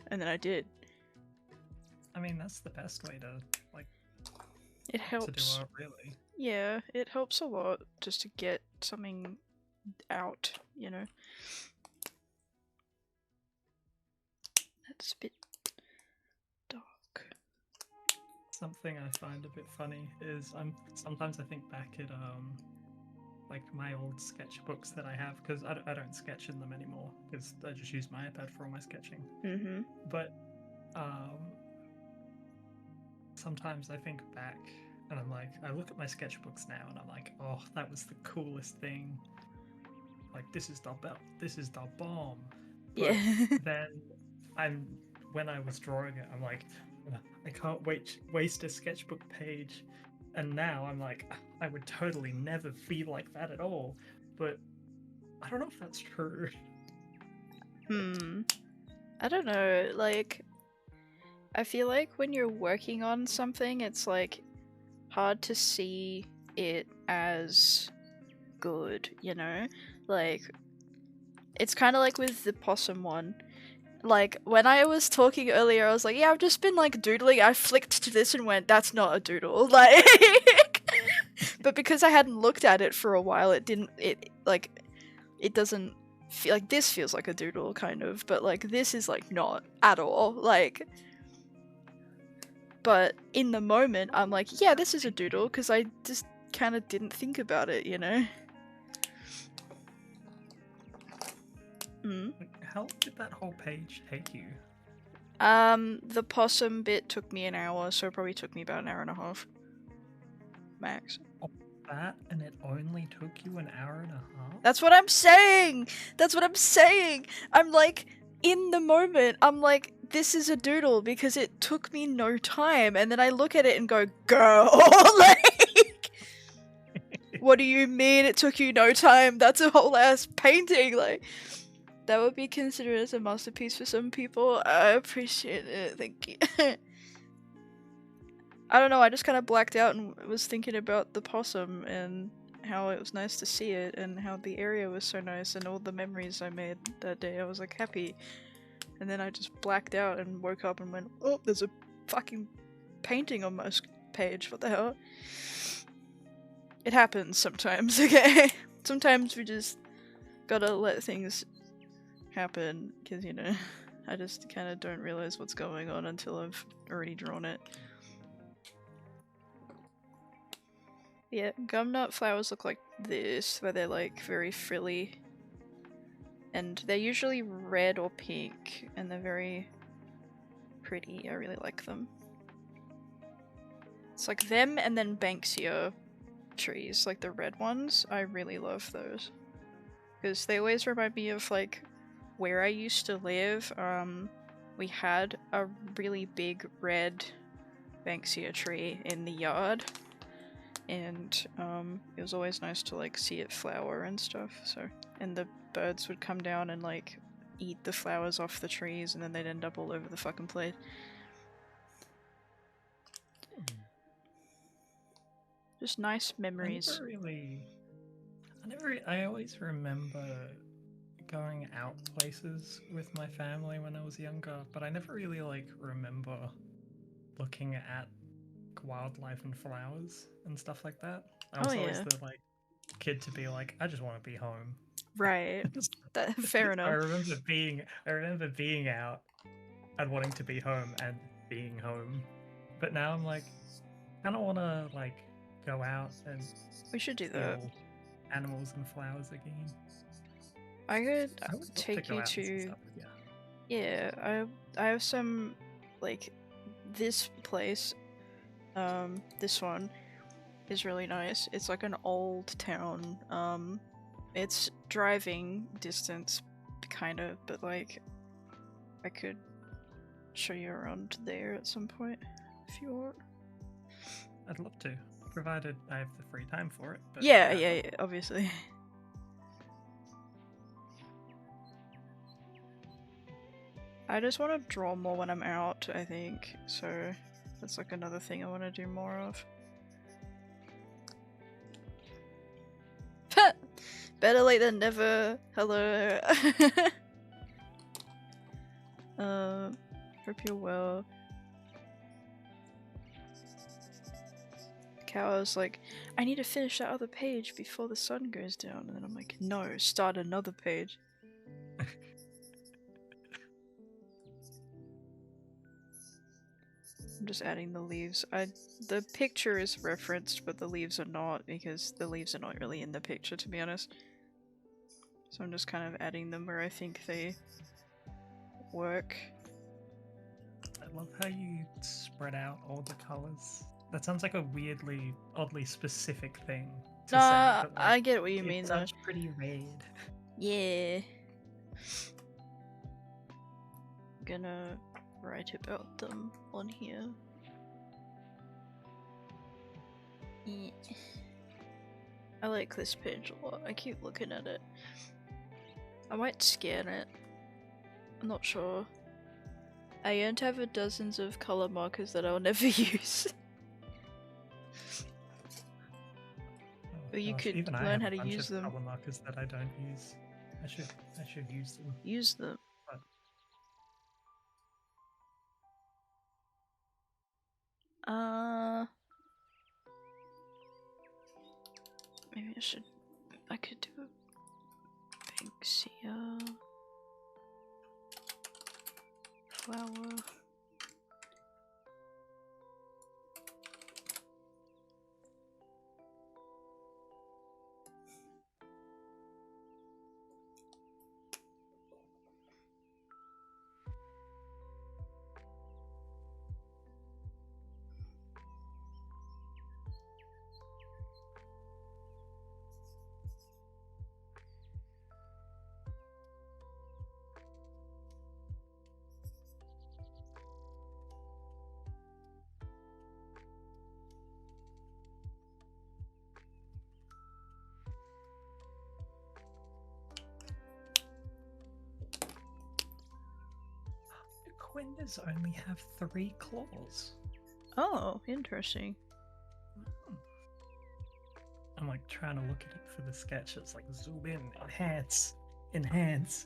and then I did. I mean, that's the best way to like. It helps. To do art, really. Yeah, it helps a lot just to get something out, you know. That's a bit dark. Something I find a bit funny is sometimes I think back at like my old sketchbooks that I have, because I don't sketch in them anymore because I just use my iPad for all my sketching. Mm-hmm. But sometimes I think back and I'm like, I look at my sketchbooks now and I'm like, oh, that was the coolest thing. Like, this is the bomb. But yeah. then when I was drawing it, I'm like, I can't waste a sketchbook page. And now I'm like, I would totally never be like that at all. But I don't know if that's true. I don't know, like, I feel like when you're working on something, it's like hard to see it as good, you know? Like, it's kind of like with the possum one. Like, when I was talking earlier, I was like, yeah, I've just been like doodling, I flicked to this and went, that's not a doodle, like... But because I hadn't looked at it for a while, it doesn't feel like, this feels like a doodle, kind of, but like, this is like not at all, like... But in the moment, I'm like, yeah, this is a doodle, because I just kind of didn't think about it, you know? How did that whole page take you? The possum bit took me an hour, so it probably took me about an hour and a half. Max. Oh, that? And it only took you an hour and a half? That's what I'm saying! That's what I'm saying! I'm like, in the moment, I'm like, this is a doodle because it took me no time, and then I look at it and go, girl, like, what do you mean it took you no time? That's a whole ass painting, like, that would be considered as a masterpiece for some people. I appreciate it, thank you. I don't know, I just kind of blacked out and was thinking about the possum and how it was nice to see it and how the area was so nice and all the memories I made that day. I was like happy. And then I just blacked out and woke up and went, oh, there's a fucking painting on my page, what the hell? It happens sometimes, okay? Sometimes we just gotta let things happen, because, you know, I just kind of don't realize what's going on until I've already drawn it. Yeah, gumnut flowers look like this, where they're like very frilly. And they're usually red or pink, and they're very pretty. I really like them. It's like them and then Banksia trees, like the red ones. I really love those. Because they always remind me of like where I used to live. We had a really big red Banksia tree in the yard. And it was always nice to like see it flower and stuff. So, and the birds would come down and like eat the flowers off the trees, and then they'd end up all over the fucking place. Just nice memories. I always remember going out places with my family when I was younger, but I never really like remember looking at wildlife and flowers and stuff like that. I Oh was always yeah. the like kid to be like, I just want to be home. Right. That fair enough. I remember being out and wanting to be home and being home. But now I'm like, I don't want to like go out and We should do that. feel animals and flowers again. I could I would love to take go you out and see to. stuff with you. Yeah, I have some like this place. This one is really nice. It's like an old town. It's driving distance, kind of, but like I could show you around there at some point if you want. I'd love to, provided I have the free time for it. But Yeah, obviously. I just want to draw more when I'm out, I think, so that's like another thing I want to do more of. Better late than never. Hello. Hope you're well. Cow was like, I need to finish that other page before the sun goes down, and then I'm like, no, start another page. I'm just adding the leaves. The picture is referenced, but the leaves are not, because the leaves are not really in the picture, to be honest. So I'm just kind of adding them where I think they work. I love how you spread out all the colors. That sounds like a weirdly, oddly specific thing to say. But, like, I get what you mean, though. It's such pretty red. Yeah. I'm gonna write about them on here. Yeah. I like this page a lot. I keep looking at it. I might scan it. I'm not sure. I yearn to have dozens of color markers that I'll never use. But you could even learn how to use them. Color markers that I don't use. I should use them. Use them. But... Maybe I could do a Banksia flower. Quindas only have 3 claws. Oh, interesting. I'm like trying to look at it for the sketch. It's like zoom in, enhance.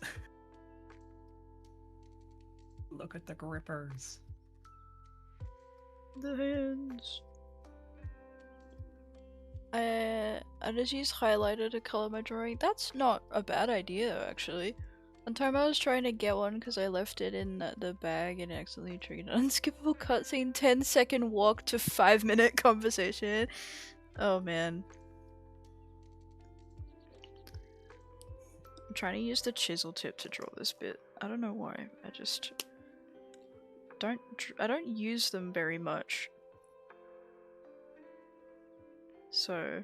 Look at the grippers. The hands. I just used highlighter to color my drawing. That's not a bad idea, actually. One time I was trying to get one because I left it in the bag and accidentally triggered an unskippable cutscene, 10-second walk to 5-minute conversation. Oh man. I'm trying to use the chisel tip to draw this bit. I don't know why. I just I don't use them very much. So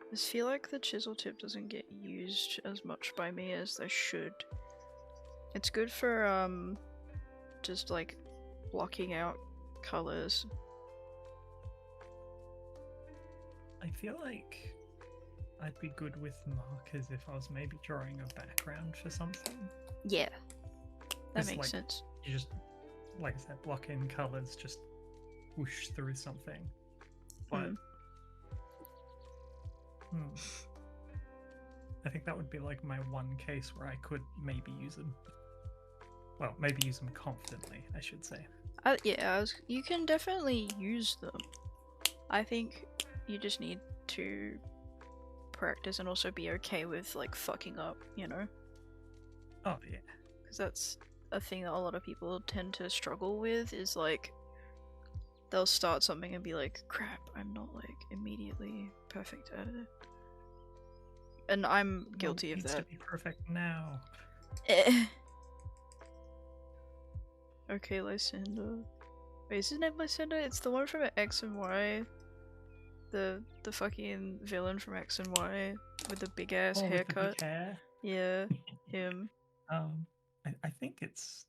I just feel like the chisel tip doesn't get used as much by me as they should. It's good for just like blocking out colors. I feel like I'd be good with markers if I was maybe drawing a background for something. Yeah, that 'Cause, makes like, sense. You just, like I said, block in colors, just whoosh through something. But I think that would be like my one case where I could maybe use them. Well, maybe use them confidently, I should say. Yeah, you can definitely use them. I think you just need to practice and also be okay with like fucking up, you know? Oh yeah. Because that's a thing that a lot of people tend to struggle with, is like they'll start something and be like, crap, I'm not like immediately perfect at it. And I'm guilty of Needs that. to be perfect now. Okay, Lysander. Wait, is his name Lysander? It's the one from X and Y. The fucking villain from X and Y with the big ass haircut. With the big hair? Yeah, him. I think it's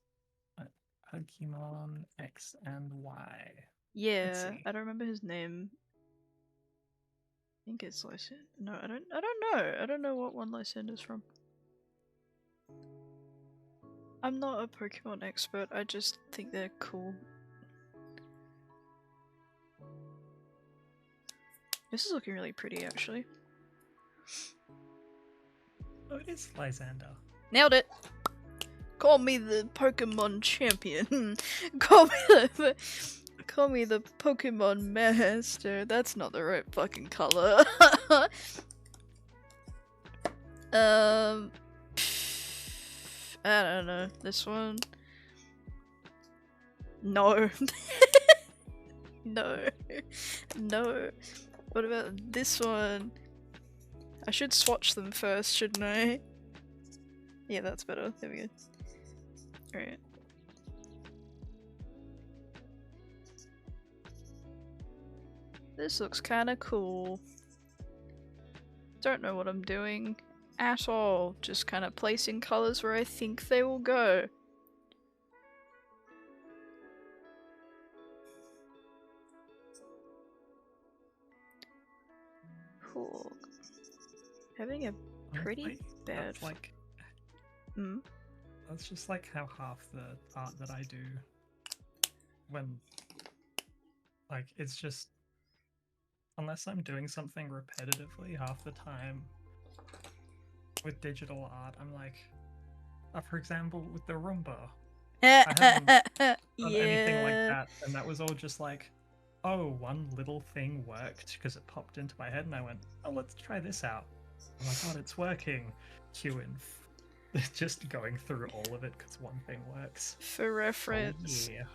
Pokemon X and Y. Yeah, I don't remember his name. I think it's Lysander. No, I don't know. I don't know what one Lysander's from. I'm not a Pokemon expert, I just think they're cool. This is looking really pretty, actually. Oh, it is Lysander. Nailed it! Call me the Pokemon champion. Call me the Pokemon master. That's not the right fucking color. I don't know. This one? No. No. No. What about this one? I should swatch them first, shouldn't I? Yeah, that's better. There we go. Alright. This looks kinda cool. Don't know what I'm doing at all. Just kinda placing colors where I think they will go. Cool. Having a pretty bad. That's like. Mm? That's just like how half the art that I do, when, like, it's just, unless I'm doing something repetitively half the time with digital art, I'm like, for example, with the Roomba, I haven't done anything like that, and that was all just like, oh, one little thing worked because it popped into my head, and I went, oh, let's try this out. Oh my god, it's working. Cue in. Just going through all of it because one thing works. For reference, yeah.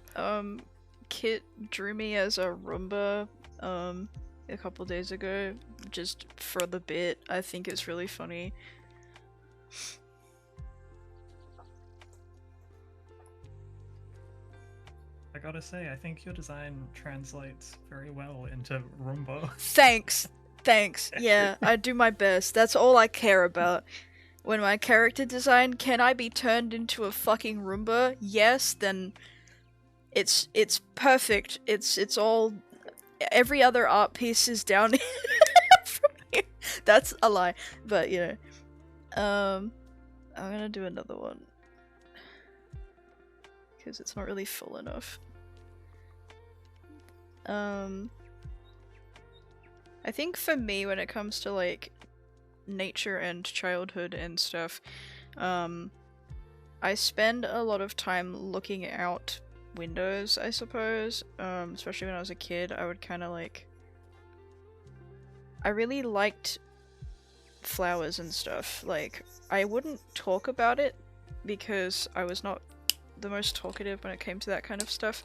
Kit drew me as a Roomba a couple days ago, just for the bit. I think it's really funny. I gotta say, I think your design translates very well into Roomba. Thanks! Thanks. Yeah, I do my best. That's all I care about. When my character design, can I be turned into a fucking Roomba? Yes, then it's perfect. It's all, every other art piece is down from here. That's a lie, but you know. I'm gonna do another one because it's not really full enough. I think for me, when it comes to like nature and childhood and stuff, I spend a lot of time looking out windows, I suppose. Especially when I was a kid, I would kind of like, I really liked flowers and stuff. Like, I wouldn't talk about it because I was not the most talkative when it came to that kind of stuff,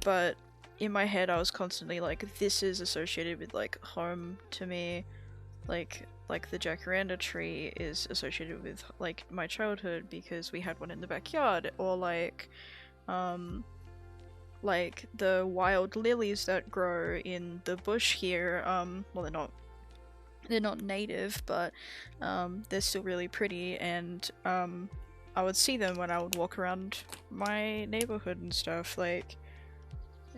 but in my head I was constantly like, this is associated with like home to me. Like the jacaranda tree is associated with like my childhood because we had one in the backyard, or like the wild lilies that grow in the bush here. Well, they're not native, but they're still really pretty, and I would see them when I would walk around my neighborhood and stuff. Like,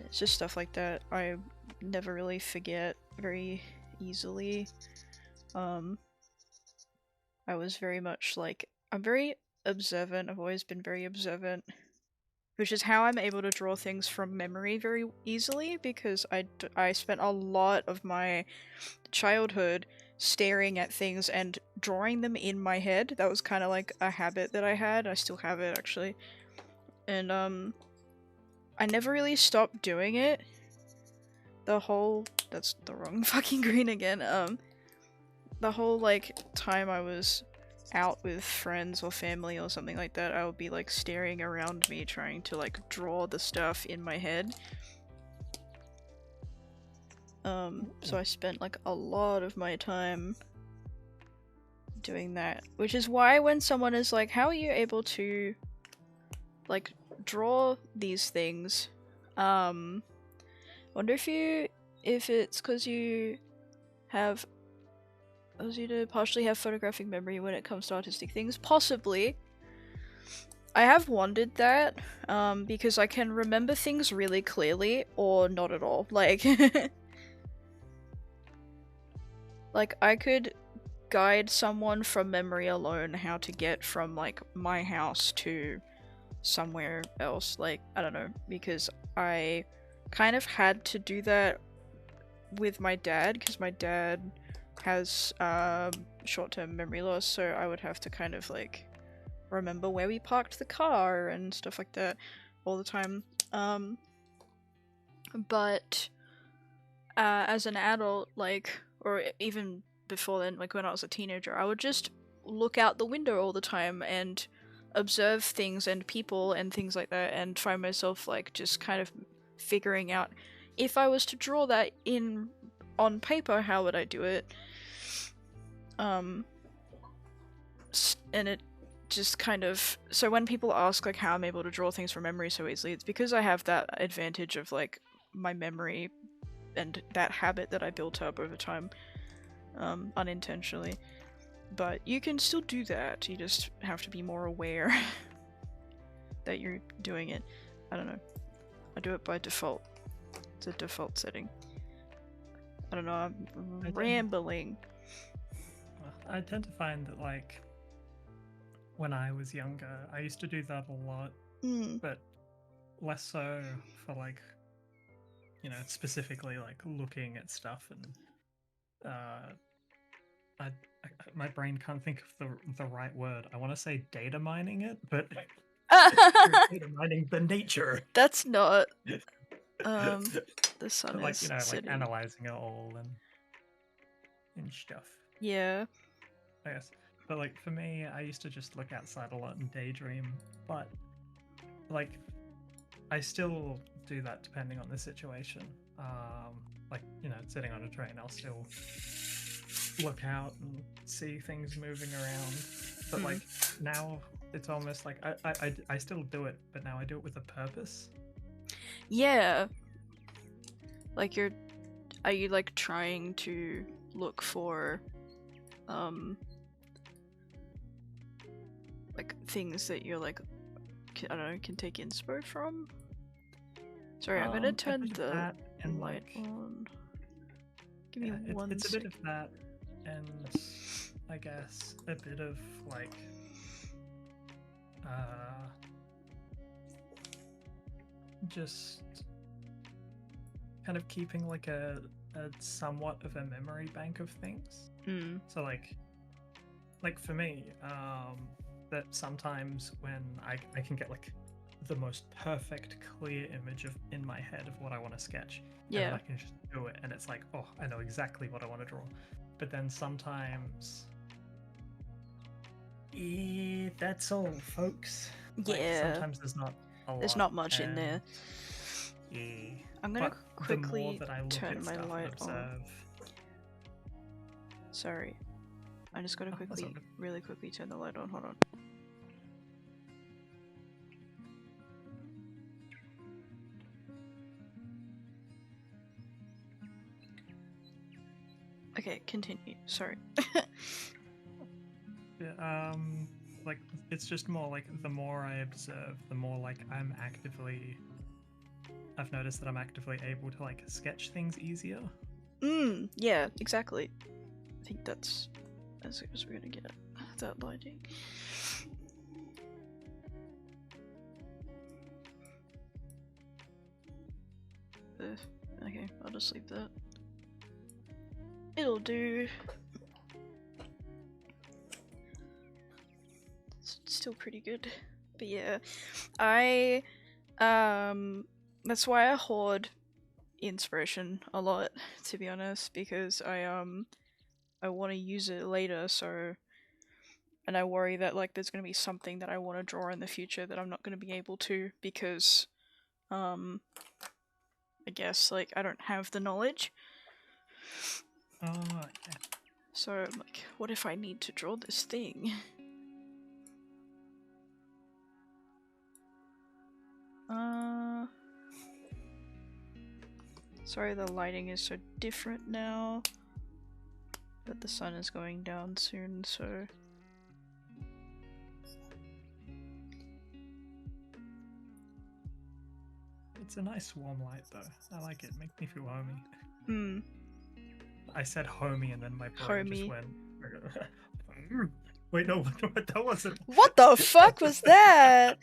it's just stuff like that I never really forget very easily. I was very much like, I'm very observant. I've always been very observant, which is how I'm able to draw things from memory very easily, because I spent a lot of my childhood staring at things and drawing them in my head. That was kind of like a habit that I had. I still have it, actually. And I never really stopped doing it. That's the wrong fucking green again. The whole like time I was out with friends or family or something like that, I would be like staring around me trying to like draw the stuff in my head. So I spent like a lot of my time doing that, which is why when someone is like, how are you able to like draw these things, wonder if it's because you partially have photographic memory when it comes to artistic things. Possibly. I have wondered that, because I can remember things really clearly, or not at all. Like, like I could guide someone from memory alone how to get from like my house to somewhere else. Like, I don't know, because I kind of had to do that with my dad, because my dad has short-term memory loss, so I would have to kind of like remember where we parked the car and stuff like that all the time. But as an adult, like, or even before then, like when I was a teenager, I would just look out the window all the time and observe things and people and things like that, and find myself like just kind of figuring out, if I was to draw that in on paper, how would I do it? And it just kind of, so when people ask like how I'm able to draw things from memory so easily, it's because I have that advantage of like my memory and that habit that I built up over time, unintentionally. But you can still do that, you just have to be more aware that you're doing it. I don't know, I do it by default. It's a default setting. I don't know, I'm rambling. I tend to find that, like, when I was younger, I used to do that a lot, but less so for, like, you know, specifically, like, looking at stuff, and my brain can't think of the right word. I want to say data mining it, but data mining the nature. That's not. The sun but, like, is you know, setting. like analyzing it all and stuff. Yeah. I guess. But like for me, I used to just look outside a lot and daydream. But like, I still do that depending on the situation. Like, you know, sitting on a train, I'll still look out and see things moving around. But like now, it's almost like I still do it, but now I do it with a purpose. Yeah. Like are you like trying to look for like things that you're like, I don't know, can take inspo from? Sorry, I'm gonna turn the light on. Give me one it's a sec. bit of that, and I guess a bit of like just kind of keeping like a somewhat of a memory bank of things. So like for me, that sometimes when I can get like the most perfect clear image of in my head of what I want to sketch, and then I can just do it, and it's like, oh, I know exactly what I want to draw. But then sometimes that's all, folks. Like, sometimes there's not a lot. There's not much in there. Yeah. I'm gonna quickly turn my light on. Sorry. I just gotta really quickly turn the light on. Hold on. Okay, continue. Sorry. Yeah, like, it's just more like the more I observe, the more like I've noticed that I'm actively able to like sketch things easier. Yeah, exactly. I think that's as good as we're gonna get that lighting. Okay, I'll just leave that. It'll do. It's still pretty good. But yeah, that's why I hoard inspiration a lot, to be honest, because I want to use it later, so, and I worry that like there's going to be something that I want to draw in the future that I'm not going to be able to because I guess like I don't have the knowledge. Oh, yeah. So I'm like, what if I need to draw this thing? Sorry the lighting is so different now, but the sun is going down soon, so... It's a nice warm light though. I like it. Makes me feel homey. Hmm. I said homey and then my brain just Homey. went... Wait, no, that wasn't... What the fuck was that?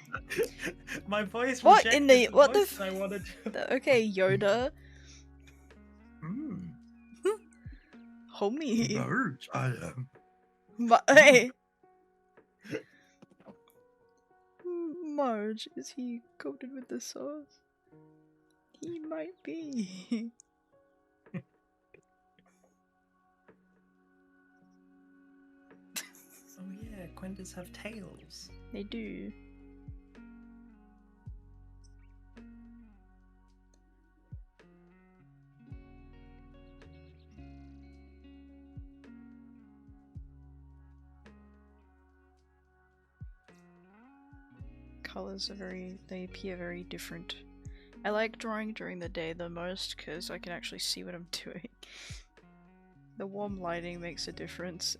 My voice What in the... rejected what the voice I wanted to... Okay, Yoda. Hmm. Homie. Large I am. Hey. Marge, is he coated with the sauce? He might be. Oh yeah, Quendas have tails. They do. Colors are they appear very different. I like drawing during the day the most because I can actually see what I'm doing. The warm lighting makes a difference.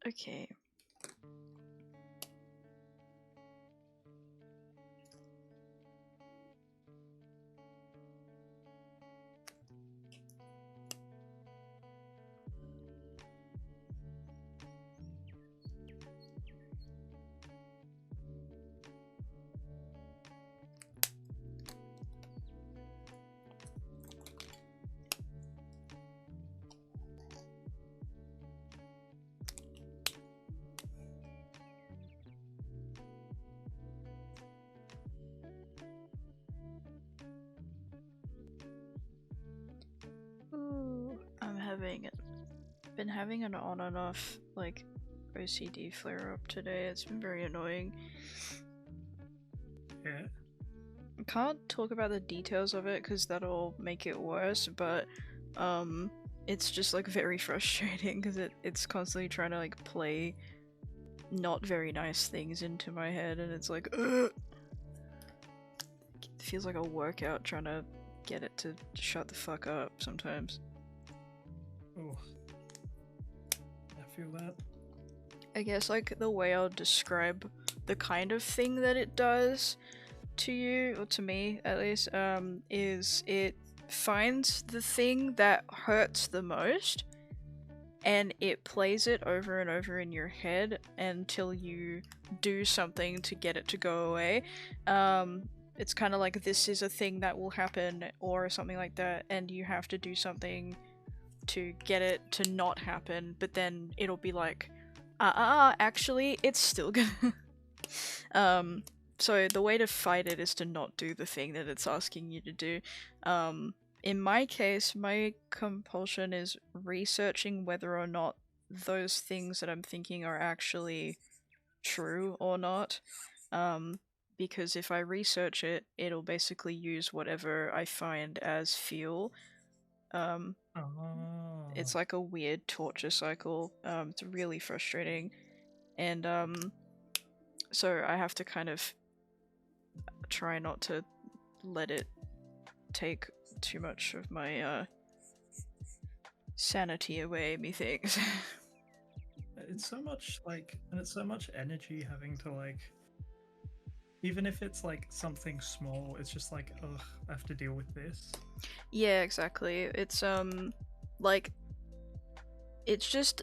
Okay. Ooh, been having an on and off like OCD flare up today. It's been very annoying. Yeah. I can't talk about the details of it because that'll make it worse, but it's just like very frustrating because it's constantly trying to like play not very nice things into my head, and it's like ugh! It feels like a workout trying to get it to shut the fuck up sometimes. Oh, I feel that. I guess like the way I'll describe the kind of thing that it does to you, or to me at least, is it finds the thing that hurts the most and it plays it over and over in your head until you do something to get it to go away. It's kind of like this is a thing that will happen or something like that, and you have to do something to get it to not happen, but then it'll be like, actually, it's still gonna. So the way to fight it is to not do the thing that it's asking you to do. In my case, my compulsion is researching whether or not those things that I'm thinking are actually true or not. Because if I research it, it'll basically use whatever I find as fuel. It's like a weird torture cycle. It's really frustrating. And so I have to kind of try not to let it take too much of my sanity away, methinks. It's so much like, and it's so much energy having to like, even if it's like something small, it's just like, ugh, I have to deal with this. Yeah, exactly. It's like, it's just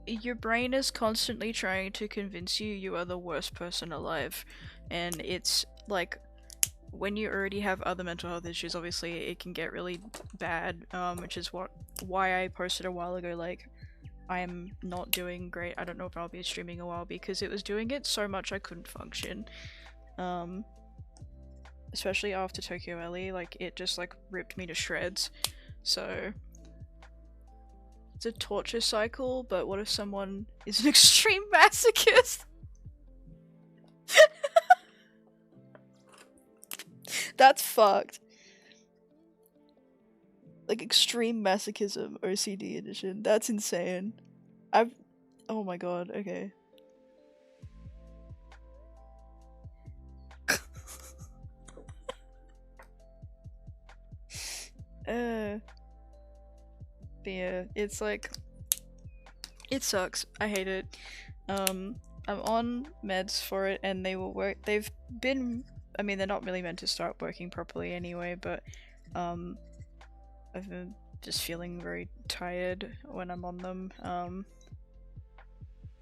your brain is constantly trying to convince you you are the worst person alive, and it's like, when you already have other mental health issues, obviously it can get really bad, which is why I posted a while ago, like, I'm not doing great, I don't know if I'll be streaming a while, because it was doing it so much I couldn't function. Especially after Tokyo Alley, like, it just like ripped me to shreds. So it's a torture cycle, but what if someone is an extreme masochist? That's fucked. Like, extreme masochism OCD edition. That's insane. Oh my god, okay. But yeah, it's like, it sucks. I hate it. I'm on meds for it, and they will work. They've been. I mean, they're not really meant to start working properly anyway, but I've been just feeling very tired when I'm on them.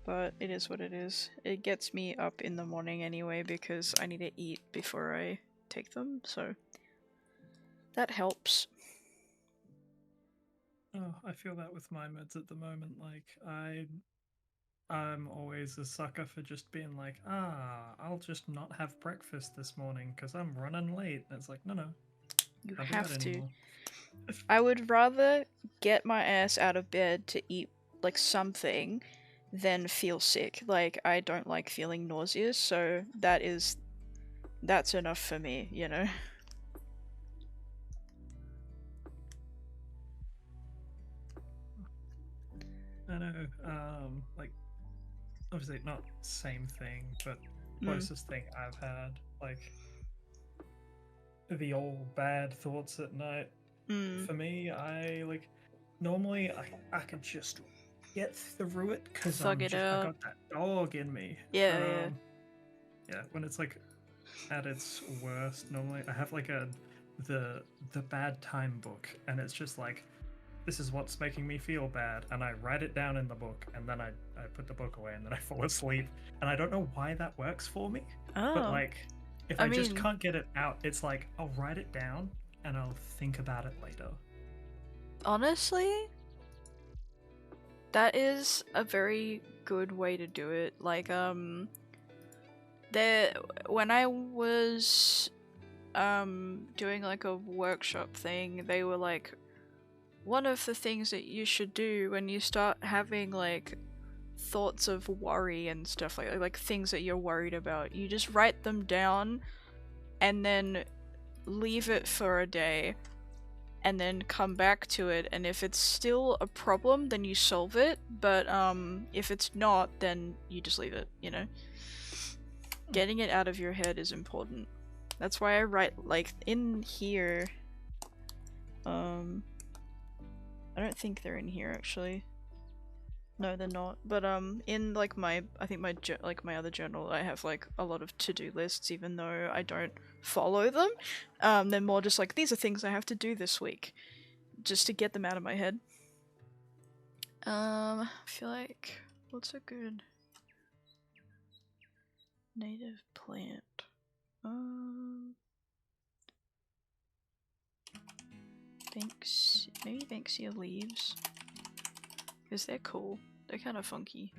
But it is what it is. It gets me up in the morning anyway because I need to eat before I take them, so that helps. Oh, I feel that with my meds at the moment. Like, I'm always a sucker for just being like, I'll just not have breakfast this morning because I'm running late. And it's like, no, You can't do have that to. anymore. I would rather get my ass out of bed to eat like something than feel sick. Like, I don't like feeling nauseous, so that's enough for me, you know? I know, like, obviously not same thing, but closest thing I've had, like, the old bad thoughts at night. For me, I like, normally I could just get through it because I got that dog in me. Yeah. Yeah, when it's like at its worst, normally I have like the bad time book, and it's just like, this is what's making me feel bad, and I write it down in the book, and then I put the book away, and then I fall asleep, and I don't know why that works for me, but like, if I just can't get it out, it's like, I'll write it down and I'll think about it later. Honestly, that is a very good way to do it. Like, when I was doing like a workshop thing, they were like, one of the things that you should do when you start having like thoughts of worry and stuff, like things that you're worried about, you just write them down and then leave it for a day and then come back to it, and if it's still a problem then you solve it, but if it's not, then you just leave it, you know? Getting it out of your head is important. That's why I write, like, in here, I don't think they're in here actually. No, they're not. But in like my other journal, I have like a lot of to-do lists, even though I don't follow them. They're more just like, these are things I have to do this week, just to get them out of my head. I feel like, what's a good native plant? Maybe Banksia leaves, because they're cool. They're kind of funky.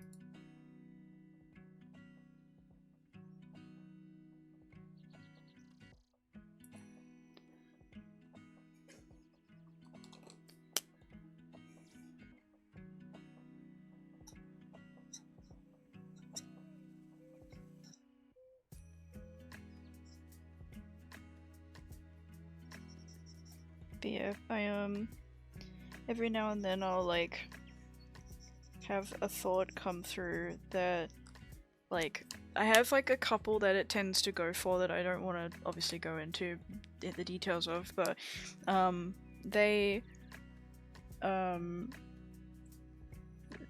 But yeah, I every now and then I'll like have a thought come through that, like, I have like a couple that it tends to go for that I don't want to obviously go into the details of, but they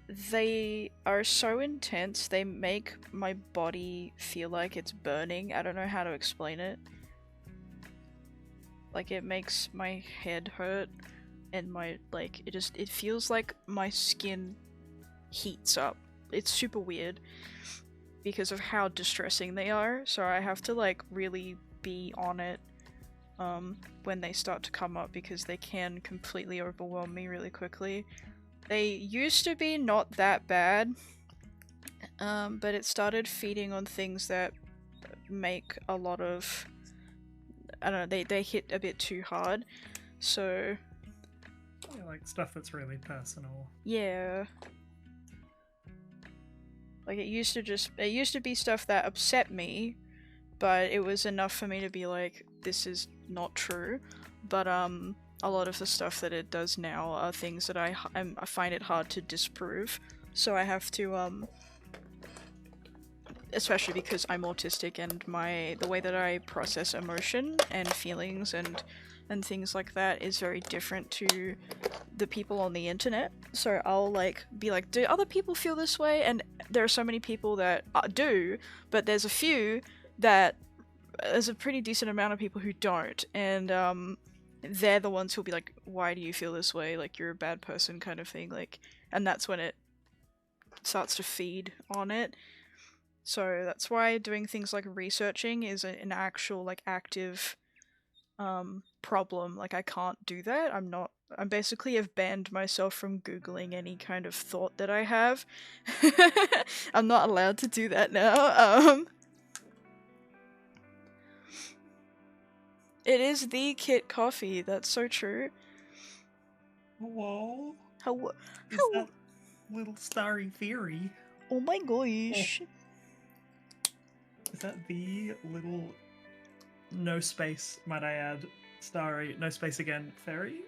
they are so intense, they make my body feel like it's burning. I don't know how to explain it. Like, it makes my head hurt, and my, like, it feels like my skin heats up. It's super weird because of how distressing they are, so I have to, like, really be on it when they start to come up, because they can completely overwhelm me really quickly. They used to be not that bad, but it started feeding on things that make a lot of, I don't know, they hit a bit too hard, so... Yeah, like stuff that's really personal. Yeah. Like, it used to be stuff that upset me, but it was enough for me to be like, this is not true. But, a lot of the stuff that it does now are things that I find it hard to disprove. So I have to, especially because I'm autistic, and the way that I process emotion and feelings and things like that is very different to the people on the internet. So I'll, like, be like, do other people feel this way? And there are so many people that do, but there's a few that, there's a pretty decent amount of people who don't, and they're the ones who'll be like, why do you feel this way? Like, you're a bad person, kind of thing. Like, and that's when it starts to feed on it. So that's why doing things like researching is an actual, like, active problem. Like, I can't do that. I'm basically have banned myself from Googling any kind of thought that I have. I'm not allowed to do that now. It is the Kit Coffee, that's so true. Hello? How Is that little starry fairy? Oh my gosh. Is that the little, no space, might I add, starry, no space again, fairy?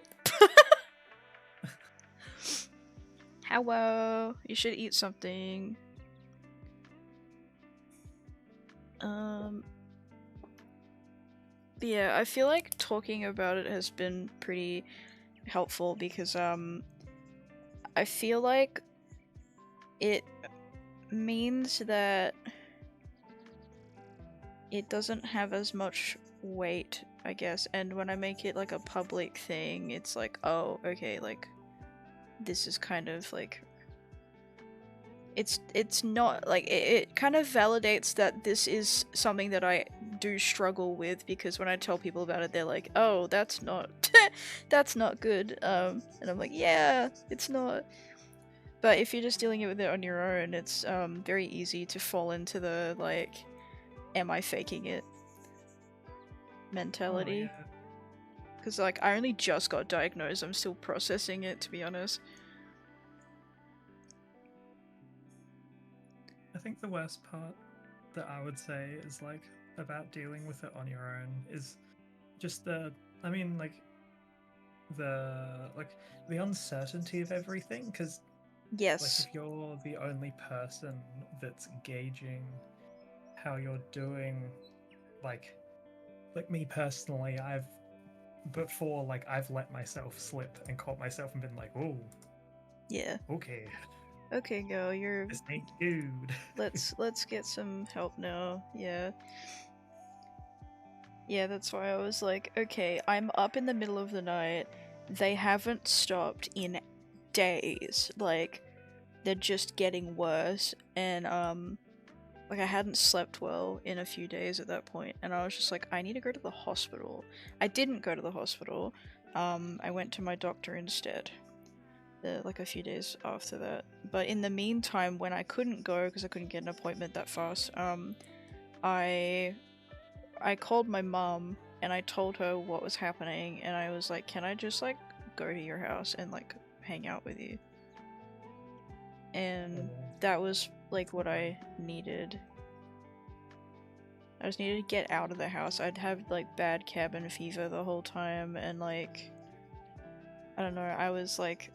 Hello. You should eat something. But yeah, I feel like talking about it has been pretty helpful because, I feel like it means that it doesn't have as much weight, I guess, and when I make it like a public thing, it's like, oh, okay, like, this is kind of like, it's not like, it kind of validates that this is something that I do struggle with, because when I tell people about it, they're like, oh, that's not that's not good, and I'm like, yeah, it's not. But if you're just dealing with it on your own, it's very easy to fall into the, like, am I faking it mentality. Oh, yeah. Because, like, I only just got diagnosed, I'm still processing it, to be honest. I think the worst part that I would say is, like, about dealing with it on your own is just the uncertainty of everything, because like, Yes. if you're the only person that's gauging how you're doing, like me personally, I've let myself slip and caught myself and been like, oh, Yeah. okay, Okay, girl, you're... this ain't good. Let's get some help now. Yeah. Yeah, that's why I was like, okay, I'm up in the middle of the night. They haven't stopped in days. Like, they're just getting worse, and like, I hadn't slept well in a few days at that point, and I was just like, I need to go to the hospital. I didn't go to the hospital. I went to my doctor instead. Like, a few days after that. But in the meantime, when I couldn't go because I couldn't get an appointment that fast, I called my mum and I told her what was happening, and I was like, can I just, like, go to your house and, like, hang out with you? And that was, like, what I needed. I just needed to get out of the house. I'd have, like, bad cabin fever the whole time, and, like, I don't know, I was, like,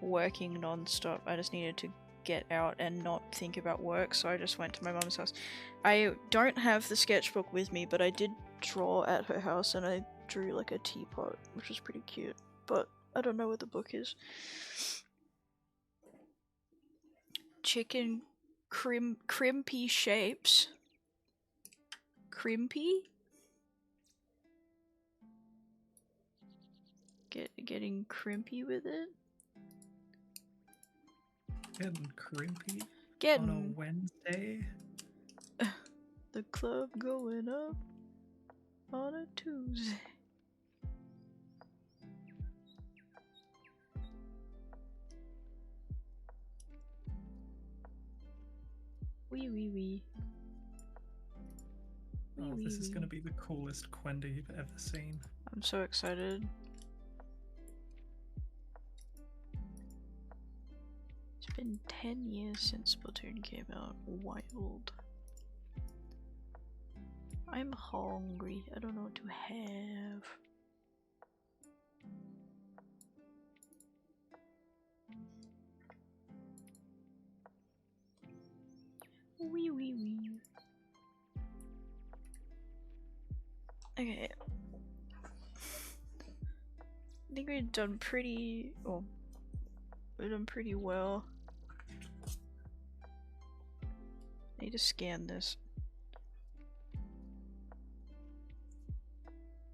working non-stop. I just needed to get out and not think about work, so I just went to my mum's house. I don't have the sketchbook with me, but I did draw at her house, and I drew, like, a teapot, which was pretty cute, but I don't know where the book is. chicken crimpy shapes. Crimpy? Getting crimpy with it? Getting crimpy on Getting a Wednesday? the club going up on a Tuesday. Wee. Oh, this is gonna be the coolest Quenda you've ever seen. I'm so excited. It's been 10 years since Splatoon came out. Wild. I'm hungry. I don't know what to have. Wee. Okay. I think we've done pretty... Oh. We've done pretty well. I need to scan this.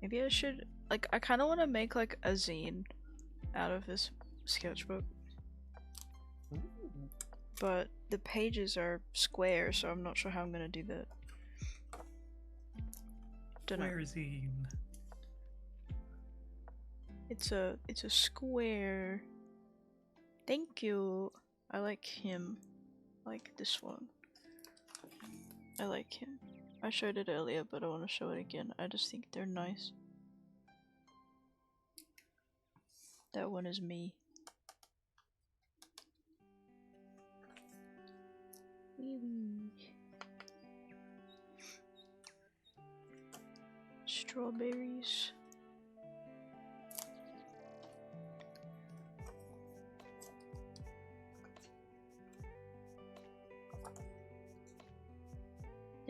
Maybe I should... Like, I kind of want to make, like, a zine out of this sketchbook. But the pages are square, so I'm not sure how I'm gonna do that. Dunno. Where is he? It's a square. Thank you. I like him. I like this one. I like him. I showed it earlier, but I want to show it again. I just think they're nice. That one is me. Wee. Strawberries.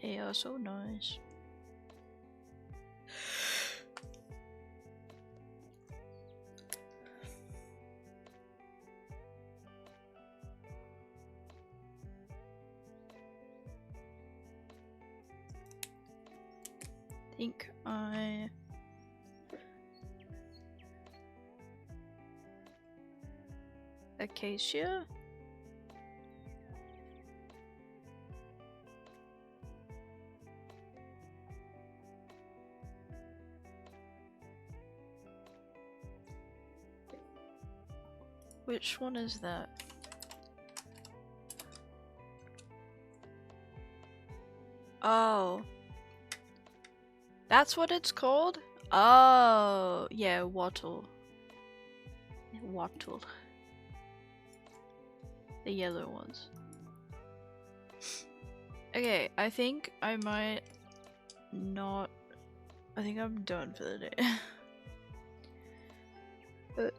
They are so nice. I think Acacia? Which one is that? Oh. That's what it's called? Oh, yeah, wattle. Wattle. The yellow ones. Okay, I think I might not... I think I'm done for the day. But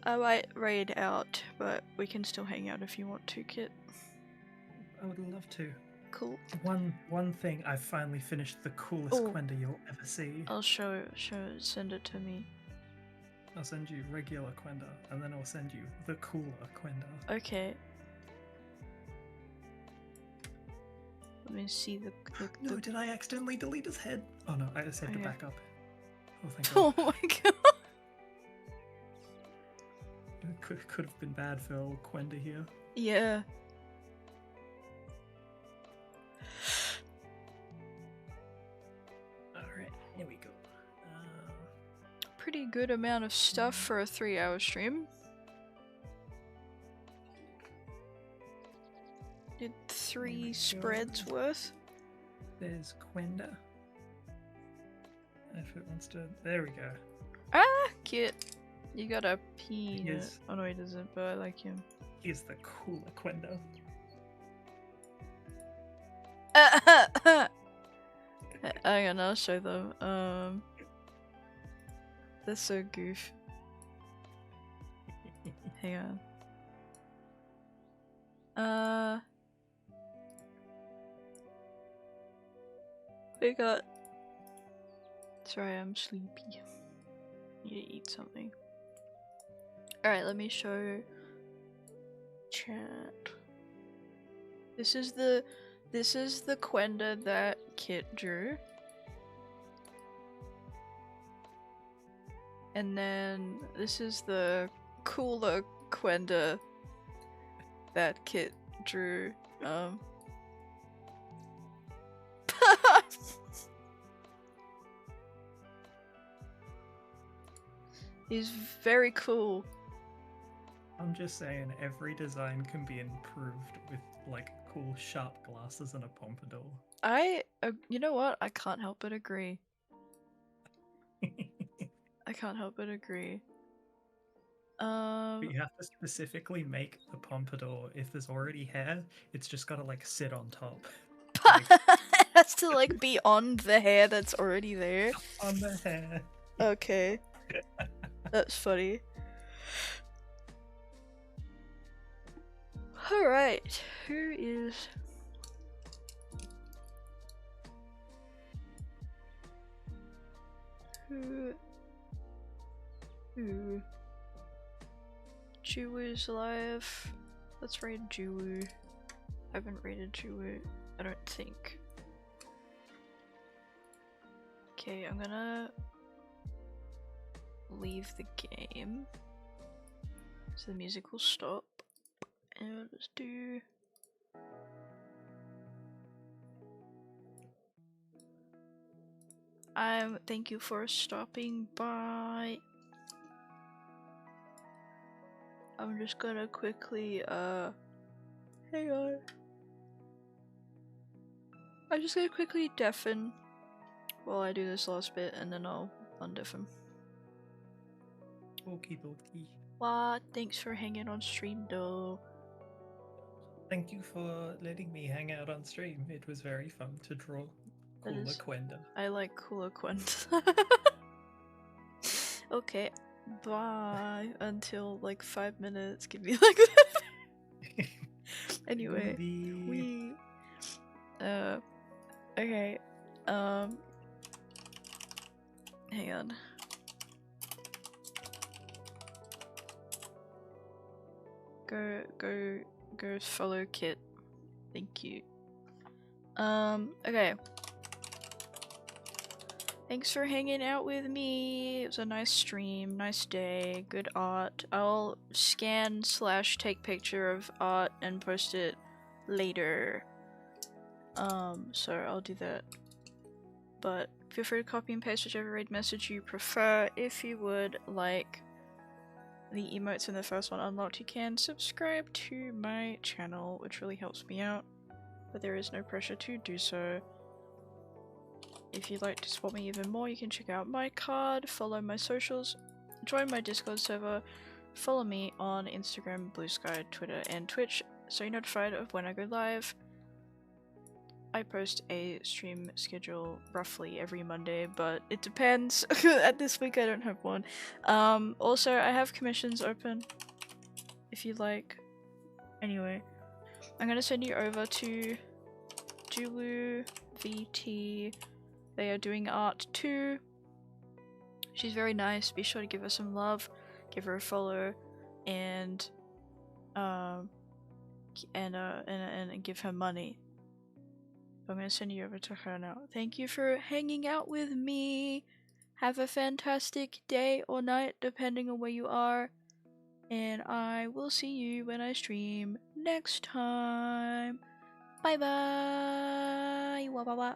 I might raid out, but we can still hang out if you want to, Kit. I would love to. Cool. One thing, I've finally finished the coolest Quenda you'll ever see. I'll send it to me. I'll send you regular Quenda, and then I'll send you the cooler Quenda. Okay. Let me see the No, did I accidentally delete his head? Oh no, I just saved it back up. Oh, thank God. God. Oh my god. It could have been bad for old Quenda here. Yeah. Alright, here we go. Pretty good amount of stuff for a 3-hour stream. Did 3 spreads worth. There's Quenda. If it wants to... There we go. Ah, Kit. You got a peanut. Oh no, he doesn't, but I like him. He's the cooler Quenda. Hang on, I'll show them. That's so goof. Hang on. We got... Sorry, I'm sleepy. Need to eat something. Alright, let me show chat. This is the Quenda that Kit drew. And then this is the cooler Quenda that Kit drew. He's very cool. I'm just saying, every design can be improved with like cool sharp glasses and a pompadour. You know what? I can't help but agree. I can't help but agree. But you have to specifically make the pompadour. If there's already hair, it's just gotta like sit on top. It has to like be on the hair that's already there. On the hair. Okay. That's funny. Alright, who is... Who... Juwoo's live. Let's raid Juwoo. I haven't raided Juwoo, I don't think. Okay, I'm gonna leave the game so the music will stop, and we'll just do thank you for stopping by. I'm just gonna quickly hang on. I'm just gonna quickly deafen while I do this last bit, and then I'll undeafen. Okie dokie. What? Thanks for hanging on stream though. Thank you for letting me hang out on stream. It was very fun to draw cooler Quenda. I like cooler Quenda. Okay, bye until like 5 minutes. Give me like that. Anyway, we okay. Hang on. Go follow Kit. Thank you. Okay. Thanks for hanging out with me. It was a nice stream, nice day, good art. I'll scan / take picture of art and post it later. So I'll do that. But feel free to copy and paste whichever raid message you prefer. If you would like the emotes in the first one unlocked, you can subscribe to my channel, which really helps me out. But there is no pressure to do so. If you'd like to support me even more, you can check out my card, follow my socials, join my Discord server, follow me on Instagram, Blue Sky, Twitter, and Twitch so you're notified of when I go live. I post a stream schedule roughly every Monday, but it depends. At this week I don't have one. Also, I have commissions open if you'd like. Anyway, I'm gonna send you over to Juunikko VODs. They are doing art too. She's very nice. Be sure to give her some love, give her a follow, and give her money. I'm gonna send you over to her now. Thank you for hanging out with me. Have a fantastic day or night, depending on where you are. And I will see you when I stream next time. Bye bye. Wah wah wah.